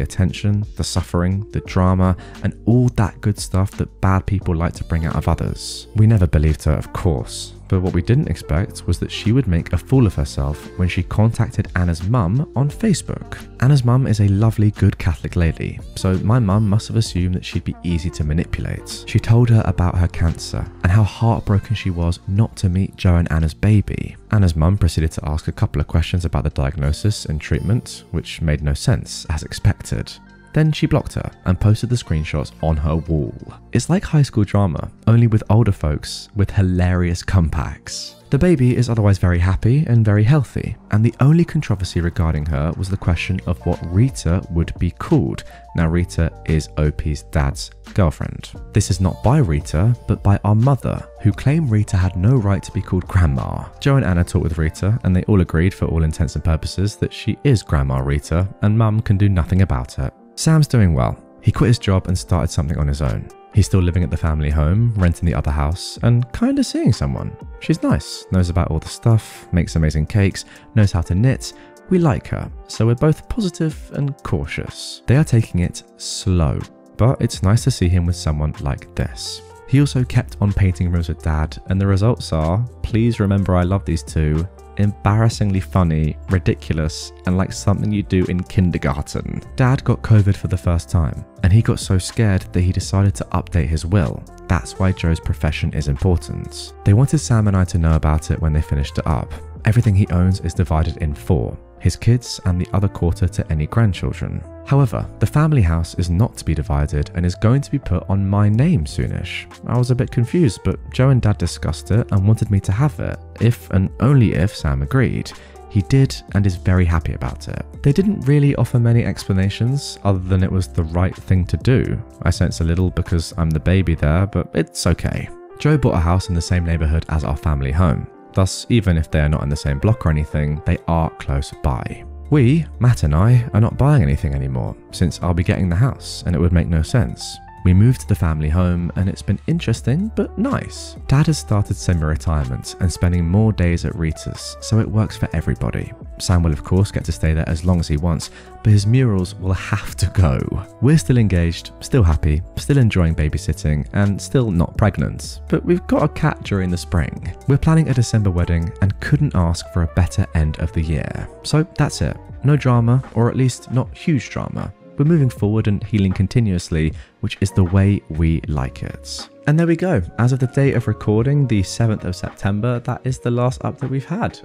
attention, the suffering, the drama, and all that good stuff that bad people like to bring out of others. We never believed her, of course. but what we didn't expect was that she would make a fool of herself when she contacted Anna's mum on Facebook. Anna's mum is a lovely, good Catholic lady, so my mum must have assumed that she'd be easy to manipulate. She told her about her cancer and how heartbroken she was not to meet Joe and Anna's baby. Anna's mum proceeded to ask a couple of questions about the diagnosis and treatment, which made no sense, as expected. Then she blocked her and posted the screenshots on her wall. It's like high school drama, only with older folks with hilarious comebacks. The baby is otherwise very happy and very healthy, and the only controversy regarding her was the question of what Rita would be called. Now, Rita is OP's dad's girlfriend. This is not by Rita, but by our mother, who claimed Rita had no right to be called Grandma. Joe and Anna talked with Rita, and they all agreed for all intents and purposes that she is Grandma Rita, and Mum can do nothing about it. Sam's doing well. He quit his job and started something on his own. He's still living at the family home, renting the other house, and kinda seeing someone. She's nice, knows about all the stuff, makes amazing cakes, knows how to knit. We like her, so we're both positive and cautious. They are taking it slow, but it's nice to see him with someone like this. He also kept on painting rooms with Dad, and the results are, please remember I love these two, embarrassingly funny, ridiculous, and like something you do in kindergarten. Dad got COVID for the first time, and he got so scared that he decided to update his will. That's why Joe's profession is important. They wanted Sam and I to know about it when they finished it up. Everything he owns is divided in 4. His kids and the other quarter to any grandchildren. However, the family house is not to be divided and is going to be put on my name soonish. I was a bit confused, but Joe and Dad discussed it and wanted me to have it, if and only if Sam agreed. He did and is very happy about it. They didn't really offer many explanations other than it was the right thing to do. I sense a little because I'm the baby there, but it's okay. Joe bought a house in the same neighborhood as our family home. Thus, even if they are not in the same block or anything, they are close by. We, Matt and I, are not buying anything anymore, since I'll be getting the house and it would make no sense. We moved to the family home and it's been interesting but nice. Dad has started semi-retirement and spending more days at Rita's, so it works for everybody. Sam will of course get to stay there as long as he wants, but his murals will have to go. We're still engaged, still happy, still enjoying babysitting, and still not pregnant, but we've got a cat during the spring. We're planning a December wedding and couldn't ask for a better end of the year. So that's it. No drama, or at least not huge drama. We're moving forward and healing continuously, which is the way we like it. And there we go. As of the date of recording, the 7th of September, that is the last update we've had.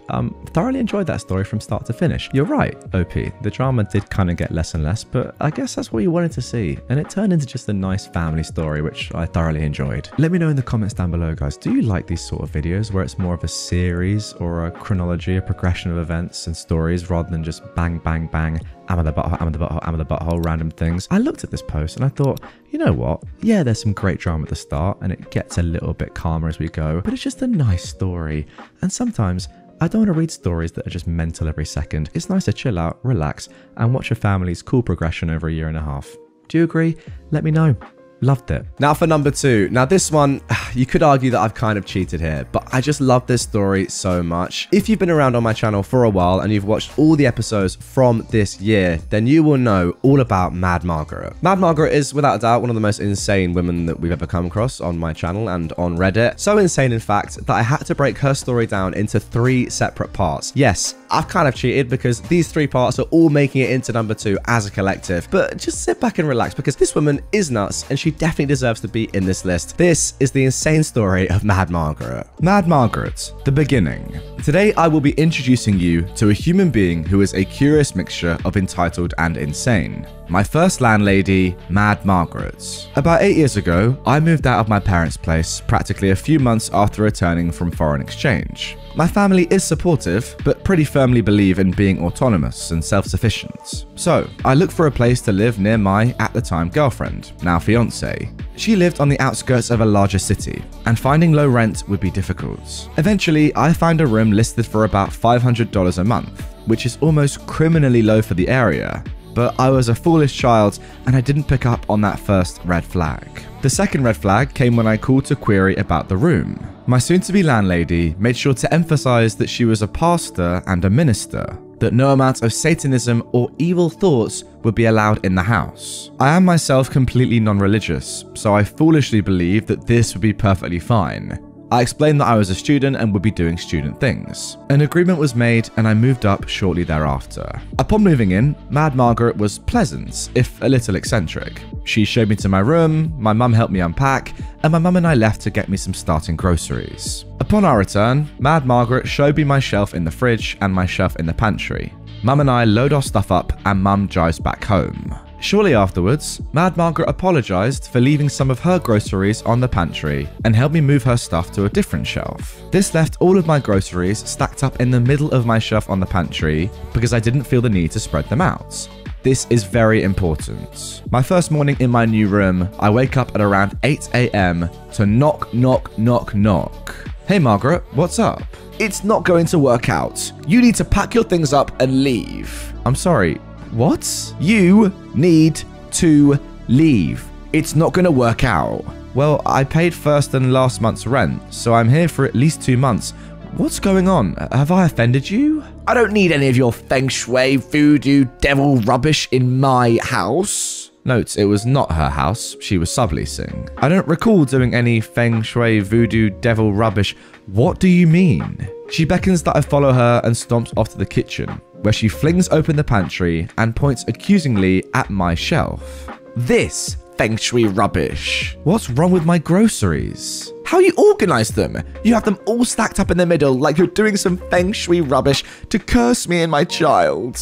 Thoroughly enjoyed that story from start to finish. You're right, OP. The drama did kind of get less and less, but I guess that's what you wanted to see. And it turned into just a nice family story, which I thoroughly enjoyed. Let me know in the comments down below, guys. Do you like these sort of videos where it's more of a series or a chronology, a progression of events and stories rather than just bang, bang, bang, am I the butthole, am I the butthole, am I the butthole, random things? I looked at this post and I thought, you know what? Yeah, there's some great drama at the start and it gets a little bit calmer as we go, but it's just a nice story. And sometimes I don't want to read stories that are just mental every second. It's nice to chill out, relax, and watch a family's cool progression over a year and a half. Do you agree? Let me know. Loved it. Now for number 2. Now this one, you could argue that I've kind of cheated here, but I just love this story so much. If you've been around on my channel for a while and you've watched all the episodes from this year, then you will know all about Mad Margaret. Mad Margaret is without a doubt one of the most insane women that we've ever come across on my channel and on Reddit. So insane in fact that I had to break her story down into 3 separate parts. Yes, I've kind of cheated because these 3 parts are all making it into number 2 as a collective, but just sit back and relax because this woman is nuts and she definitely deserves to be in this list. This is the insane story of Mad Margaret. Mad Margaret, the beginning. Today I will be introducing you to a human being who is a curious mixture of entitled and insane. My first landlady, Mad Margaret. About 8 years ago, I moved out of my parents' place practically a few months after returning from foreign exchange. My family is supportive, but pretty firmly believe in being autonomous and self-sufficient. So, I looked for a place to live near my, at the time, girlfriend, now fiance. She lived on the outskirts of a larger city, and finding low rent would be difficult. Eventually, I found a room listed for about $500 a month, which is almost criminally low for the area. But I was a foolish child and I didn't pick up on that first red flag. The second red flag came when I called to query about the room. My soon-to-be landlady made sure to emphasize that she was a pastor and a minister, that no amount of Satanism or evil thoughts would be allowed in the house. I am myself completely non-religious, so I foolishly believed that this would be perfectly fine. I explained that I was a student and would be doing student things. An agreement was made and I moved up shortly thereafter. Upon moving in, Mad Margaret was pleasant, if a little eccentric. She showed me to my room, my mum helped me unpack, and my mum and I left to get me some starting groceries. Upon our return, Mad Margaret showed me my shelf in the fridge and my shelf in the pantry. Mum and I load our stuff up and Mum drives back home. Shortly afterwards, Mad Margaret apologised for leaving some of her groceries on the pantry and helped me move her stuff to a different shelf. This left all of my groceries stacked up in the middle of my shelf on the pantry because I didn't feel the need to spread them out. This is very important. My first morning in my new room, I wake up at around 8 AM to knock, knock, knock, knock. Hey Margaret, what's up? It's not going to work out. You need to pack your things up and leave. I'm sorry, what? You need to leave. It's not going to work out. Well, I paid first and last month's rent, so I'm here for at least 2 months. What's going on? Have I offended you? I don't need any of your feng shui, voodoo, devil rubbish in my house. Note, it was not her house. She was subleasing. I don't recall doing any feng shui, voodoo, devil rubbish. What do you mean? She beckons that I follow her and stomps off to the kitchen, where she flings open the pantry and points accusingly at my shelf. This feng shui rubbish. What's wrong with my groceries? How you organize them? You have them all stacked up in the middle like you're doing some feng shui rubbish to curse me and my child.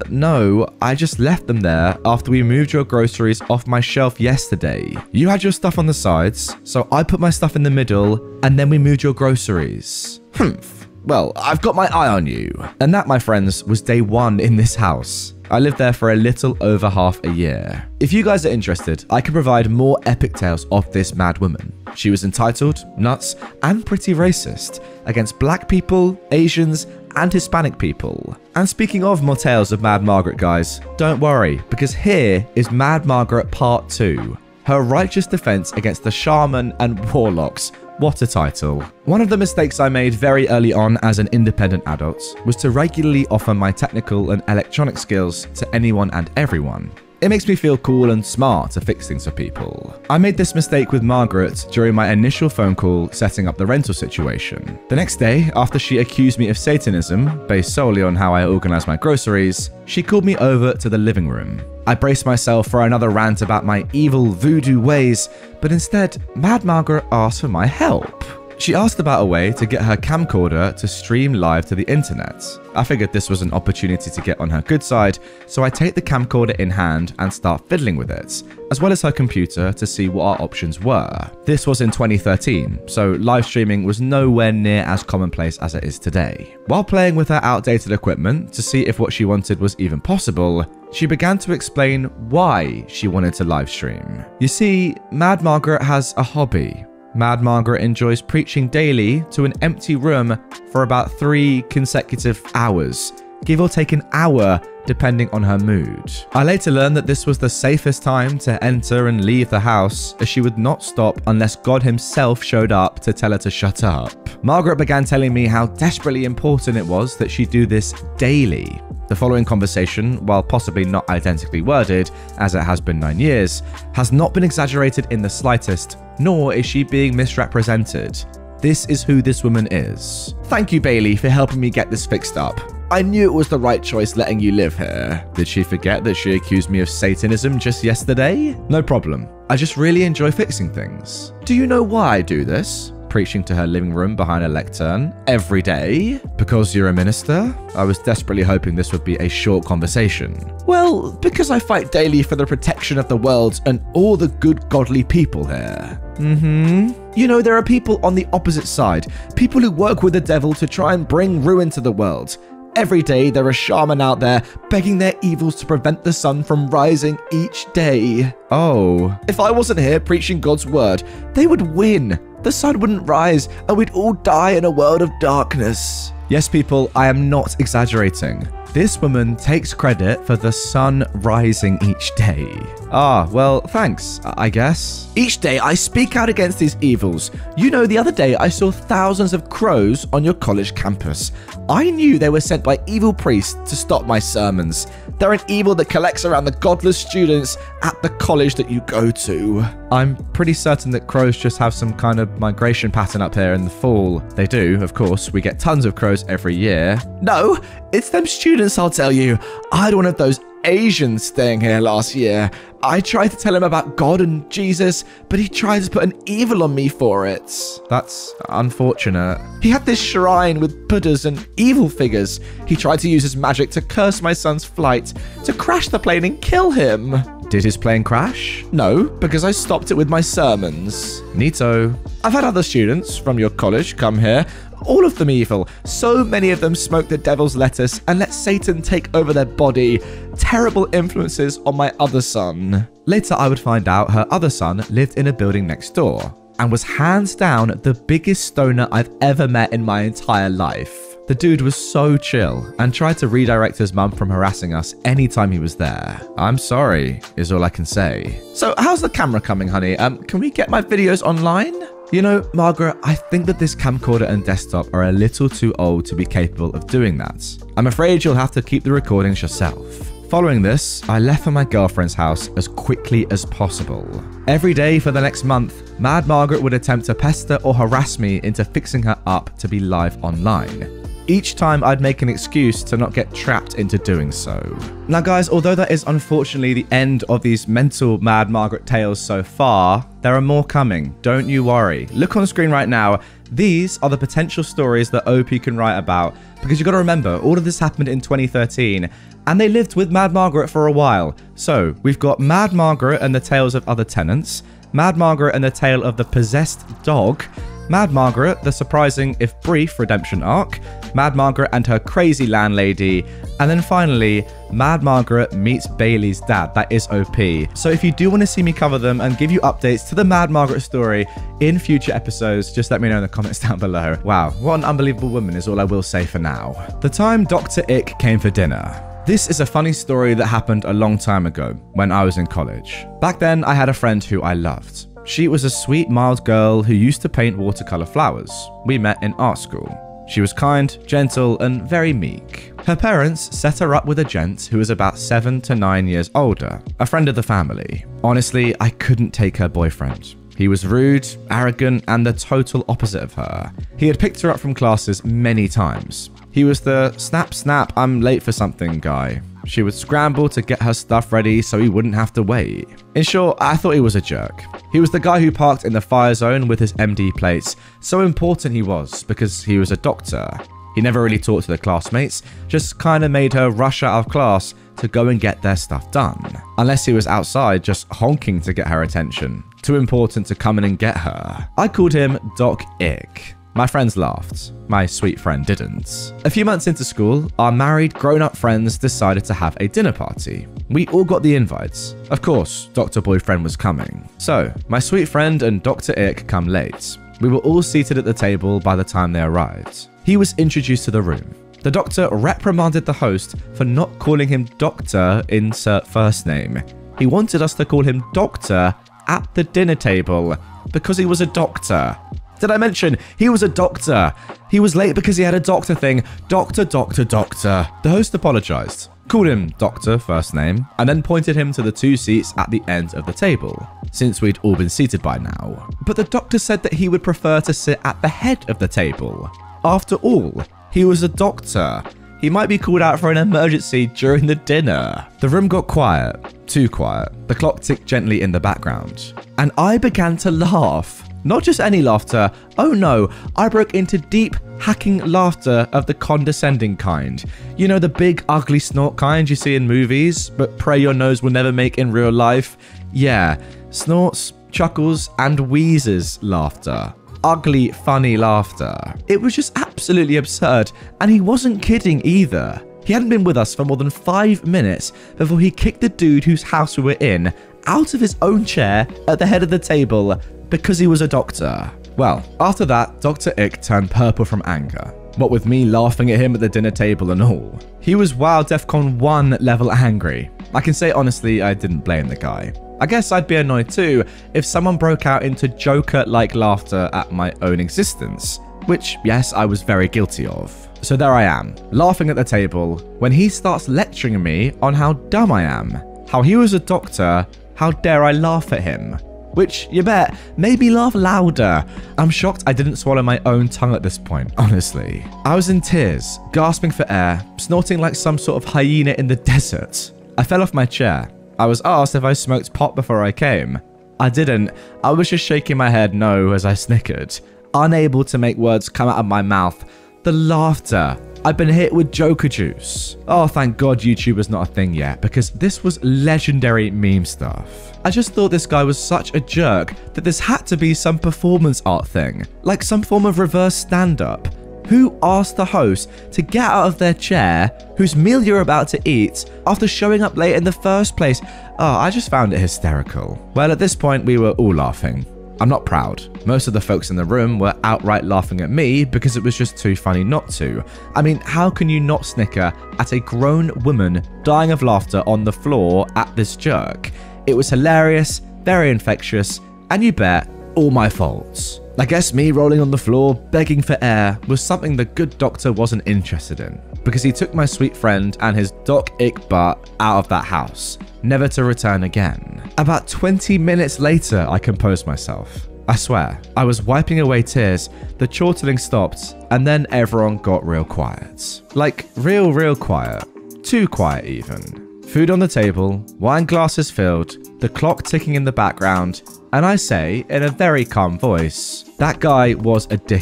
No, I just left them there after we moved your groceries off my shelf yesterday. You had your stuff on the sides, so I put my stuff in the middle and then we moved your groceries. Humph. Well, I've got my eye on you. And that, my friends, was day 1 in this house. I lived there for a little over half a year. If you guys are interested, I can provide more epic tales of this mad woman. She was entitled, nuts, and pretty racist against black people, Asians, and Hispanic people. And speaking of more tales of Mad Margaret, guys, don't worry, because here is Mad Margaret Part 2. Her righteous defense against the shaman and warlocks. What a title. One of the mistakes I made very early on as an independent adult was to regularly offer my technical and electronic skills to anyone and everyone. It makes me feel cool and smart to fix things for people. I made this mistake with Margaret during my initial phone call setting up the rental situation. The next day, after she accused me of Satanism, based solely on how I organize my groceries, she called me over to the living room. I braced myself for another rant about my evil voodoo ways, but instead, Mad Margaret asked for my help. She asked about a way to get her camcorder to stream live to the internet. I figured this was an opportunity to get on her good side, so I take the camcorder in hand and start fiddling with it, as well as her computer to see what our options were. This was in 2013, so live streaming was nowhere near as commonplace as it is today. While playing with her outdated equipment to see if what she wanted was even possible, she began to explain why she wanted to live stream. You see, Mad Margaret has a hobby. Mad Margaret enjoys preaching daily to an empty room for about 3 consecutive hours, give or take an hour depending on her mood. I later learned that this was the safest time to enter and leave the house, as she would not stop unless God himself showed up to tell her to shut up. Margaret began telling me how desperately important it was that she do this daily. The following conversation, while possibly not identically worded, as it has been 9 years, has not been exaggerated in the slightest, nor is she being misrepresented. This is who this woman is. Thank you, Bailey, for helping me get this fixed up. I knew it was the right choice letting you live here. Did she forget that she accused me of Satanism just yesterday? No problem. I just really enjoy fixing things. Do you know why I do this? Preaching to her living room behind a lectern every day? Because you're a minister? I was desperately hoping this would be a short conversation. Well, because I fight daily for the protection of the world and all the good godly people here. You know, there are people on the opposite side, people who work with the devil to try and bring ruin to the world. Every day there are shaman out there begging their evils to prevent the sun from rising each day. Oh. If I wasn't here preaching God's word, they would win. The sun wouldn't rise and we'd all die in a world of darkness. Yes, people, I am not exaggerating. This woman takes credit for the sun rising each day. Ah, well, thanks, I guess. Each day I speak out against these evils. You know, the other day I saw thousands of crows on your college campus. I knew they were sent by evil priests to stop my sermons. They're an evil that collects around the godless students at the college that you go to. I'm pretty certain that crows just have some kind of migration pattern up here in the fall. They do, of course. We get tons of crows every year. No, it's them students, I'll tell you. I had one of those Asians staying here last year. I tried to tell him about God and Jesus, but he tried to put an evil on me for it. That's unfortunate. He had this shrine with Buddhas and evil figures. He tried to use his magic to curse my son's flight, to crash the plane and kill him. Did his plane crash? No, because I stopped it with my sermons. Neato. I've had other students from your college come here, all of them evil. So many of them smoke the devil's lettuce and let Satan take over their body. Terrible influences on my other son. Later, I would find out her other son lived in a building next door and was hands down the biggest stoner I've ever met in my entire life. The dude was so chill and tried to redirect his mum from harassing us anytime he was there. I'm sorry, is all I can say. So how's the camera coming, honey? Can we get my videos online? You know, Margaret, I think that this camcorder and desktop are a little too old to be capable of doing that. I'm afraid you'll have to keep the recordings yourself. Following this, I left for my girlfriend's house as quickly as possible. Every day for the next month, Mad Margaret would attempt to pester or harass me into fixing her up to be live online. Each time I'd make an excuse to not get trapped into doing so. Now guys, although that is unfortunately the end of these mental Mad Margaret tales so far, there are more coming, don't you worry. Look on screen right now, these are the potential stories that OP can write about, because you got to remember, all of this happened in 2013, and they lived with Mad Margaret for a while. So, we've got Mad Margaret and the tales of other tenants, Mad Margaret and the tale of the possessed dog, Mad Margaret, the surprising, if brief, redemption arc, Mad Margaret and her crazy landlady, and then finally, Mad Margaret meets Bailey's dad. That is OP. So if you do want to see me cover them and give you updates to the Mad Margaret story in future episodes, just let me know in the comments down below. Wow, what an unbelievable woman is all I will say for now. The time Dr. Ick came for dinner. This is a funny story that happened a long time ago when I was in college. Back then, I had a friend who I loved. She was a sweet, mild girl who used to paint watercolor flowers. We met in art school. She was kind, gentle, and very meek. Her parents set her up with a gent who was about 7 to 9 years older, a friend of the family. Honestly, I couldn't take her boyfriend. He was rude, arrogant, and the total opposite of her. He had picked her up from classes many times. He was the snap, I'm late for something guy. She would scramble to get her stuff ready so he wouldn't have to wait. In short, I thought he was a jerk. He was the guy who parked in the fire zone with his MD plates. So important he was because he was a doctor. He never really talked to the classmates, just kind of made her rush out of class to go and get their stuff done. Unless he was outside just honking to get her attention. Too important to come in and get her. I called him Doc Ick. My friends laughed. My sweet friend didn't. A few months into school, our married, grown-up friends decided to have a dinner party. We all got the invites. Of course, Dr. Boyfriend was coming. So, my sweet friend and Dr. Ick come late. We were all seated at the table by the time they arrived. He was introduced to the room. The doctor reprimanded the host for not calling him Doctor, insert first name. He wanted us to call him Doctor at the dinner table because he was a doctor. Did I mention he was a doctor? He was late because he had a doctor thing. Doctor. The host apologized, called him Doctor first name, and then pointed him to the 2 seats at the end of the table, since we'd all been seated by now. But the doctor said that he would prefer to sit at the head of the table. After all, he was a doctor. He might be called out for an emergency during the dinner. The room got quiet, too quiet. The clock ticked gently in the background, and I began to laugh. Not just any laughter, oh no, I broke into deep, hacking laughter of the condescending kind. You know, the big, ugly snort kind you see in movies, but pray your nose will never make in real life? Yeah, snorts, chuckles, and wheezes laughter. Ugly, funny laughter. It was just absolutely absurd, and he wasn't kidding either. He hadn't been with us for more than 5 minutes before he kicked the dude whose house we were in out of his own chair at the head of the table because he was a doctor. Well, after that, Dr. Ick turned purple from anger. What with me laughing at him at the dinner table and all. He was WoW DEFCON 1 level angry. I can say honestly, I didn't blame the guy. I guess I'd be annoyed too if someone broke out into Joker-like laughter at my own existence, which, yes, I was very guilty of. So there I am, laughing at the table, when he starts lecturing me on how dumb I am, how he was a doctor, how dare I laugh at him. Which, you bet, made me laugh louder. I'm shocked I didn't swallow my own tongue at this point, honestly. I was in tears, gasping for air, snorting like some sort of hyena in the desert. I fell off my chair. I was asked if I smoked pot before I came. I didn't. I was just shaking my head no as I snickered, unable to make words come out of my mouth. The laughter. I've been hit with Joker juice. Oh, thank God YouTube was not a thing yet, because this was legendary meme stuff. I just thought this guy was such a jerk that this had to be some performance art thing, like some form of reverse stand-up. Who asked the host to get out of their chair, whose meal you're about to eat, after showing up late in the first place? Oh, I just found it hysterical. Well, at this point, we were all laughing. I'm not proud. Most of the folks in the room were outright laughing at me because it was just too funny not to. I mean, how can you not snicker at a grown woman dying of laughter on the floor at this jerk? It was hilarious, very infectious, and you bet, all my faults. I guess me rolling on the floor, begging for air, was something the good doctor wasn't interested in, because he took my sweet friend and his Doc-ick butt out of that house, never to return again. About 20 minutes later, I composed myself. I swear, I was wiping away tears, the chortling stopped, and then everyone got real quiet. Like, real quiet. Too quiet even. Food on the table, wine glasses filled, the clock ticking in the background, and I say, in a very calm voice, that guy was a dick.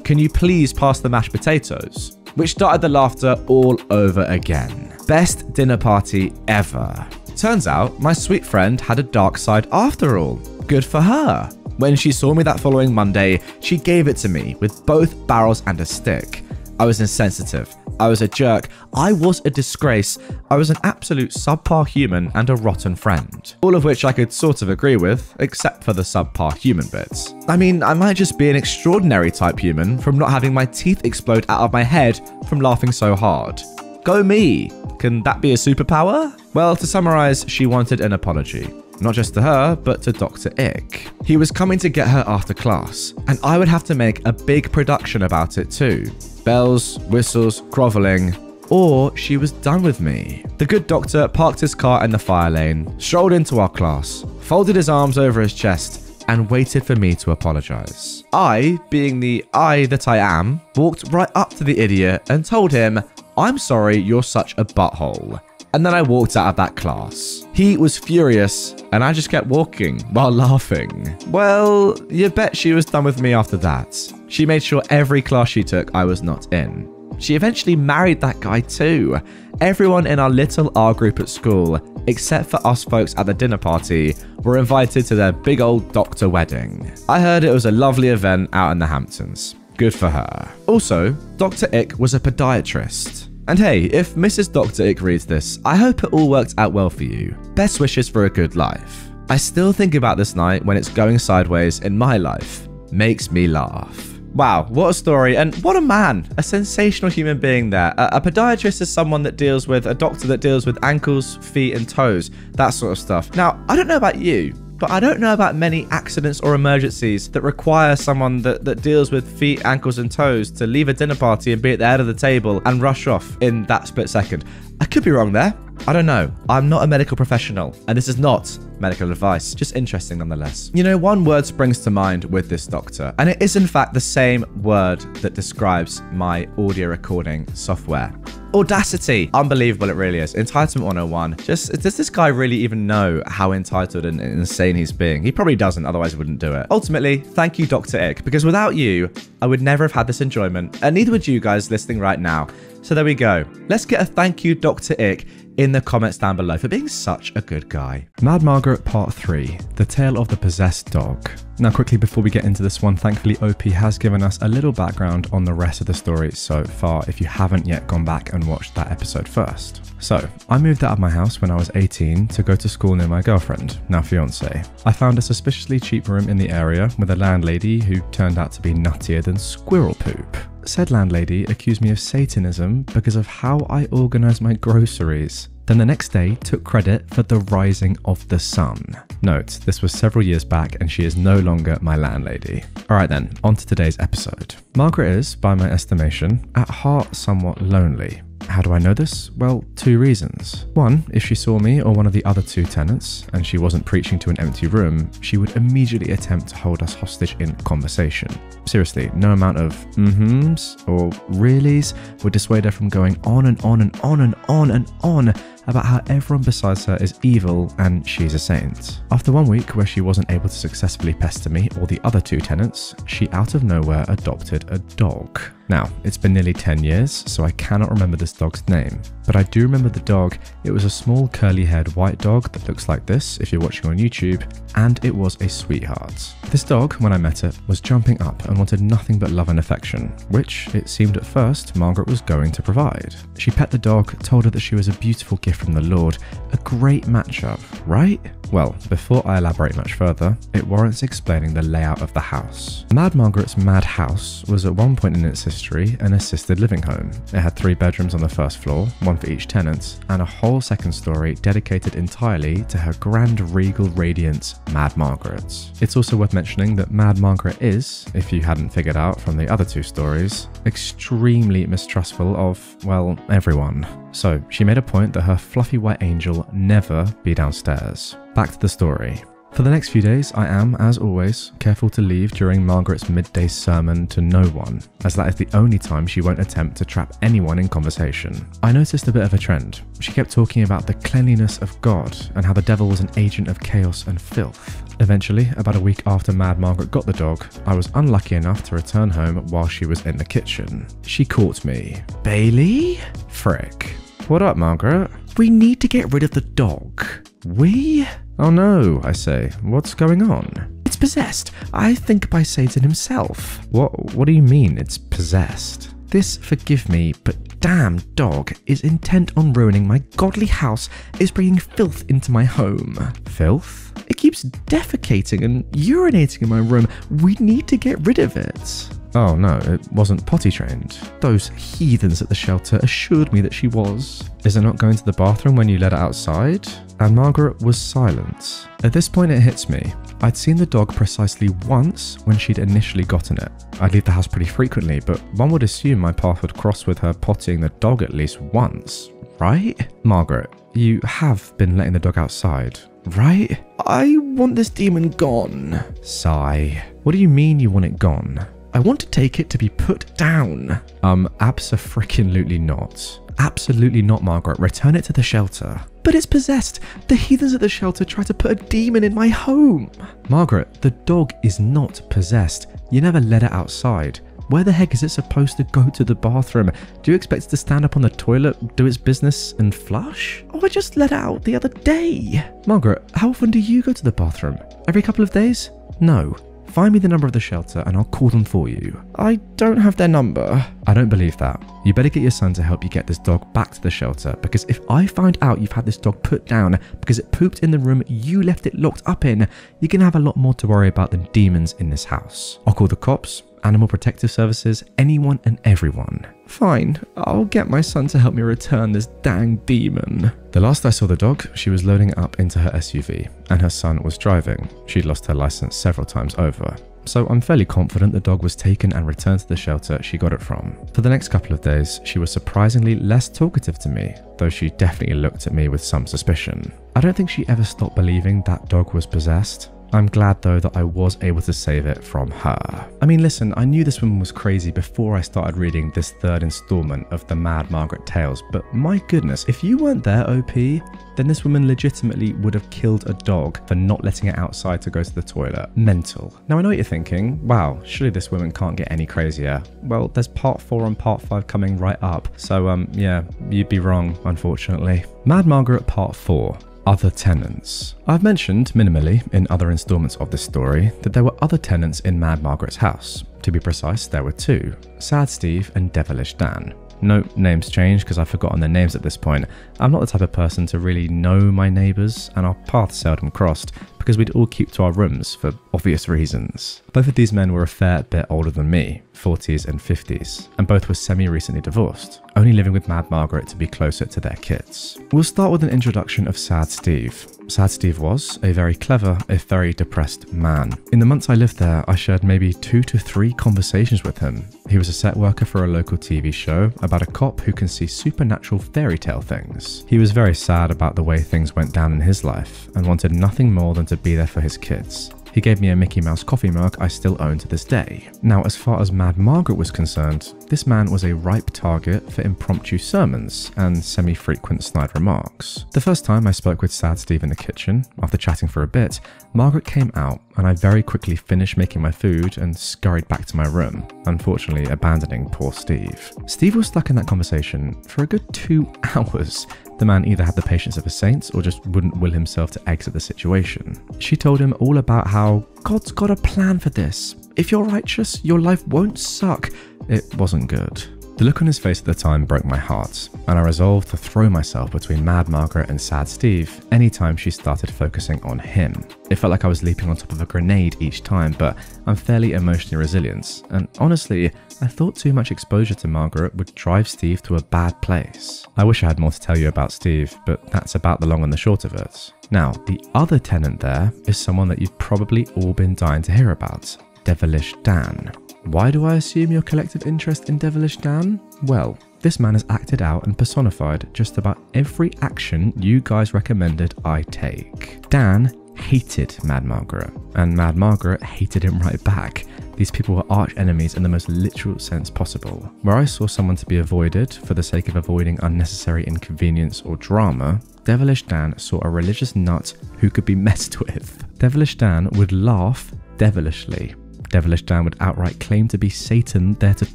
Can you please pass the mashed potatoes? Which started the laughter all over again. Best dinner party ever. Turns out, my sweet friend had a dark side after all. Good for her. When she saw me that following Monday, she gave it to me with both barrels and a stick. I was insensitive. I was a jerk. I was a disgrace. I was an absolute subpar human and a rotten friend. All of which I could sort of agree with, except for the subpar human bits. I mean, I might just be an extraordinary type human from not having my teeth explode out of my head from laughing so hard. Go me! Can that be a superpower? Well, to summarize, she wanted an apology. Not just to her, but to Dr. Ick. He was coming to get her after class, and I would have to make a big production about it too. Bells, whistles, groveling, or she was done with me. The good doctor parked his car in the fire lane, strolled into our class, folded his arms over his chest, and waited for me to apologize. I, being the I that I am, walked right up to the idiot and told him, "I'm sorry you're such a butthole." And then I walked out of that class. He was furious, and I just kept walking while laughing. Well, you bet she was done with me after that. She made sure every class she took I was not in. She eventually married that guy too. Everyone in our little R group at school, except for us folks at the dinner party, were invited to their big old doctor wedding. I heard it was a lovely event out in the Hamptons. Good for her. Also, Dr. Ick was a podiatrist. And hey, if Mrs. Dr. Ick reads this, I hope it all worked out well for you. Best wishes for a good life. I still think about this night when it's going sideways in my life. Makes me laugh. Wow, what a story, and what a man. A sensational human being there. A podiatrist is someone that deals with, a doctor that deals with ankles, feet, and toes, that sort of stuff. Now, I don't know about you, but I don't know about many accidents or emergencies that require someone that deals with feet, ankles, and toes to leave a dinner party and be at the head of the table and rush off in that split second. I could be wrong there. I don't know. I'm not a medical professional, and this is not medical advice. Just interesting nonetheless. You know, one word springs to mind with this doctor, and it is in fact the same word that describes my audio recording software. Audacity. Unbelievable, it really is. Entitlement 101. Does this guy really even know how entitled and insane he's being? He probably doesn't, otherwise he wouldn't do it. Ultimately, thank you, Dr. Ick, because without you, I would never have had this enjoyment, and neither would you guys listening right now. So there we go. Let's get a thank you, Dr. Ick, in the comments down below for being such a good guy. Mad Margaret Part 3, The Tale of the Possessed Dog. Now quickly before we get into this one, thankfully OP has given us a little background on the rest of the story so far if you haven't yet gone back and watched that episode first. So, I moved out of my house when I was 18 to go to school near my girlfriend, now fiance. I found a suspiciously cheap room in the area with a landlady who turned out to be nuttier than squirrel poop. said landlady accused me of Satanism because of how I organise my groceries. Then the next day took credit for the rising of the sun. Note, this was several years back and she is no longer my landlady. Alright then, on to today's episode. Margaret is, by my estimation, at heart somewhat lonely. How do I know this? Well, 2 reasons. 1, if she saw me or one of the other 2 tenants, and she wasn't preaching to an empty room, she would immediately attempt to hold us hostage in conversation. Seriously, no amount of mm-hms or reallys would dissuade her from going on and on and on and on and on about how everyone besides her is evil and she's a saint. After 1 week where she wasn't able to successfully pester me or the other 2 tenants, she out of nowhere adopted a dog. Now, it's been nearly 10 years, so I cannot remember this dog's name, but I do remember the dog. It was a small curly-haired white dog that looks like this if you're watching on YouTube, and it was a sweetheart. This dog, when I met it, was jumping up and wanted nothing but love and affection, which it seemed at first Margaret was going to provide. She pet the dog, told her that she was a beautiful gift from the Lord, a great matchup, right? Well, before I elaborate much further, it warrants explaining the layout of the house. Mad Margaret's mad house was at one point in its history an assisted living home. It had 3 bedrooms on the first floor, 1 for each tenant, and a whole second story dedicated entirely to her grand regal radiance, Mad Margaret. It's also worth mentioning that Mad Margaret is, if you hadn't figured out from the other 2 stories, extremely mistrustful of, well, everyone. So she made a point that her fluffy white angel never be downstairs. Back to the story. For the next few days, I am, as always, careful to leave during Margaret's midday sermon to no one, as that is the only time she won't attempt to trap anyone in conversation. I noticed a bit of a trend. She kept talking about the cleanliness of God and how the devil was an agent of chaos and filth. Eventually, about a week after Mad Margaret got the dog, I was unlucky enough to return home while she was in the kitchen. She caught me. Bailey? Frick. What up, Margaret? We need to get rid of the dog. We? Oh no, I say. What's going on? It's possessed. I think by Satan himself. What do you mean it's possessed? This, forgive me, but damn dog is intent on ruining my godly house, is bringing filth into my home. Filth? It keeps defecating and urinating in my room. We need to get rid of it. Oh no, it wasn't potty trained. Those heathens at the shelter assured me that she was. Is it not going to the bathroom when you let it outside? And Margaret was silent. At this point it hits me. I'd seen the dog precisely once when she'd initially gotten it. I'd leave the house pretty frequently, but one would assume my path would cross with her pottying the dog at least once, right? Margaret, you have been letting the dog outside, right? I want this demon gone. Sigh. What do you mean you want it gone? I want to take it to be put down. Abso-freaking-lutely not. Absolutely not, Margaret. Return it to the shelter. But it's possessed. The heathens at the shelter tried to put a demon in my home. Margaret, the dog is not possessed. You never let it outside. Where the heck is it supposed to go to the bathroom? Do you expect it to stand up on the toilet, do its business, and flush? Oh, I just let it out the other day. Margaret, how often do you go to the bathroom? Every couple of days? No. Find me the number of the shelter and I'll call them for you. I don't have their number. I don't believe that. You better get your son to help you get this dog back to the shelter, because if I find out you've had this dog put down because it pooped in the room you left it locked up in, you're gonna have a lot more to worry about than demons in this house. I'll call the cops, Animal Protective Services, anyone and everyone. Fine, I'll get my son to help me return this dang demon. The last I saw the dog, she was loading it up into her SUV, and her son was driving. She'd lost her license several times over. So I'm fairly confident the dog was taken and returned to the shelter she got it from. For the next couple of days, she was surprisingly less talkative to me, though she definitely looked at me with some suspicion. I don't think she ever stopped believing that dog was possessed. I'm glad though that I was able to save it from her. I mean, listen, I knew this woman was crazy before I started reading this 3rd installment of the Mad Margaret tales, but my goodness, if you weren't there, OP, then this woman legitimately would have killed a dog for not letting it outside to go to the toilet. Mental. Now I know what you're thinking, wow, surely this woman can't get any crazier. Well, there's part 4 and part 5 coming right up, so yeah, you'd be wrong, unfortunately. Mad Margaret part 4. Other tenants. I've mentioned, minimally, in other installments of this story, that there were other tenants in Mad Margaret's house. To be precise, there were 2, Sad Steve and Devilish Dan. No names changed because I've forgotten their names at this point. I'm not the type of person to really know my neighbours, and our paths seldom crossed, because we'd all keep to our rooms for obvious reasons. Both of these men were a fair bit older than me, 40s and 50s, and both were semi-recently divorced, only living with Mad Margaret to be closer to their kids. We'll start with an introduction of Sad Steve. Sad Steve was a very clever, if very depressed man. In the months I lived there, I shared maybe 2 to 3 conversations with him. He was a set worker for a local TV show about a cop who can see supernatural fairy tale things. He was very sad about the way things went down in his life and wanted nothing more than to be there for his kids. He gave me a Mickey Mouse coffee mug I still own to this day. Now, as far as Mad Margaret was concerned, this man was a ripe target for impromptu sermons and semi-frequent snide remarks. The first time I spoke with Sad Steve in the kitchen, after chatting for a bit, Margaret came out and I very quickly finished making my food and scurried back to my room, unfortunately abandoning poor Steve. Steve was stuck in that conversation for a good 2 hours. The man either had the patience of a saint or just wouldn't will himself to exit the situation. She told him all about how God's got a plan for this. If you're righteous, your life won't suck. It wasn't good. The look on his face at the time broke my heart, and I resolved to throw myself between Mad Margaret and Sad Steve anytime she started focusing on him. It felt like I was leaping on top of a grenade each time, but I'm fairly emotionally resilient, and honestly, I thought too much exposure to Margaret would drive Steve to a bad place. I wish I had more to tell you about Steve, but that's about the long and the short of it. Now, the other tenant there is someone that you've probably all been dying to hear about, Devilish Dan. Why do I assume your collective interest in Devilish Dan? Well, this man has acted out and personified just about every action you guys recommended I take. Dan hated Mad Margaret, and Mad Margaret hated him right back. These people were arch enemies in the most literal sense possible. Where I saw someone to be avoided for the sake of avoiding unnecessary inconvenience or drama, Devilish Dan saw a religious nut who could be messed with. Devilish Dan would laugh devilishly. Devilish Dan would outright claim to be Satan there to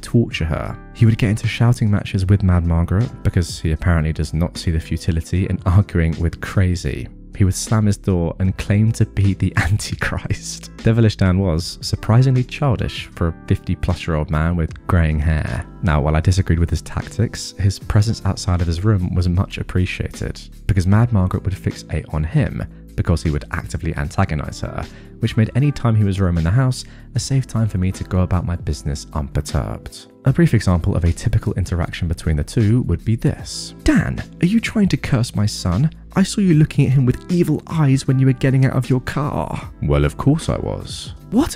torture her. He would get into shouting matches with Mad Margaret because he apparently does not see the futility in arguing with crazy. He would slam his door and claim to be the Antichrist. Devilish Dan was surprisingly childish for a 50-plus-year-old man with greying hair. Now, while I disagreed with his tactics, his presence outside of his room was much appreciated, because Mad Margaret would fixate on him because he would actively antagonize her, which made any time he was roaming the house a safe time for me to go about my business unperturbed. A brief example of a typical interaction between the two would be this. Dan, are you trying to curse my son? I saw you looking at him with evil eyes when you were getting out of your car. Well, of course I was. What?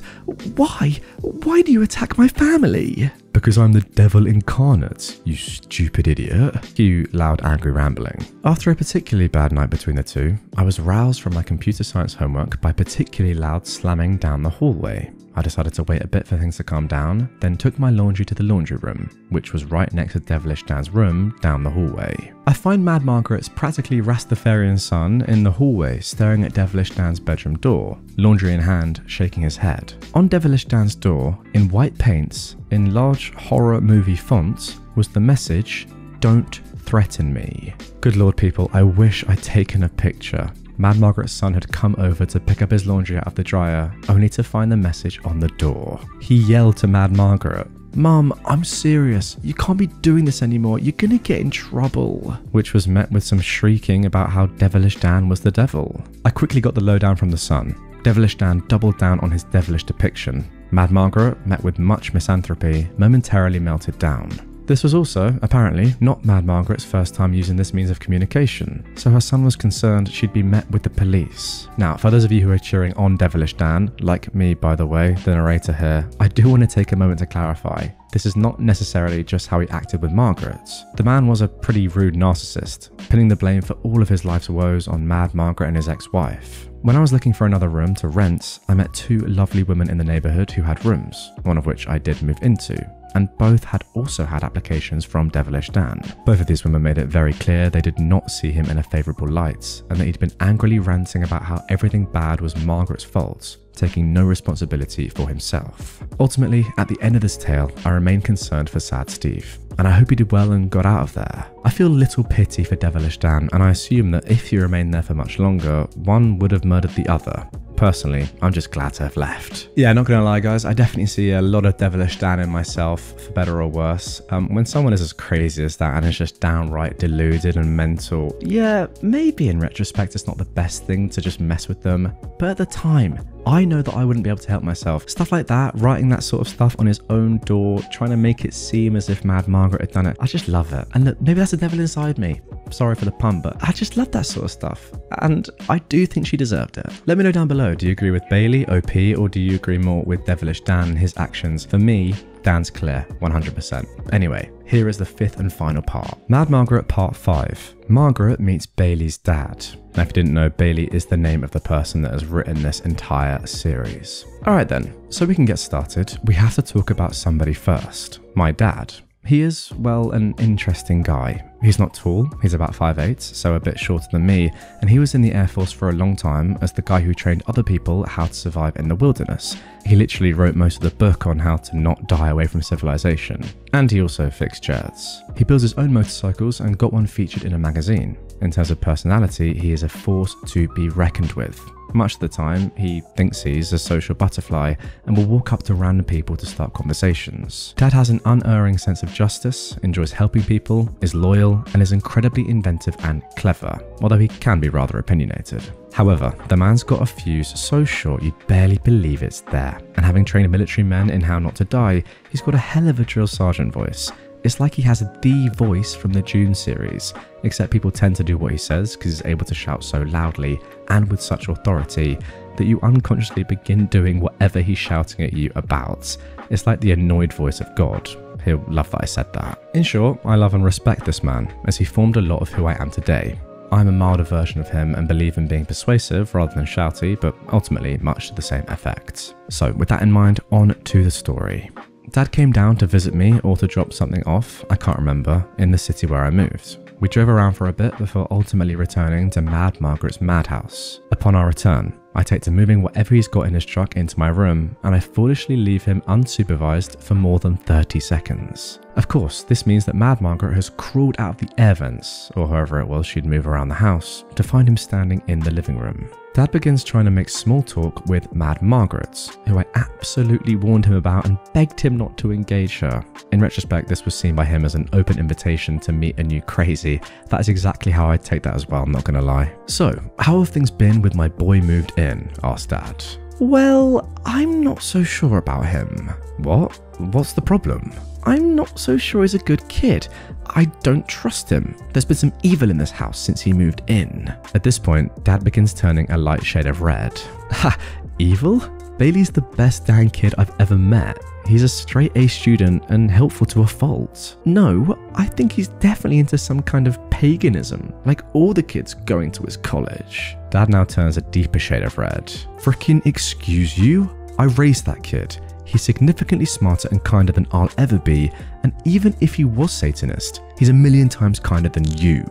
Why? Why do you attack my family? Because I'm the devil incarnate, you stupid idiot. Cue loud angry rambling. After a particularly bad night between the two, I was roused from my computer science homework by particularly loud slamming down the hallway. I decided to wait a bit for things to calm down, then took my laundry to the laundry room, which was right next to Devilish Dan's room down the hallway. I find Mad Margaret's practically Rastafarian son in the hallway staring at Devilish Dan's bedroom door, laundry in hand, shaking his head. On Devilish Dan's door, in white paints, in large horror movie fonts, was the message, "Don't threaten me." Good lord people, I wish I'd taken a picture. Mad Margaret's son had come over to pick up his laundry out of the dryer, only to find the message on the door. He yelled to Mad Margaret, "Mum, I'm serious. You can't be doing this anymore. You're gonna get in trouble." Which was met with some shrieking about how Devilish Dan was the devil. I quickly got the lowdown from the son. Devilish Dan doubled down on his devilish depiction. Mad Margaret, met with much misanthropy, momentarily melted down. This was also, apparently, not Mad Margaret's first time using this means of communication, so her son was concerned she'd be met with the police. Now, for those of you who are cheering on Devilish Dan, like me by the way, the narrator here, I do want to take a moment to clarify. This is not necessarily just how he acted with Margaret. The man was a pretty rude narcissist, pinning the blame for all of his life's woes on Mad Margaret and his ex-wife. When I was looking for another room to rent, I met 2 lovely women in the neighbourhood who had rooms, one of which I did move into, and both had also had applications from Devilish Dan. Both of these women made it very clear they did not see him in a favourable light, and that he'd been angrily ranting about how everything bad was Margaret's fault, taking no responsibility for himself. Ultimately, at the end of this tale, I remain concerned for Sad Steve, and I hope he did well and got out of there. I feel little pity for Devilish Dan, and I assume that if he remained there for much longer, one would have murdered the other. personally, I'm just glad to have left. Yeah, not gonna lie guys, I definitely see a lot of devilish Dan in myself, for better or worse. When someone is as crazy as that and is just downright deluded and mental, yeah, maybe in retrospect it's not the best thing to just mess with them, but at the time, I know that I wouldn't be able to help myself. Stuff like that, writing that sort of stuff on his own door, trying to make it seem as if Mad Margaret had done it. I just love it. And look, maybe that's the devil inside me. Sorry for the pun, but I just love that sort of stuff. And I do think she deserved it. Let me know down below, do you agree with Bailey, OP, or do you agree more with Devilish Dan and his actions? For me, Dan's clear, 100%. Anyway, here is the fifth and final part. Mad Margaret Part 5. Margaret meets Bailey's dad. Now, if you didn't know, Bailey is the name of the person that has written this entire series. Alright then, so we can get started, we have to talk about somebody first. My dad. He is, well, an interesting guy. He's not tall, he's about 5'8", so a bit shorter than me, and he was in the Air Force for a long time as the guy who trained other people how to survive in the wilderness. He literally wrote most of the book on how to not die away from civilization, and he also fixed jets. He builds his own motorcycles and got one featured in a magazine. In terms of personality, he is a force to be reckoned with. Much of the time, he thinks he's a social butterfly and will walk up to random people to start conversations. Dad has an unerring sense of justice, enjoys helping people, is loyal, and is incredibly inventive and clever, although he can be rather opinionated. However, the man's got a fuse so short you'd barely believe it's there, and having trained military men in how not to die, he's got a hell of a drill sergeant voice. It's like he has the voice from the Dune series, except people tend to do what he says because he's able to shout so loudly and with such authority that you unconsciously begin doing whatever he's shouting at you about. It's like the annoyed voice of God. He'll love that I said that. In short, I love and respect this man, as he formed a lot of who I am today. I'm a milder version of him and believe in being persuasive rather than shouty, but ultimately much to the same effect. So with that in mind, on to the story. Dad came down to visit me or to drop something off, I can't remember, in the city where I moved. We drove around for a bit before ultimately returning to Mad Margaret's madhouse. Upon our return, I take to moving whatever he's got in his truck into my room, and I foolishly leave him unsupervised for more than 30 seconds. Of course, this means that Mad Margaret has crawled out of the air vents, or however it was she'd move around the house, to find him standing in the living room. Dad begins trying to make small talk with Mad Margaret, who I absolutely warned him about and begged him not to engage her. In retrospect, this was seen by him as an open invitation to meet a new crazy. That is exactly how I'd take that as well, I'm not gonna lie. So, how have things been with my boy moved in? Asked Dad. Well, I'm not so sure about him. What? What's the problem? I'm not so sure he's a good kid. I don't trust him. There's been some evil in this house since he moved in. At this point, Dad begins turning a light shade of red. Ha! Evil? Bailey's the best dang kid I've ever met. He's a straight A student and helpful to a fault. No, I think he's definitely into some kind of paganism, like all the kids going to his college. Dad now turns a deeper shade of red. Frickin' excuse you? I raised that kid. He's significantly smarter and kinder than I'll ever be, and even if he was Satanist, he's a million times kinder than you.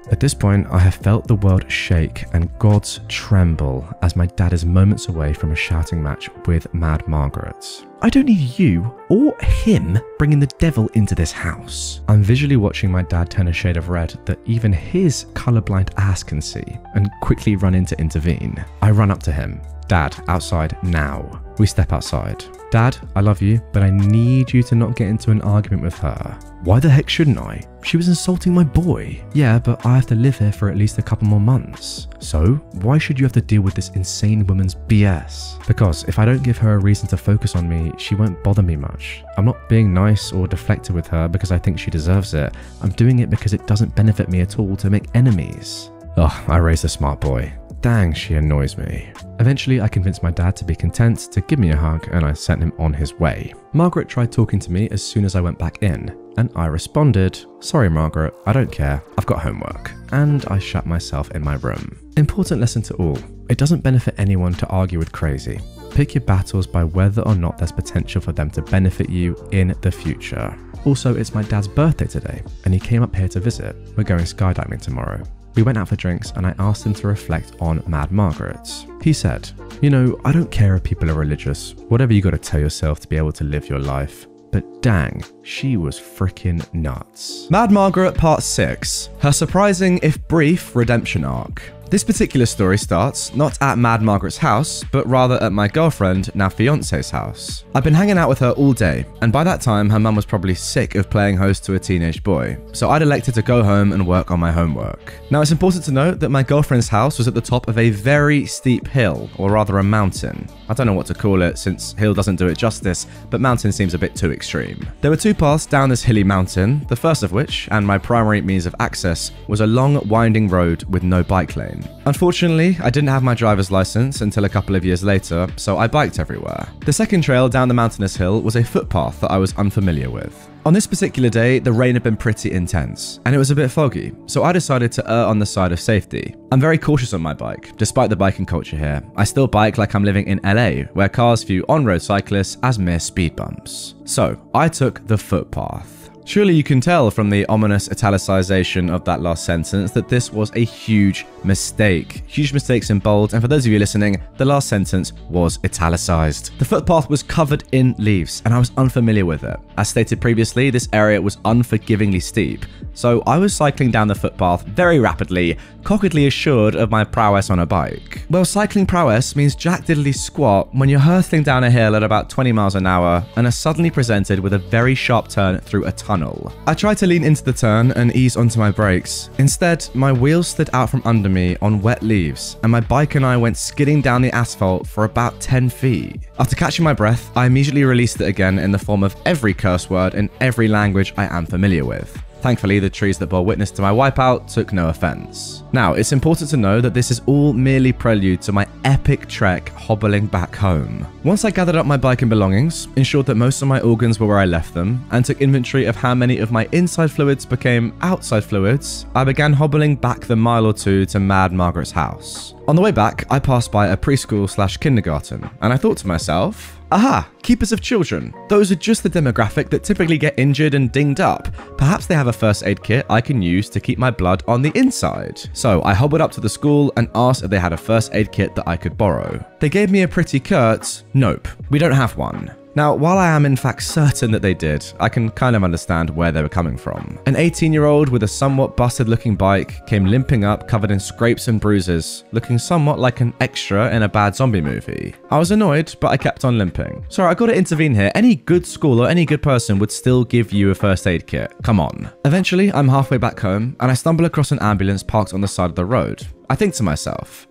At this point, I have felt the world shake and gods tremble as my dad is moments away from a shouting match with Mad Margaret. I don't need you or him bringing the devil into this house. I'm visually watching my dad turn a shade of red that even his colorblind ass can see and quickly run in to intervene. I run up to him. Dad, outside now. We step outside. Dad, I love you, but I need you to not get into an argument with her. Why the heck shouldn't I? She was insulting my boy. Yeah, but I have to live here for at least a couple more months. So, why should you have to deal with this insane woman's BS? Because if I don't give her a reason to focus on me, she won't bother me much. I'm not being nice or deflective with her because I think she deserves it. I'm doing it because it doesn't benefit me at all to make enemies. Ugh, I raised a smart boy. Dang, she annoys me. Eventually, I convinced my dad to be content to give me a hug and I sent him on his way. Margaret tried talking to me as soon as I went back in, and I responded, "Sorry Margaret, I don't care, I've got homework." And I shut myself in my room. Important lesson to all, it doesn't benefit anyone to argue with crazy. Pick your battles by whether or not there's potential for them to benefit you in the future. Also, it's my dad's birthday today, and he came up here to visit. We're going skydiving tomorrow. We went out for drinks and I asked him to reflect on Mad Margaret. He said, "You know, I don't care if people are religious, whatever you gotta tell yourself to be able to live your life. But dang, she was freaking nuts." Mad Margaret Part 6. Her surprising, if brief, redemption arc. This particular story starts not at Mad Margaret's house, but rather at my girlfriend, now fiance's house. I've been hanging out with her all day, and by that time her mum was probably sick of playing host to a teenage boy, so I'd elected to go home and work on my homework. Now it's important to note that my girlfriend's house was at the top of a very steep hill, or rather a mountain. I don't know what to call it since hill doesn't do it justice, but mountain seems a bit too extreme. There were two paths down this hilly mountain, the first of which, and my primary means of access, was a long winding road with no bike lane. Unfortunately, I didn't have my driver's license until a couple of years later, so I biked everywhere. The second trail down the mountainous hill was a footpath that I was unfamiliar with. On this particular day, the rain had been pretty intense, and it was a bit foggy, so I decided to err on the side of safety. I'm very cautious on my bike, despite the biking culture here. I still bike like I'm living in LA, where cars view on-road cyclists as mere speed bumps. So, I took the footpath. Surely you can tell from the ominous italicization of that last sentence that this was a huge mistake. Huge mistakes in bold, and for those of you listening, the last sentence was italicized. The footpath was covered in leaves, and I was unfamiliar with it. As stated previously, this area was unforgivingly steep, so I was cycling down the footpath very rapidly, cockedly assured of my prowess on a bike. Well, cycling prowess means jack diddly squat when you're hurtling down a hill at about 20 miles an hour and are suddenly presented with a very sharp turn through a tunnel. I tried to lean into the turn and ease onto my brakes. Instead, my wheels slid out from under me on wet leaves, and my bike and I went skidding down the asphalt for about 10 feet. After catching my breath, I immediately released it again in the form of every curse word in every language I am familiar with. Thankfully, the trees that bore witness to my wipeout took no offense. Now, it's important to know that this is all merely prelude to my epic trek hobbling back home. Once I gathered up my bike and belongings, ensured that most of my organs were where I left them, and took inventory of how many of my inside fluids became outside fluids, I began hobbling back the mile or two to Mad Margaret's house. On the way back, I passed by a preschool/kindergarten, and I thought to myself, aha, keepers of children. Those are just the demographic that typically get injured and dinged up. Perhaps they have a first aid kit I can use to keep my blood on the inside. So I hobbled up to the school and asked if they had a first aid kit that I could borrow. They gave me a pretty curt, nope, we don't have one. Now, while I am in fact certain that they did, I can kind of understand where they were coming from. An 18-year-old with a somewhat busted looking bike came limping up covered in scrapes and bruises, looking somewhat like an extra in a bad zombie movie. I was annoyed, but I kept on limping. Sorry, I gotta intervene here. Any good school or any good person would still give you a first aid kit. Come on. Eventually, I'm halfway back home, and I stumble across an ambulance parked on the side of the road. I think to myself,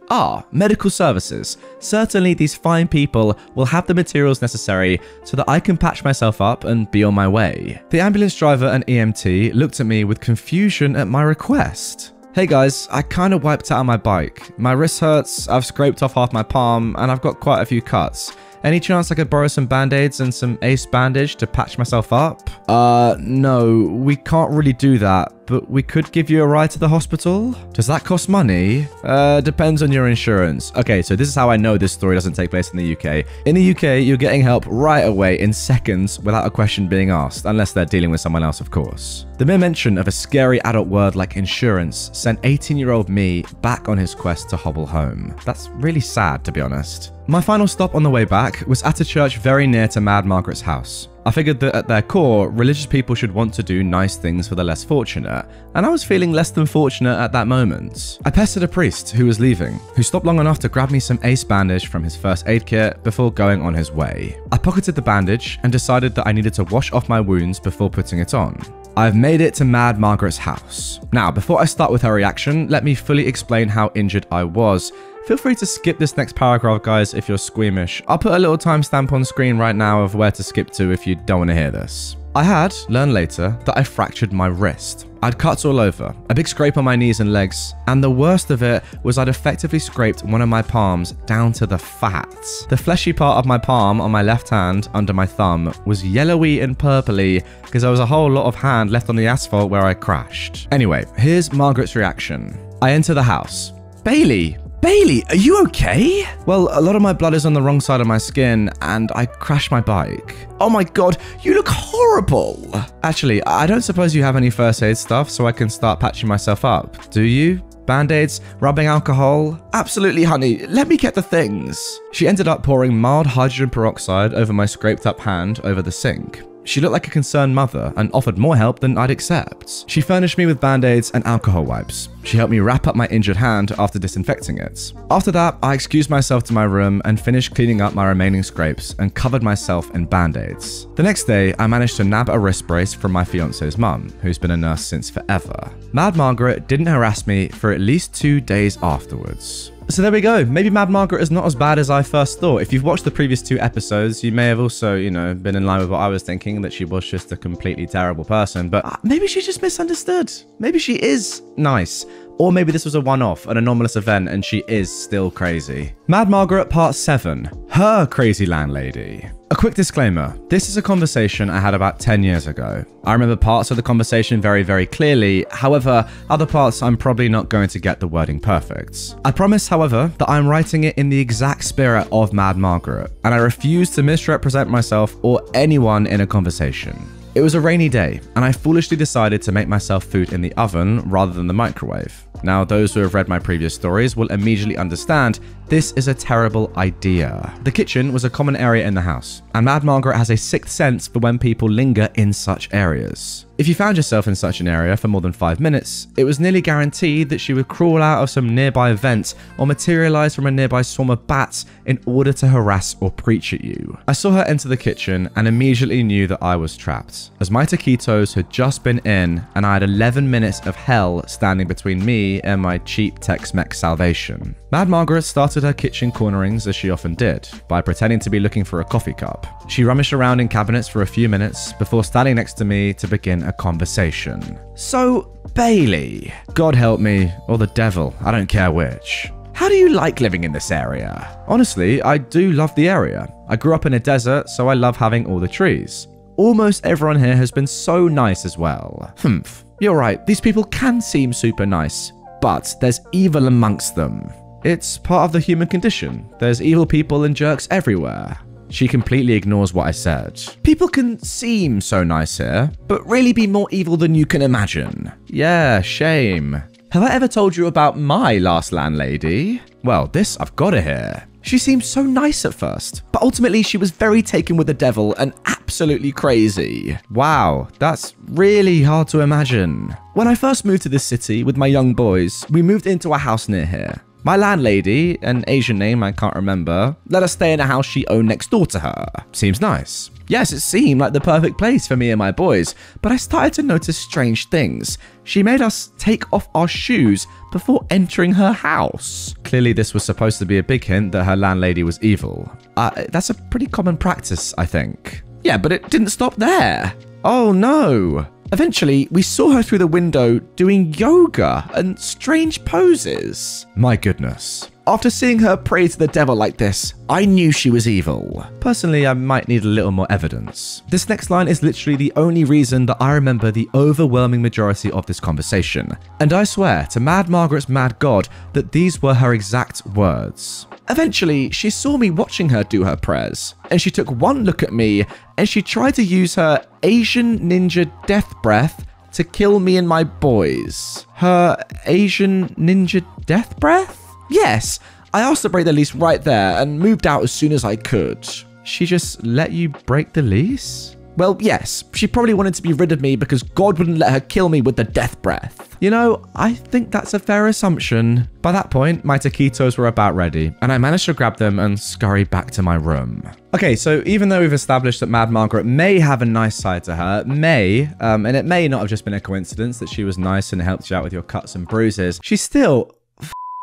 medical services. Certainly these fine people will have the materials necessary so that I can patch myself up and be on my way. The ambulance driver and EMT looked at me with confusion at my request. Hey guys, I kinda wiped out on my bike. My wrist hurts, I've scraped off half my palm, and I've got quite a few cuts. Any chance I could borrow some band-aids and some ace bandage to patch myself up? No, we can't really do that, but we could give you a ride to the hospital? Does that cost money? Depends on your insurance. Okay, so this is how I know this story doesn't take place in the UK. In the UK, you're getting help right away in seconds without a question being asked, unless they're dealing with someone else, of course. The mere mention of a scary adult word like insurance sent 18-year-old me back on his quest to hobble home. That's really sad, to be honest. My final stop on the way back was at a church very near to Mad Margaret's house. I figured that at their core, religious people should want to do nice things for the less fortunate, and I was feeling less than fortunate at that moment. I pestered a priest who was leaving, who stopped long enough to grab me some ace bandage from his first aid kit before going on his way. I pocketed the bandage and decided that I needed to wash off my wounds before putting it on. I've made it to Mad Margaret's house. Now, before I start with her reaction, let me fully explain how injured I was. Feel free to skip this next paragraph, guys, if you're squeamish. I'll put a little timestamp on screen right now of where to skip to if you don't want to hear this. I had learned later that I fractured my wrist. I'd cuts all over, a big scrape on my knees and legs, and the worst of it was I'd effectively scraped one of my palms down to the fat. The fleshy part of my palm on my left hand under my thumb was yellowy and purpley because there was a whole lot of hand left on the asphalt where I crashed. Anyway, here's Margaret's reaction. I enter the house. Bailey, are you okay? Well, a lot of my blood is on the wrong side of my skin, and I crashed my bike. Oh my god, you look horrible! Actually, I don't suppose you have any first aid stuff so I can start patching myself up, do you? Band-aids? Rubbing alcohol? Absolutely, honey, let me get the things. She ended up pouring mild hydrogen peroxide over my scraped up hand over the sink. She looked like a concerned mother and offered more help than I'd accept. She furnished me with band-aids and alcohol wipes. She helped me wrap up my injured hand after disinfecting it. After that, I excused myself to my room and finished cleaning up my remaining scrapes and covered myself in band-aids. The next day, I managed to nab a wrist brace from my fiance's mum, who's been a nurse since forever. Mad Margaret didn't harass me for at least 2 days afterwards. So there we go. Maybe Mad Margaret is not as bad as I first thought. If you've watched the previous 2 episodes, you may have also, been in line with what I was thinking, that she was just a completely terrible person. But maybe she just misunderstood. Maybe she is nice. Or maybe this was a one-off, an anomalous event, and she is still crazy. Mad Margaret Part 7. Her Crazy Landlady. A quick disclaimer, this is a conversation I had about 10 years ago. I remember parts of the conversation very, very clearly. However, other parts I'm probably not going to get the wording perfect. I promise, however, that I'm writing it in the exact spirit of Mad Margaret, and I refuse to misrepresent myself or anyone in a conversation. It was a rainy day, and I foolishly decided to make myself food in the oven rather than the microwave. Now, those who have read my previous stories will immediately understand this is a terrible idea. The kitchen was a common area in the house, and Mad Margaret has a sixth sense for when people linger in such areas. If you found yourself in such an area for more than 5 minutes, it was nearly guaranteed that she would crawl out of some nearby vent or materialize from a nearby swarm of bats in order to harass or preach at you. I saw her enter the kitchen and immediately knew that I was trapped, as my taquitos had just been in and I had 11 minutes of hell standing between me and my cheap Tex-Mex salvation. Mad Margaret started her kitchen cornerings as she often did, by pretending to be looking for a coffee cup. She rummaged around in cabinets for a few minutes before standing next to me to begin a conversation. So, Bailey, God help me, or the devil, I don't care which. How do you like living in this area? Honestly, I do love the area. I grew up in a desert, so I love having all the trees. Almost everyone here has been so nice as well. You're right, these people can seem super nice, but there's evil amongst them. It's part of the human condition. There's evil people and jerks everywhere. She completely ignores what I said. People can seem so nice here, but really be more evil than you can imagine. Yeah, shame. Have I ever told you about my last landlady? Well, this I've got to hear. She seemed so nice at first, but ultimately she was very taken with the devil and absolutely crazy. Wow, that's really hard to imagine. When I first moved to this city with my young boys, we moved into a house near here. My landlady, an Asian name I can't remember, let us stay in a house she owned next door to her. Seems nice. Yes, it seemed like the perfect place for me and my boys, but I started to notice strange things. She made us take off our shoes before entering her house. Clearly this was supposed to be a big hint that her landlady was evil. That's a pretty common practice, I think. Yeah, but it didn't stop there. Oh no. Eventually, we saw her through the window doing yoga and strange poses. My goodness. After seeing her pray to the devil like this, I knew she was evil. Personally, I might need a little more evidence. This next line is literally the only reason that I remember the overwhelming majority of this conversation. And I swear to Mad Margaret's mad god that these were her exact words. Eventually, she saw me watching her do her prayers, and she took one look at me and she tried to use her Asian ninja death breath to kill me and my boys. Her Asian ninja death breath? Yes, I asked to break the lease right there and moved out as soon as I could. She just let you break the lease? Well, yes, she probably wanted to be rid of me because God wouldn't let her kill me with the death breath. You know, I think that's a fair assumption. By that point, my taquitos were about ready, and I managed to grab them and scurry back to my room. Okay, so even though we've established that Mad Margaret may have a nice side to her, and it may not have just been a coincidence that she was nice and helped you out with your cuts and bruises, she's still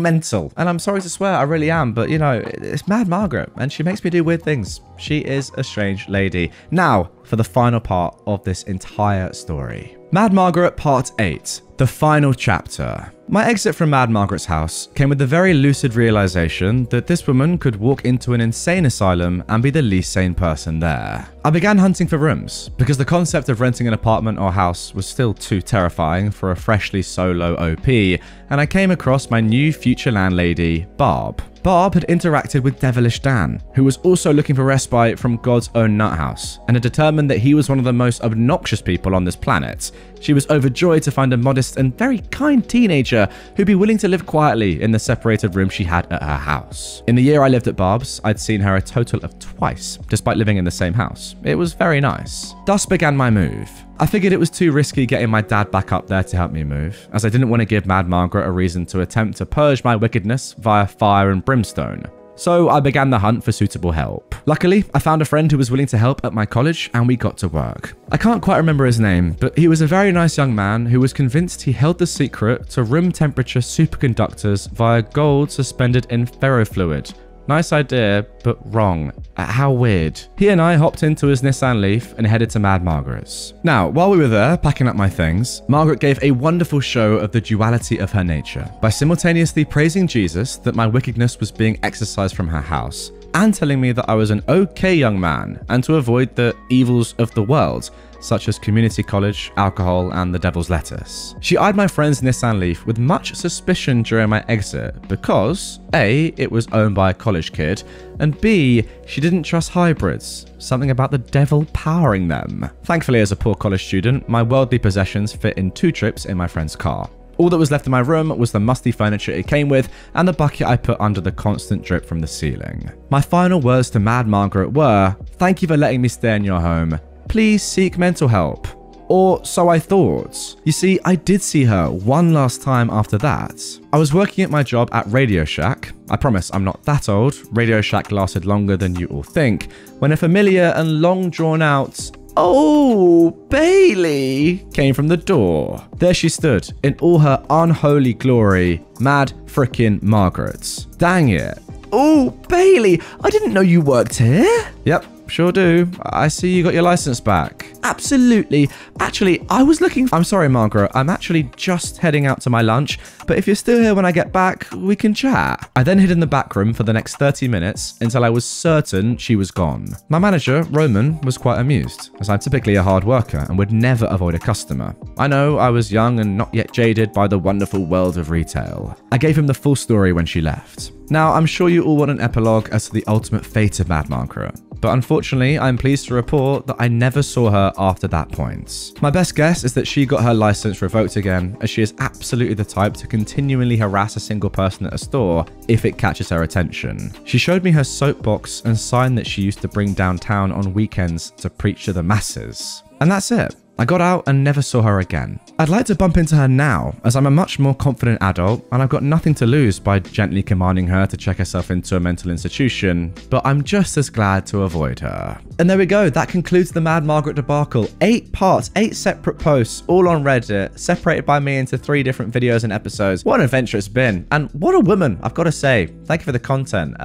mental. And I'm sorry to swear, I really am, but you know, it's Mad Margaret and she makes me do weird things. She is a strange lady. Now, for the final part of this entire story. Mad Margaret Part 8, the final chapter. My exit from Mad Margaret's house came with the very lucid realization that this woman could walk into an insane asylum and be the least sane person there. I began hunting for rooms, because the concept of renting an apartment or house was still too terrifying for a freshly solo OP, and I came across my new future landlady, Barb. Barb had interacted with Devilish Dan, who was also looking for respite from God's own nuthouse, and had determined that he was one of the most obnoxious people on this planet. She was overjoyed to find a modest and very kind teenager who'd be willing to live quietly in the separated room she had at her house. In the year I lived at Barb's, I'd seen her a total of twice, despite living in the same house. It was very nice. Thus began my move. I figured it was too risky getting my dad back up there to help me move, as I didn't want to give Mad Margaret a reason to attempt to purge my wickedness via fire and brimstone. So I began the hunt for suitable help. Luckily, I found a friend who was willing to help at my college and we got to work. I can't quite remember his name, but he was a very nice young man who was convinced he held the secret to room temperature superconductors via gold suspended in ferrofluid. Nice idea, but wrong. How weird. He and I hopped into his Nissan Leaf and headed to Mad Margaret's. Now, while we were there, packing up my things, Margaret gave a wonderful show of the duality of her nature by simultaneously praising Jesus that my wickedness was being exorcised from her house, and telling me that I was an okay young man and to avoid the evils of the world, such as community college, alcohol, and the devil's lettuce. She eyed my friend's Nissan Leaf with much suspicion during my exit because A, it was owned by a college kid, and B, she didn't trust hybrids, something about the devil powering them. Thankfully, as a poor college student, my worldly possessions fit in 2 trips in my friend's car. All that was left in my room was the musty furniture it came with and the bucket I put under the constant drip from the ceiling. My final words to Mad Margaret were, "Thank you for letting me stay in your home. Please seek mental help." Or so I thought. You see, I did see her one last time after that. I was working at my job at Radio Shack. I promise I'm not that old. Radio Shack lasted longer than you all think, when a familiar and long drawn out "Oh, Bailey" came from the door. There she stood, in all her unholy glory, Mad frickin' Margaret. Dang it. "Oh, Bailey, I didn't know you worked here." "Yep, sure do. I see you got your license back." "Absolutely. Actually, I was looking..." "I'm sorry, Margaret. I'm actually just heading out to my lunch, but if you're still here when I get back, we can chat." I then hid in the back room for the next 30 minutes until I was certain she was gone. My manager, Roman, was quite amused, as I'm typically a hard worker and would never avoid a customer. I know I was young and not yet jaded by the wonderful world of retail. I gave him the full story when she left. Now, I'm sure you all want an epilogue as to the ultimate fate of Mad Margaret, but unfortunately, I'm pleased to report that I never saw her after that point. My best guess is that she got her license revoked again, as she is absolutely the type to continually harass a single person at a store if it catches her attention. She showed me her soapbox and sign that she used to bring downtown on weekends to preach to the masses. And that's it. I got out and never saw her again. I'd like to bump into her now, as I'm a much more confident adult and I've got nothing to lose by gently commanding her to check herself into a mental institution, but I'm just as glad to avoid her. And there we go, that concludes the Mad Margaret debacle. 8 parts, 8 separate posts, all on Reddit, separated by me into 3 different videos and episodes. What an adventure it's been, and what a woman, I've got to say. Thank you for the content.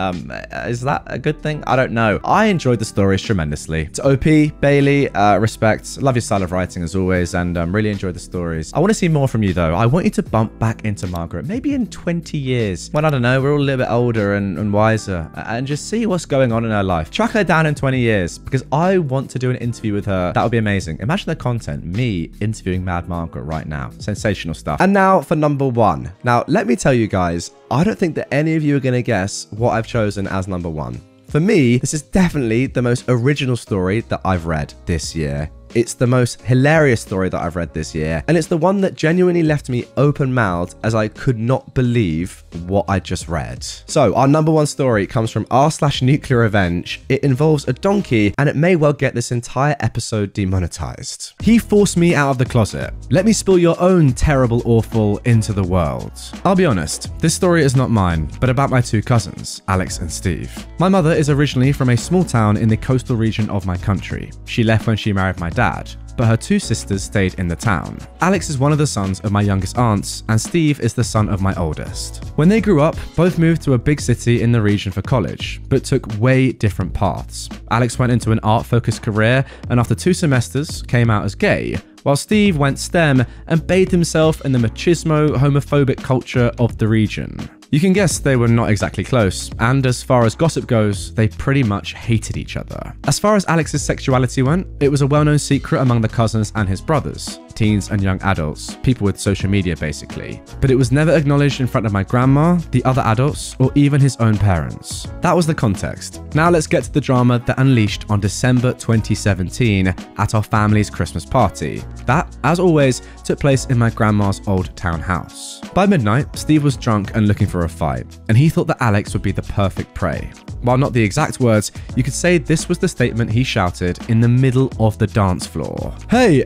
Is that a good thing? I don't know. I enjoyed the stories tremendously. To OP, Bailey, respect, love your style of writing as always, and really enjoyed the stories. I want to see more from you though. I want you to bump back into Margaret, maybe in 20 years, when I don't know, we're all a little bit older and wiser, and just see what's going on in her life. Track her down in 20 years, because I want to do an interview with her. That would be amazing. Imagine the content, me interviewing Mad Margaret right now. Sensational stuff. And now for number 1. Now, let me tell you guys, I don't think that any of you are going to guess what I've chosen as number 1. For me, this is definitely the most original story that I've read this year. It's the most hilarious story that I've read this year, and it's the one that genuinely left me open-mouthed as I could not believe what I just read. So, our number 1 story comes from r/nuclearrevenge. It involves a donkey, and it may well get this entire episode demonetized. He forced me out of the closet. Let me spill your own terrible, awful into the world. I'll be honest, this story is not mine, but about my 2 cousins, Alex and Steve. My mother is originally from a small town in the coastal region of my country. She left when she married my dad, but her 2 sisters stayed in the town. Alex is one of the sons of my youngest aunts, and Steve is the son of my oldest. When they grew up, both moved to a big city in the region for college, but took way different paths. Alex went into an art-focused career, and after 2 semesters, came out as gay, while Steve went STEM and bathed himself in the machismo, homophobic culture of the region. You can guess they were not exactly close, and as far as gossip goes, they pretty much hated each other. As far as Alex's sexuality went, it was a well-known secret among the cousins and his brothers. teens and young adults, people with social media basically. But it was never acknowledged in front of my grandma, the other adults, or even his own parents. That was the context. Now let's get to the drama that unleashed on December 2017 at our family's Christmas party. That, as always, took place in my grandma's old townhouse. By midnight, Steve was drunk and looking for a fight, and he thought that Alex would be the perfect prey. While not the exact words, you could say this was the statement he shouted in the middle of the dance floor. Hey,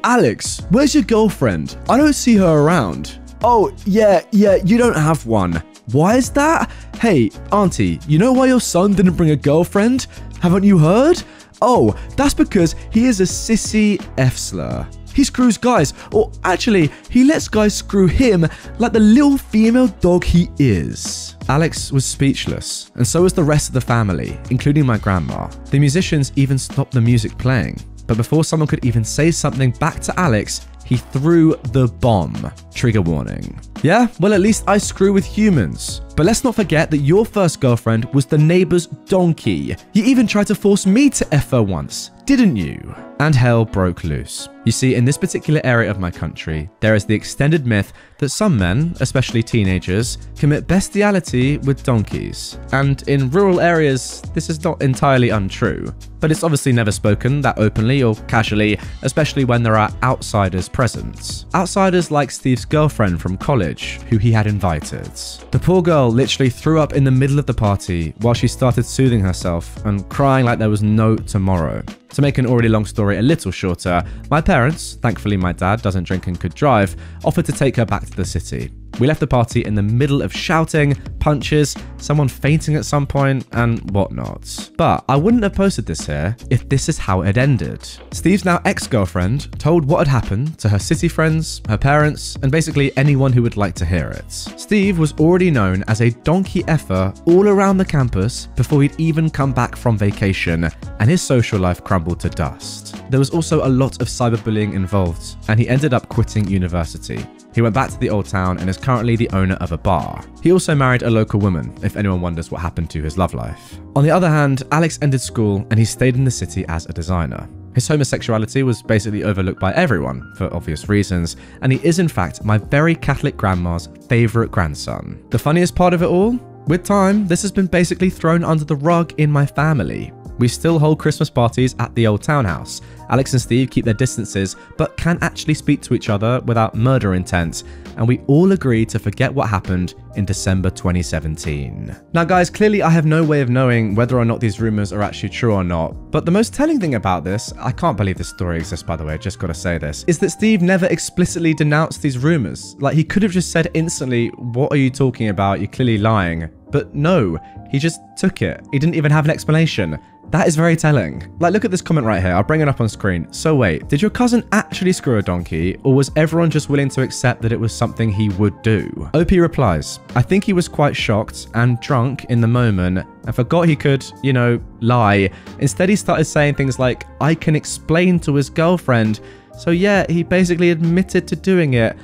Alex, where's your girlfriend? I don't see her around. Oh, yeah, you don't have one. Why is that? Hey, auntie, you know why your son didn't bring a girlfriend? Haven't you heard? Oh, that's because he is a sissy F-slur. He screws guys, or actually, he lets guys screw him like the little female dog he is. Alex was speechless, and so was the rest of the family, including my grandma. The musicians even stopped the music playing. But before someone could even say something back to Alex, he threw the bomb. Trigger warning. Yeah, well, at least I screw with humans. But let's not forget that your first girlfriend was the neighbor's donkey. You even tried to force me to F her once, didn't you? And hell broke loose. You see, in this particular area of my country, there is the extended myth that some men, especially teenagers, commit bestiality with donkeys. And in rural areas, this is not entirely untrue. But it's obviously never spoken that openly or casually, especially when there are outsiders present. Outsiders like Steve's girlfriend from college, who he had invited. The poor girl literally threw up in the middle of the party while she started soothing herself and crying like there was no tomorrow. To make an already long story a little shorter, my parents, thankfully my dad doesn't drink and could drive, offered to take her back to the city. We left the party in the middle of shouting, punches, someone fainting at some point, and whatnot. But I wouldn't have posted this here if this is how it ended. Steve's now ex-girlfriend told what had happened to her city friends, her parents, and basically anyone who would like to hear it. Steve was already known as a donkey effer all around the campus before he'd even come back from vacation, and his social life crumbled to dust. There was also a lot of cyberbullying involved, and he ended up quitting university. He went back to the old town and is currently the owner of a bar. He also married a local woman, if anyone wonders what happened to his love life. On the other hand, Alex ended school and he stayed in the city as a designer. His homosexuality was basically overlooked by everyone, for obvious reasons, and he is in fact my very Catholic grandma's favourite grandson. The funniest part of it all? With time, this has been basically thrown under the rug in my family. We still hold Christmas parties at the old townhouse. Alex and Steve keep their distances, but can actually speak to each other without murder intent, and we all agree to forget what happened in December 2017. Now guys, clearly I have no way of knowing whether or not these rumors are actually true or not, but the most telling thing about this, I can't believe this story exists by the way, just gotta say this, is that Steve never explicitly denounced these rumors. Like, he could have just said instantly, "What are you talking about? You're clearly lying." But no, he just took it. He didn't even have an explanation. That is very telling. Like, look at this comment right here. I'll bring it up on screen. So wait, did your cousin actually screw a donkey, or was everyone just willing to accept that it was something he would do? OP replies, "I think he was quite shocked and drunk in the moment and forgot he could, you know, lie. Instead, he started saying things like, 'I can explain to his girlfriend.' So yeah, he basically admitted to doing it."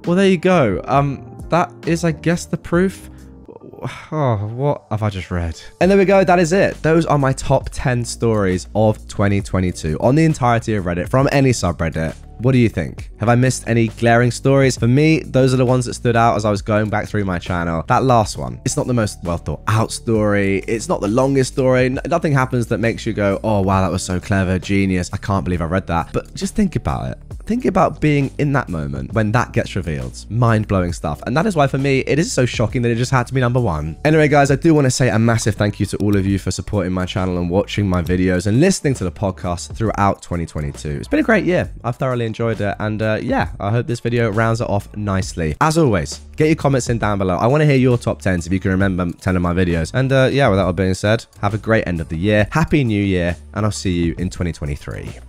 Well, there you go. That is, I guess, the proof. Oh, what have I just read? And there we go, that is it. Those are my top 10 stories of 2022 on the entirety of Reddit from any subreddit. What do you think? Have I missed any glaring stories? For me, those are the ones that stood out as I was going back through my channel. That last one, it's not the most well thought out story. It's not the longest story. Nothing happens that makes you go, "Oh wow, that was so clever, genius. I can't believe I read that." But just think about it. Think about being in that moment when that gets revealed. Mind-blowing stuff. And that is why for me, it is so shocking that it just had to be number one. Anyway, guys, I do want to say a massive thank you to all of you for supporting my channel and watching my videos and listening to the podcast throughout 2022. It's been a great year. I've thoroughly enjoyed it. And yeah, I hope this video rounds it off nicely. As always, get your comments in down below. I want to hear your top 10s if you can remember 10 of my videos. And yeah, with that all being said, have a great end of the year. Happy New Year, and I'll see you in 2023.